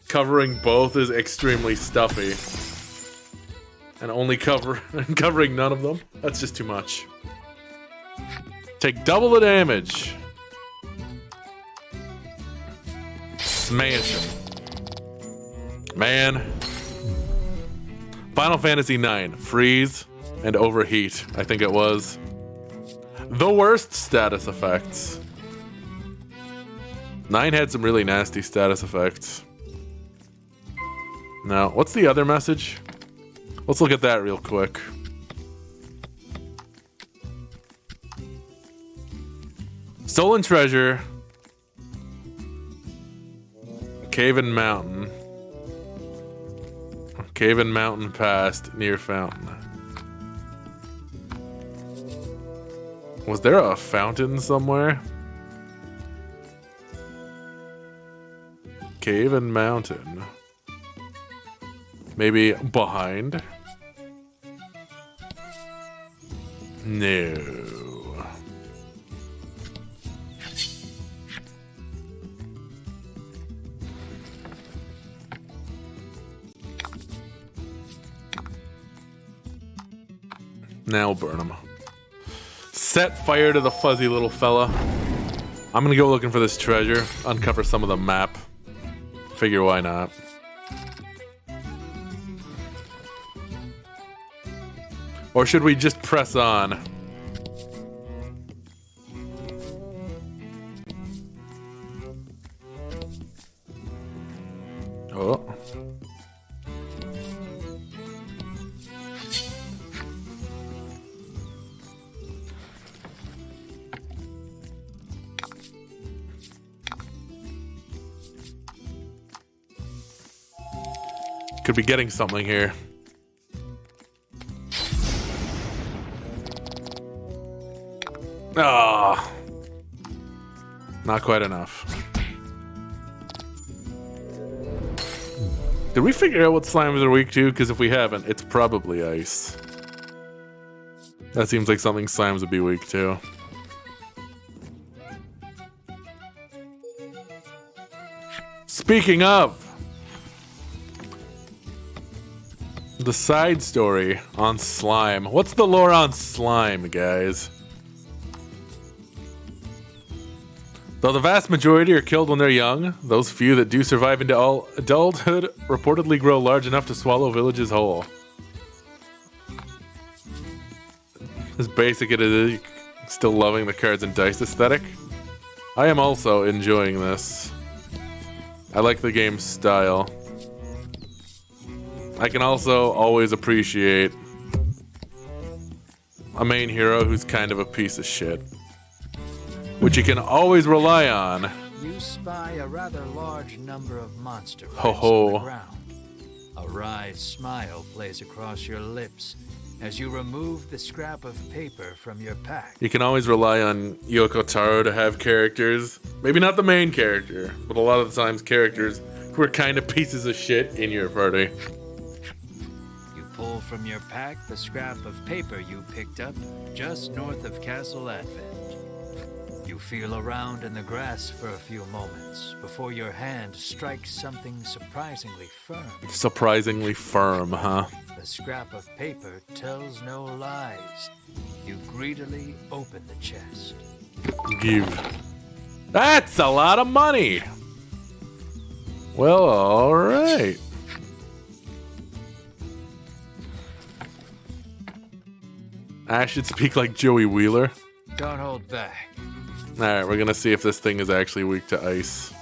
Covering both is extremely stuffy. And only covering none of them? That's just too much. Take double the damage. Smash him. Man. Final Fantasy IX. Freeze and overheat, I think it was. The worst status effects. 9 had some really nasty status effects. Now, what's the other message? Let's look at that real quick. Stolen treasure. Cave-in Mountain. Cave-in Mountain past near fountain. Was there a fountain somewhere? Cave-in Mountain. Maybe behind? No. Now burn him. Set fire to the fuzzy little fella. I'm gonna go looking for this treasure, uncover some of the map. Figure why not. Or should we just press on? Oh. Could be getting something here. Ah, not quite enough. Did we figure out what slimes are weak to? Because if we haven't, it's probably ice. That seems like something slimes would be weak to. Speaking of, the side story on slime. What's the lore on slime, guys? Though the vast majority are killed when they're young, those few that do survive into all adulthood reportedly grow large enough to swallow villages whole. As basic it is, still loving the cards and dice aesthetic. I am also enjoying this. I like the game's style. I can also always appreciate a main hero who's kind of a piece of shit, which you can always rely on. You spy a rather large number of monster prints Ho-ho. on the ground. A wry smile plays across your lips as you remove the scrap of paper from your pack. You can always rely on Yoko Taro to have characters, maybe not the main character, but a lot of the times characters who are kind of pieces of shit in your party. You pull from your pack the scrap of paper you picked up just north of Castle Advent. You feel around in the grass for a few moments before your hand strikes something surprisingly firm. Surprisingly firm, huh? The scrap of paper tells no lies. You greedily open the chest. Give. That's a lot of money! Well, alright. I should speak like Joey Wheeler. Don't hold back. Alright, we're gonna see if this thing is actually weak to ice.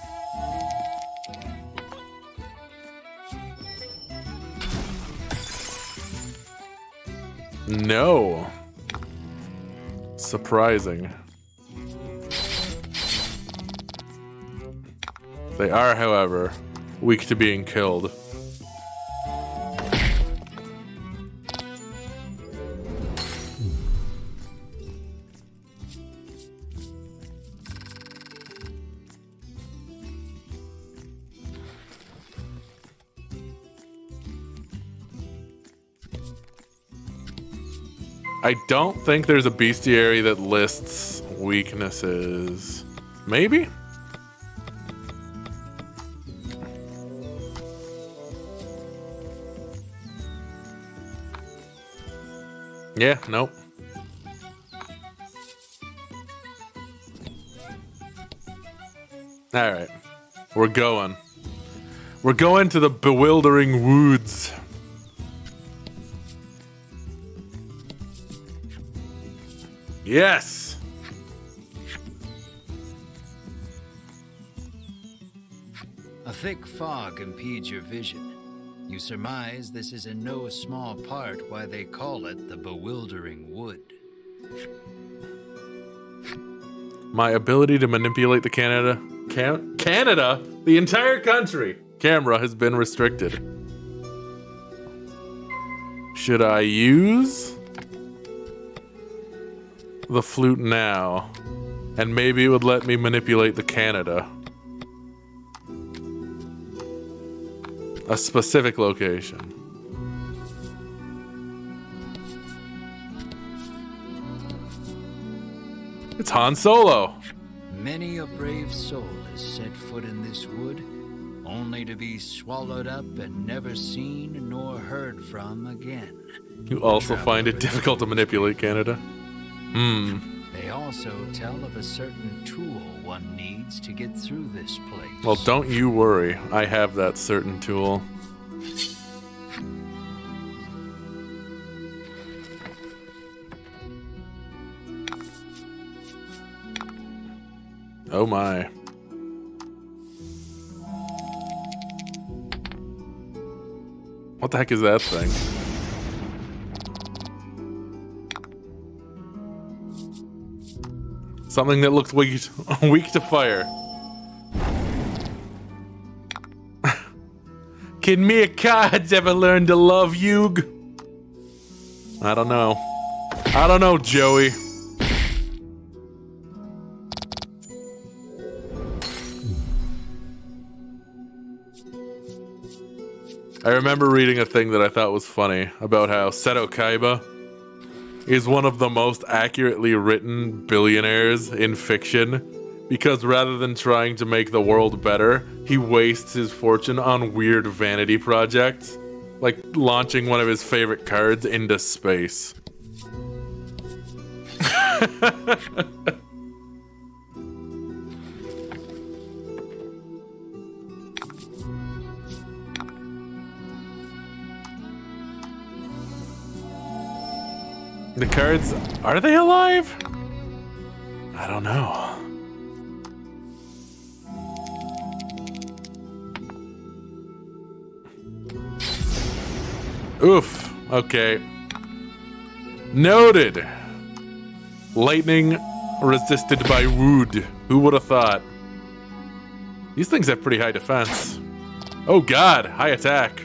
No. Surprising. They are, however, weak to being killed. I don't think there's a bestiary that lists weaknesses. Maybe? Yeah, nope. Alright. We're going. We're going to the bewildering woods. Yes! A thick fog impedes your vision. You surmise this is in no small part why they call it the Bewildering Wood. My ability to manipulate the Canada? The entire country! Camera has been restricted. Should I use the flute now? And maybe it would let me manipulate the Canada. A specific location. It's Han Solo. Many a brave soul has set foot in this wood, only to be swallowed up and never seen nor heard from again. You also find it difficult to manipulate Canada? They also tell of a certain tool one needs to get through this place. Well, don't you worry. I have that certain tool. Oh my. What the heck is that thing? Something that looks weak to fire. Can mere cards ever learn to love you? I don't know. I don't know, Joey. I remember reading a thing that I thought was funny about how Seto Kaiba is one of the most accurately written billionaires in fiction because rather than trying to make the world better, he wastes his fortune on weird vanity projects, like launching one of his favorite cards into space. The cards, are they alive? I don't know. Oof, okay. Noted. Lightning resisted by wood. Who would have thought? These things have pretty high defense. Oh god, high attack.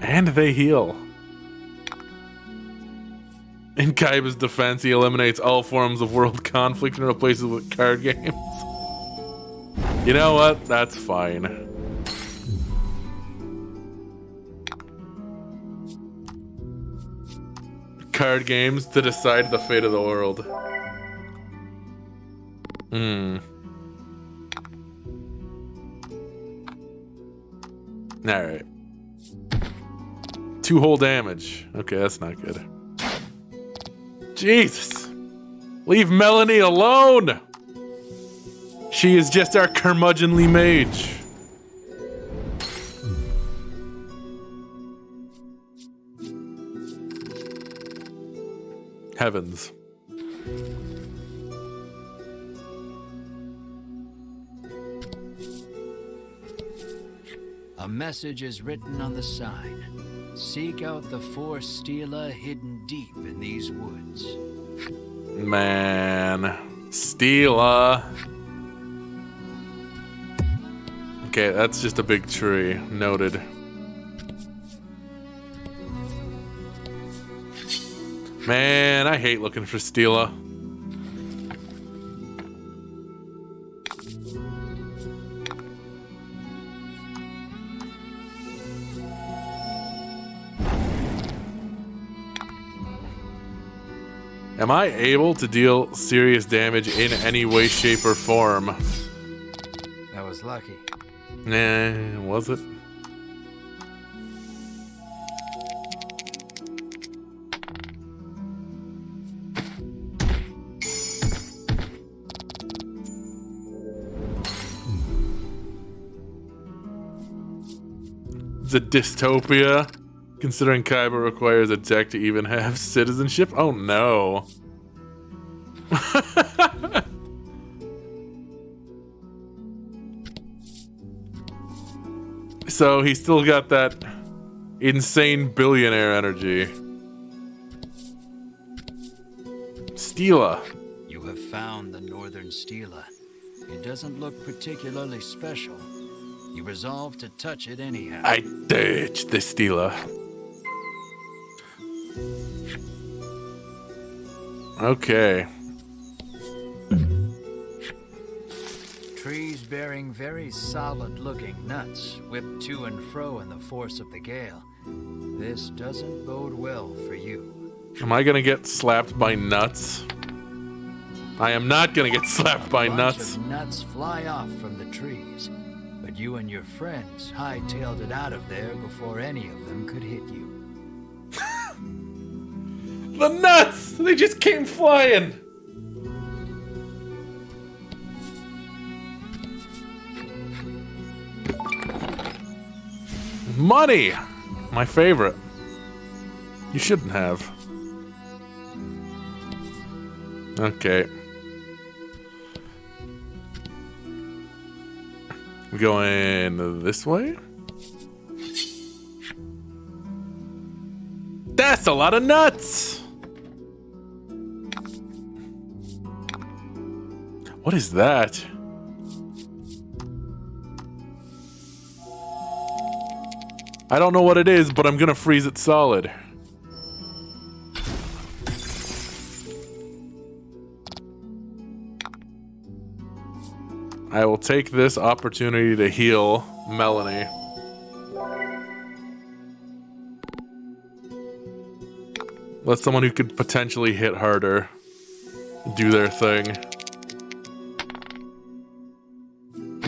And they heal. In Kaiba's defense, he eliminates all forms of world conflict and replaces it with card games. You know what? That's fine. Card games to decide the fate of the world. Alright. 2 whole damage. Okay, that's not good. Jesus! Leave Melanie alone! She is just our curmudgeonly mage. Heavens. A message is written on the sign. Seek out the 4 Stela hidden deep in these woods. Man. Stela. Okay, that's just a big tree. Noted. Man, I hate looking for Stela. Am I able to deal serious damage in any way, shape, or form? That was lucky. Nah, was it? It's a dystopia, considering Kaiba requires a tech to even have citizenship. Oh no. So he still got that insane billionaire energy. Stela. You have found the Northern Stela. It doesn't look particularly special. You resolve to touch it anyhow. I ditched the Stela. Okay. Trees bearing very solid-looking nuts whip to and fro in the force of the gale. This doesn't bode well for you. Am I gonna get slapped by nuts? I am not gonna get slapped by nuts. Nuts fly off from the trees, but you and your friends hightailed it out of there before any of them could hit you. The nuts! They just came flying! Money! My favorite. You shouldn't have. Okay. We going this way? That's a lot of nuts! What is that? I don't know what it is, but I'm gonna freeze it solid. I will take this opportunity to heal Melanie. Let someone who could potentially hit harder do their thing.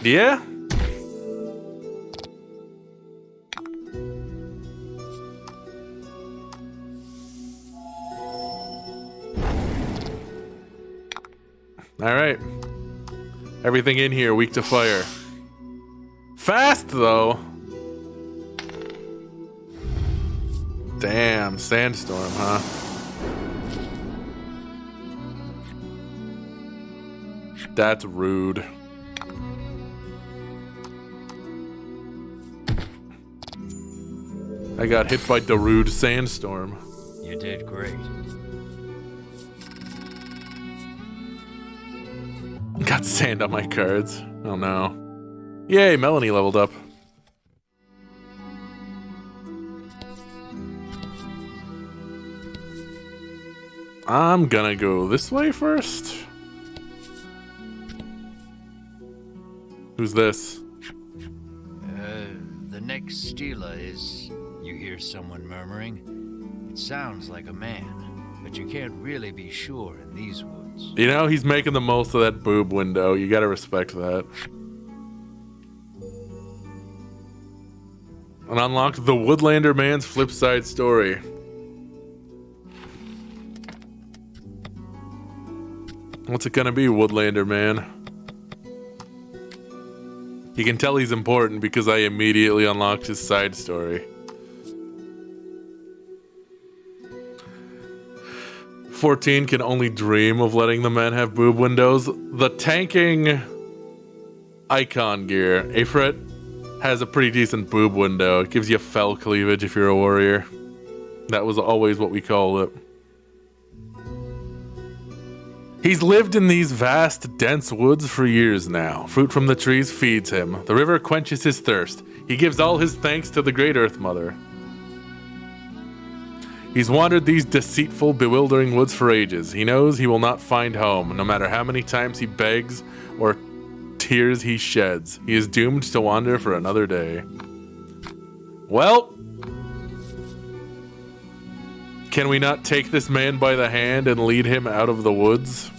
Yeah? Alright. Everything in here weak to fire. Fast, though. Damn, sandstorm, huh? That's rude. I got hit by Darude sandstorm. You did great. Got sand on my cards. Oh no. Yay, Melanie leveled up. I'm gonna go this way first. Who's this? The next Stela is... You hear someone murmuring? It sounds like a man, but you can't really be sure in these woods. You know, he's making the most of that boob window. You gotta respect that. And unlocked the Woodlander Man's flip side story. What's it gonna be, Woodlander Man? You can tell he's important because I immediately unlocked his side story. 14 can only dream of letting the men have boob windows. The tanking icon gear, Ifrit, has a pretty decent boob window. It gives you fell cleavage if you're a warrior. That was always what we called it. He's lived in these vast, dense woods for years now. Fruit from the trees feeds him. The river quenches his thirst. He gives all his thanks to the Great Earth Mother. He's wandered these deceitful, bewildering woods for ages. He knows he will not find home, no matter how many times he begs or tears he sheds. He is doomed to wander for another day. Well, Can we not take this man by the hand and lead him out of the woods?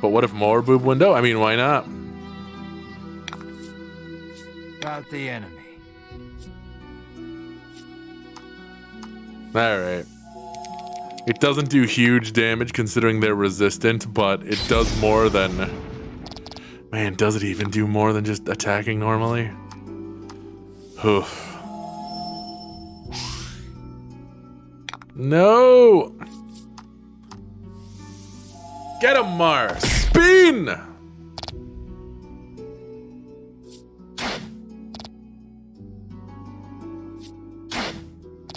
But what if more boob window? I mean, why not? About the enemy. Alright. It doesn't do huge damage considering they're resistant, but it does more than... Man, does it even do more than just attacking normally? Oof. No! Get him, Mar! Spin!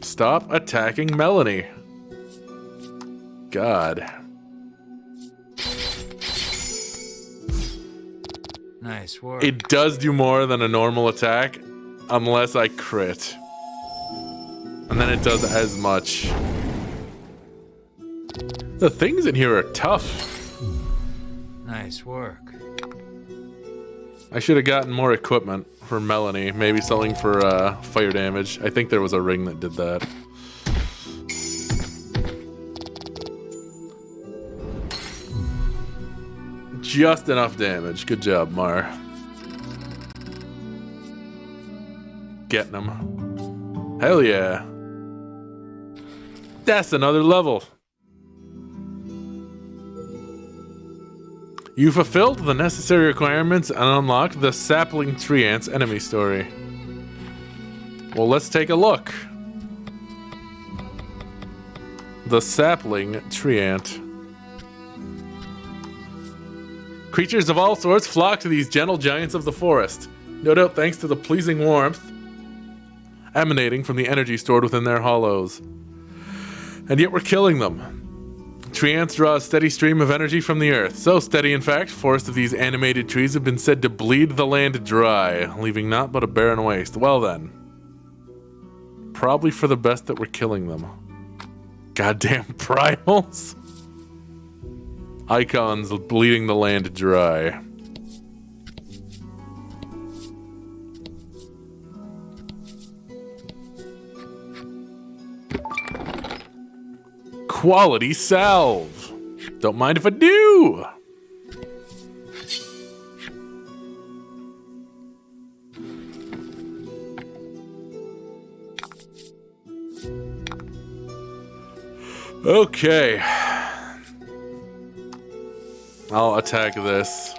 Stop attacking Melanie. God. Nice work. It does do more than a normal attack, unless I crit. And then it does as much. The things in here are tough. Nice work. I should have gotten more equipment for Melanie. Maybe something for fire damage. I think there was a ring that did that. Just enough damage. Good job, Mar. Getting him. Hell yeah. That's another level. You fulfilled the necessary requirements and unlocked the Sapling Tree Ant's enemy story. Well, let's take a look. The Sapling Tree Ant. Creatures of all sorts flock to these gentle giants of the forest, no doubt thanks to the pleasing warmth emanating from the energy stored within their hollows. And yet we're killing them. Tree ants draw a steady stream of energy from the earth. So steady, in fact, forests of these animated trees have been said to bleed the land dry, leaving naught but a barren waste. Well then. Probably for the best that we're killing them. Goddamn primals. Icons bleeding the land dry. Quality salve. Don't mind if I do. Okay. I'll attack this.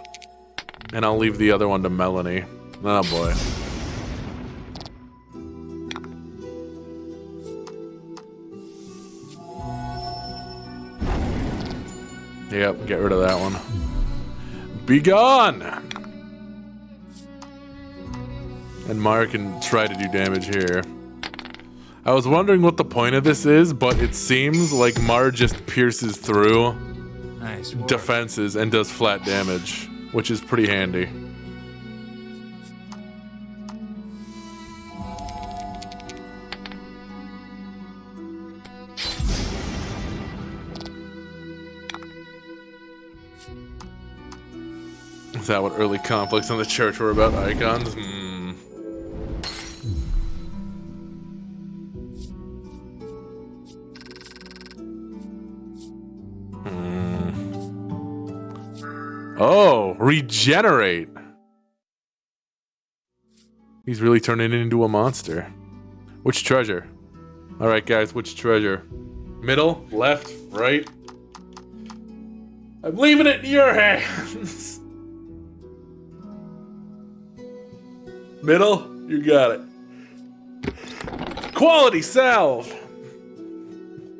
And I'll leave the other one to Melanie. Oh boy. Yep, get rid of that one. Be gone! And Mar can try to do damage here. I was wondering what the point of this is, but it seems like Mar just pierces through Nice work. defenses and does flat damage, which is pretty handy. Is that what early conflicts in the church were about? Icons? Oh, regenerate. He's really turning into a monster. Which treasure? All right, guys, which treasure? Middle, left, right? I'm leaving it in your hands. Middle, you got it. Quality salve.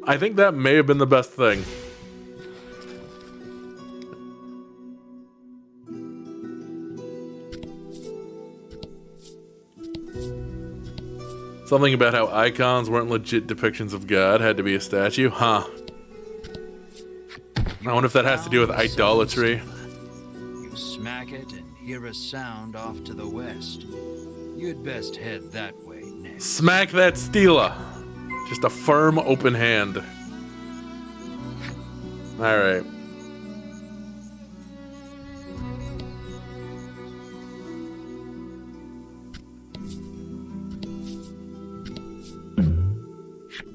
I think that may have been the best thing. Something about how icons weren't legit depictions of God, had to be a statue, huh? I wonder if that has to do with idolatry. You smack it and hear a sound off to the west. You'd best head that way next. Smack that Stela. Just a firm, open hand. Alright.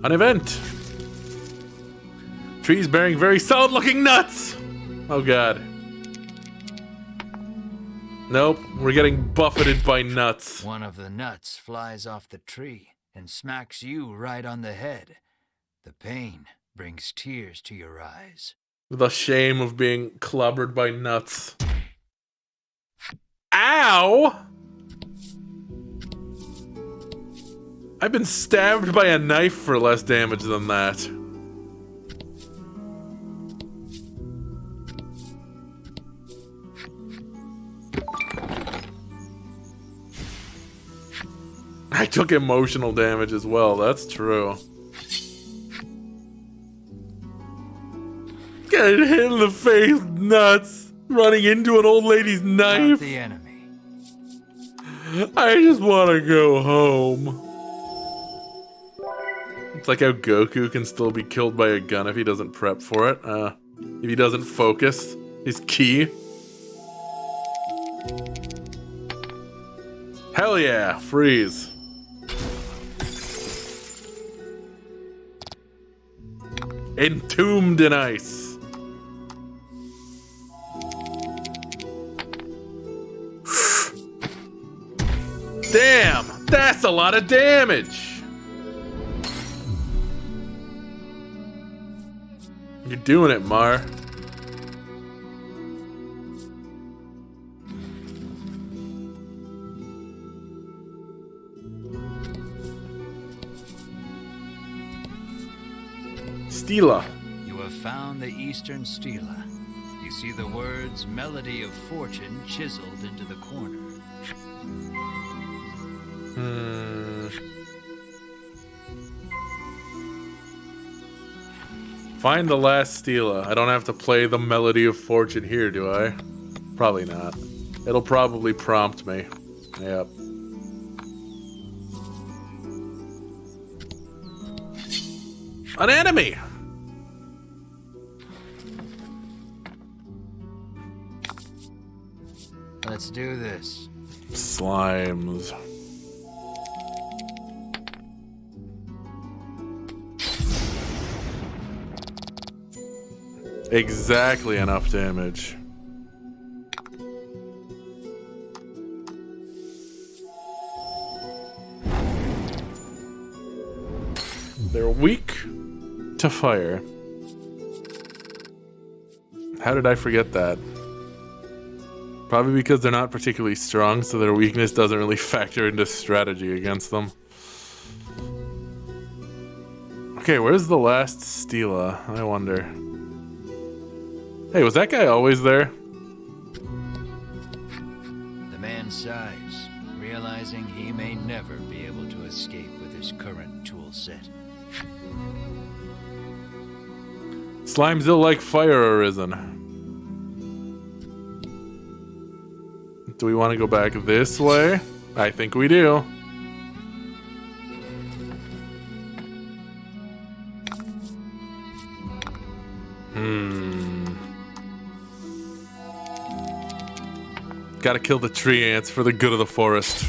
An event. Trees bearing very solid looking nuts. Oh god. Nope, we're getting buffeted by nuts. One of the nuts flies off the tree and smacks you right on the head. The pain brings tears to your eyes. The shame of being clobbered by nuts. Ow! I've been stabbed by a knife for less damage than that. I took emotional damage as well, that's true. Get hit in the face with nuts, running into an old lady's Not knife. the enemy. I just want to go home. It's like how Goku can still be killed by a gun if he doesn't prep for it. If he doesn't focus his ki. Hell yeah, freeze. Entombed in ice. Damn, that's a lot of damage. You're doing it, Mar. Stela. You have found the Eastern Stela. You see the words Melody of Fortune chiseled into the corner. Find the last Stela. I don't have to play the Melody of Fortune here, do I? Probably not. It'll probably prompt me. Yep. An enemy! Let's do this. Slimes. Exactly enough damage. They're weak to fire. How did I forget that? Probably because they're not particularly strong, so their weakness doesn't really factor into strategy against them. Okay, where's the last Stela? I wonder. Hey, was that guy always there? The man sighs, realizing he may never be able to escape with his current tool set. Slimes ill like fire arisen. Do we want to go back this way? I think we do. Gotta kill the tree ants for the good of the forest.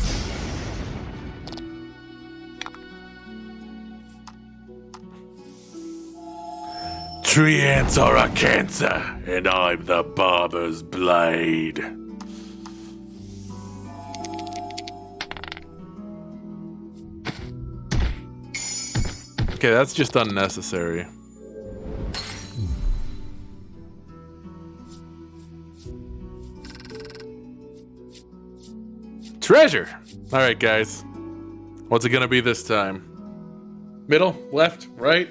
Tree ants are a cancer, and I'm the barber's blade. Okay, that's just unnecessary. Treasure! Alright, guys. What's it gonna be this time? Middle? Left? Right?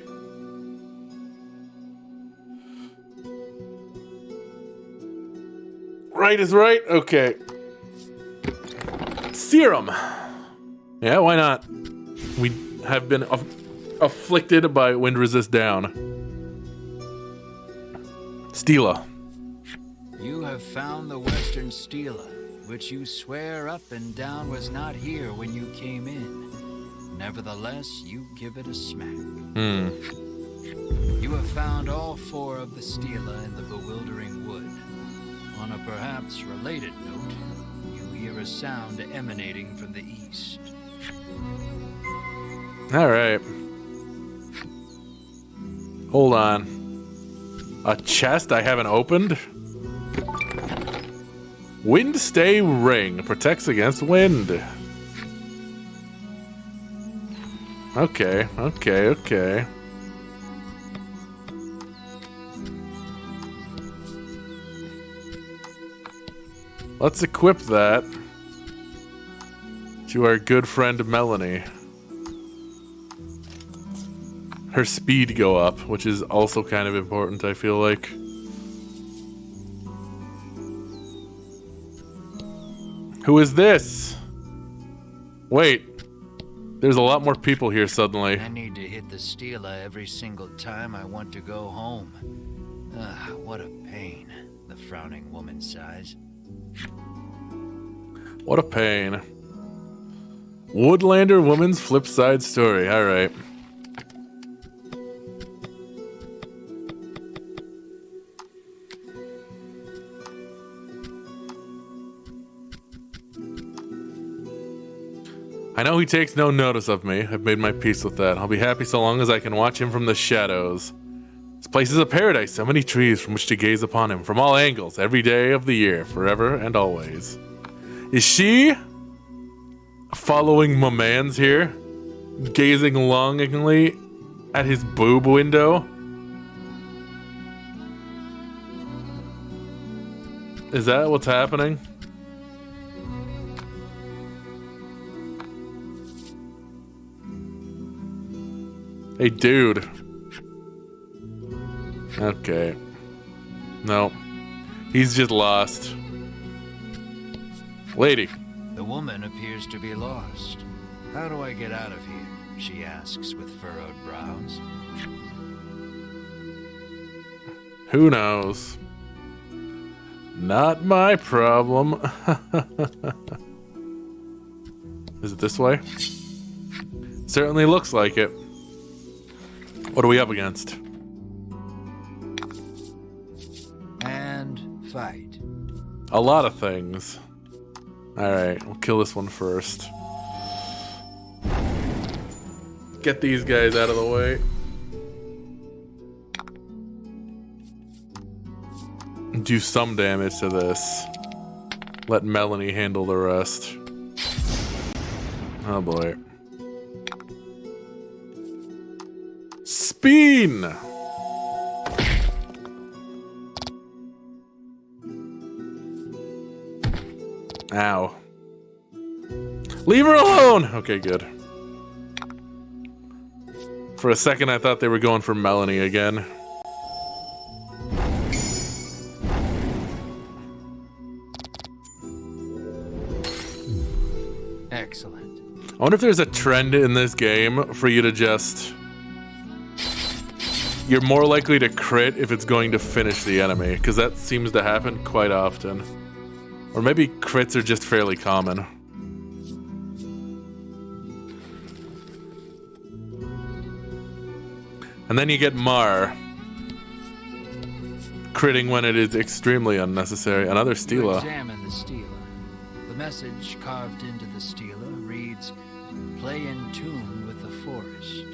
Right is right? Okay. Serum! Yeah, why not? We have been afflicted by wind resist down. Stela. You have found the Western Stela, which you swear up and down was not here when you came in. Nevertheless, you give it a smack. You have found all 4 of the Stela in the bewildering wood. On a perhaps related note, you hear a sound emanating from the east. Alright. Hold on. A chest I haven't opened? Wind stay ring. Protects against wind. Okay, okay, okay. Let's equip that to our good friend Melanie. Her speed go up, which is also kind of important, I feel like. Who is this? Wait. There's a lot more people here suddenly. I need to hit the Stela every single time I want to go home. What a pain, the frowning woman sighs. What a pain. Woodlander woman's flip side story. All right. I know he takes no notice of me. I've made my peace with that. I'll be happy so long as I can watch him from the shadows. This place is a paradise. So many trees from which to gaze upon him from all angles, every day of the year, forever and always. Is she following my man's here? Gazing longingly at his boob window? Is that what's happening? Hey, dude. Okay. No. He's just lost. Lady. The woman appears to be lost. How do I get out of here? She asks with furrowed brows. Who knows? Not my problem. Is it this way? Certainly looks like it. What are we up against? And fight. A lot of things. Alright, we'll kill this one first. Get these guys out of the way. Do some damage to this. Let Melanie handle the rest. Oh boy. Spin! Ow. Leave her alone! Okay, good. For a second, I thought they were going for Melanie again. Excellent. I wonder if there's a trend in this game for you to just... You're more likely to crit if it's going to finish the enemy, because that seems to happen quite often. Or maybe crits are just fairly common. And then you get Mar. Critting when it is extremely unnecessary. Another Stela. Examine the Stela. The message carved into the Stela reads, "Play in tune with the forest.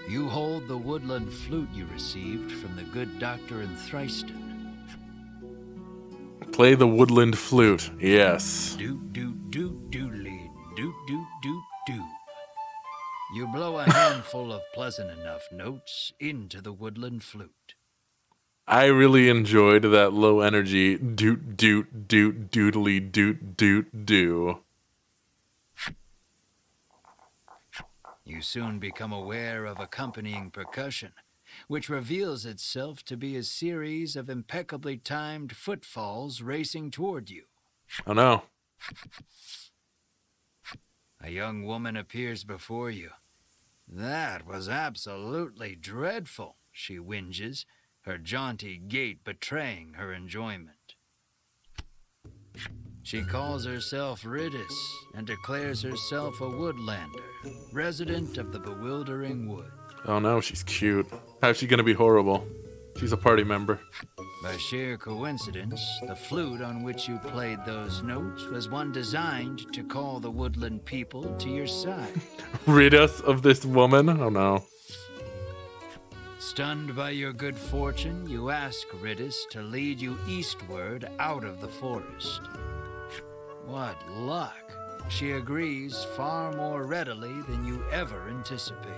You hold the woodland flute you received from the good doctor in Thriston." Play the woodland flute. Yes. Doot doot doot doodly doot doot doot doo. You blow a handful of pleasant enough notes into the woodland flute. I really enjoyed that low energy doot doot doot doodly doot doot doo. You soon become aware of accompanying percussion, which reveals itself to be a series of impeccably timed footfalls racing toward you. Oh no. A young woman appears before you. "That was absolutely dreadful," she whinges, her jaunty gait betraying her enjoyment. She calls herself Riddis and declares herself a woodlander, resident of the bewildering wood. Oh no, she's cute. How's she gonna be horrible? She's a party member. By sheer coincidence, the flute on which you played those notes was one designed to call the woodland people to your side. Rid us of this woman? Oh no. Stunned by your good fortune, you ask Ridis to lead you eastward out of the forest. What luck! She agrees far more readily than you ever anticipated.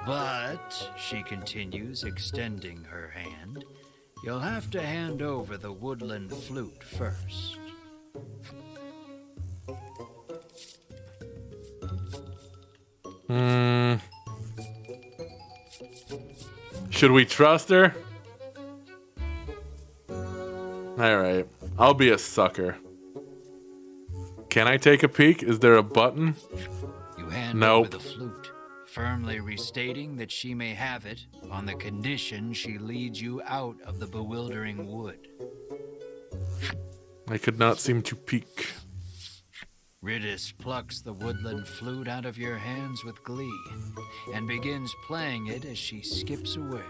But, she continues, extending her hand, you'll have to hand over the woodland flute first. Should we trust her? Alright. I'll be a sucker. Can I take a peek? Is there a button? You hand Nope. over the flute, firmly restating that she may have it on the condition she leads you out of the bewildering wood. I could not seem to peek. Ridis plucks the woodland flute out of your hands with glee and begins playing it as she skips away.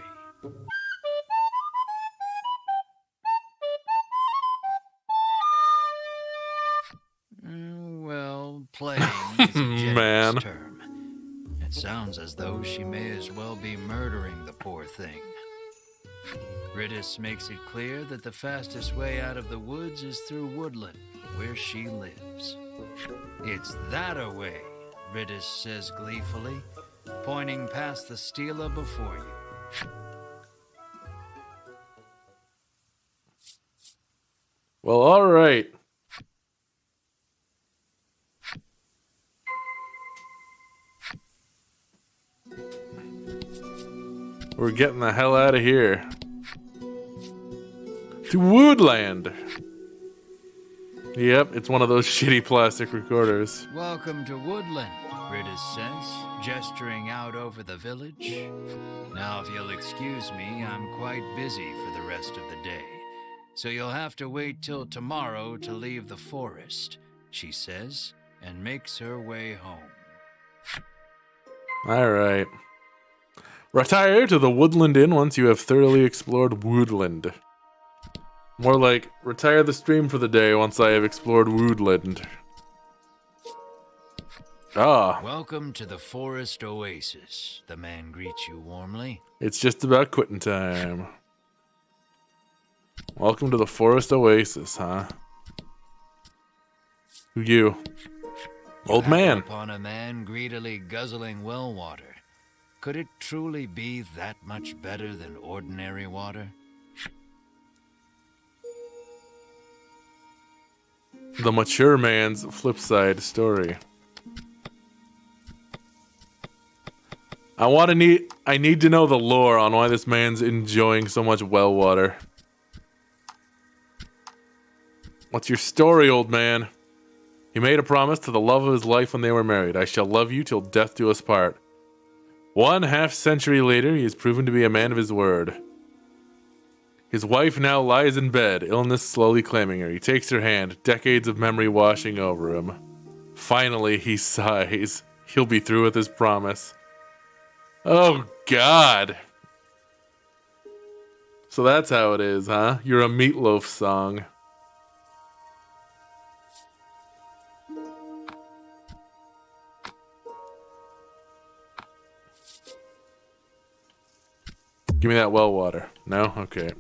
Well, playing is a Man. generous term. It sounds as though she may as well be murdering the poor thing. Ridis makes it clear that the fastest way out of the woods is through woodland, where she lives. It's that-a-way, Ridis says gleefully, pointing past the stela before you. Well, alright. We're getting the hell out of here. To Woodland. Yep, it's one of those shitty plastic recorders. Welcome to Woodland, Ridis says, gesturing out over the village. Now, if you'll excuse me, I'm quite busy for the rest of the day, so you'll have to wait till tomorrow to leave the forest, she says, and makes her way home. Alright. Retire to the Woodland Inn once you have thoroughly explored Woodland. More like, retire the stream for the day once I have explored Woodland. Ah, Welcome to the Forest Oasis, the man greets you warmly. it's just about quitting time. Welcome to the Forest Oasis, huh? Who you? Old man. Upon a man greedily guzzling well water. Could it truly be that much better than ordinary water? The mature man's flip side story. I need to know the lore on why this man's enjoying so much well water. What's your story, old man? He made a promise to the love of his life when they were married. I shall love you till death do us part. 1/2 century later, he has proven to be a man of his word. His wife now lies in bed, illness slowly claiming her. He takes her hand, decades of memory washing over him. Finally, he sighs. He'll be through with his promise. Oh, God. So that's how it is, huh? You're a Meatloaf song. Give me that well water. No? Okay.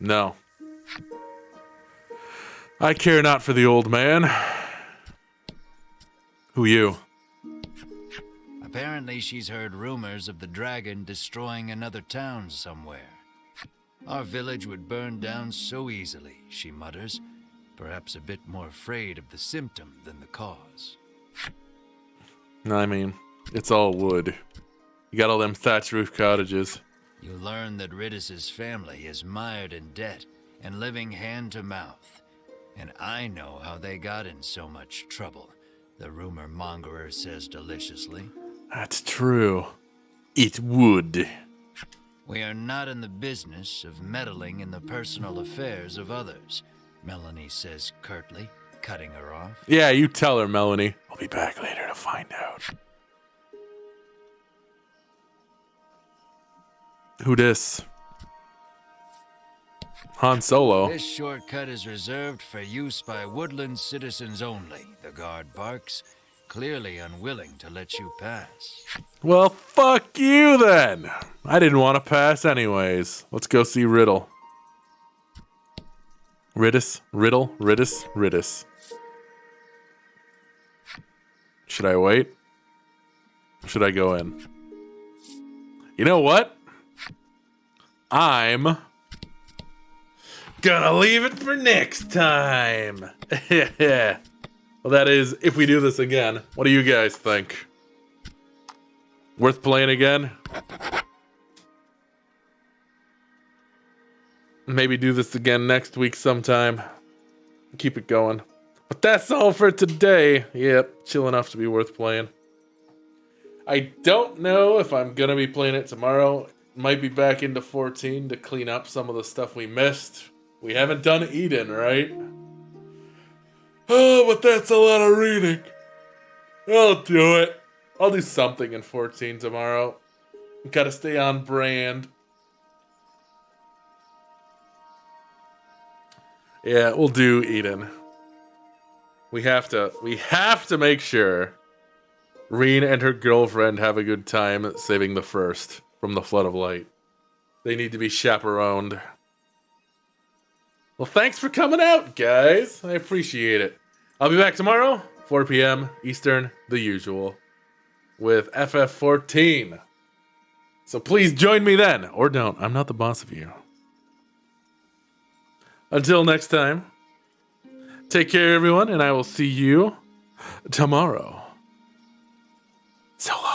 No. I care not for the old man. Who you? Apparently she's heard rumors of the dragon destroying another town somewhere. Our village would burn down so easily, she mutters, perhaps a bit more afraid of the symptom than the cause. I mean, it's all wood. You got all them thatch roof cottages. You learn that Ridis's family is mired in debt and living hand to mouth. And I know how they got in so much trouble, the rumor mongerer says deliciously. That's true. It would. We are not in the business of meddling in the personal affairs of others, Melanie says curtly, cutting her off. Yeah, you tell her, Melanie. I'll be back later to find out. Who dis? Han Solo. This shortcut is reserved for use by woodland citizens only. The guard barks, clearly unwilling to let you pass. Well, fuck you then. I didn't want to pass anyways. Let's go see Riddle. Riddis. Should I wait? Should I go in? You know what? I'm gonna leave it for next time. Well, that is if we do this again. What do you guys think? Worth playing again? Maybe do this again next week sometime. Keep it going. But that's all for today. Yep, chill enough to be worth playing. I don't know if I'm gonna be playing it tomorrow. Might be back into 14 to clean up some of the stuff we missed. We haven't done Eden, right? Oh, but that's a lot of reading. I'll do it. I'll do something in 14 tomorrow. Gotta stay on brand. Yeah, we'll do Eden. We have to make sure Reen and her girlfriend have a good time saving the first from the Flood of Light. They need to be chaperoned. Well, thanks for coming out, guys. I appreciate it. I'll be back tomorrow, 4 p.m. Eastern, the usual, with FF14. So please join me then, or don't. I'm not the boss of you. Until next time, take care, everyone, and I will see you tomorrow. So long.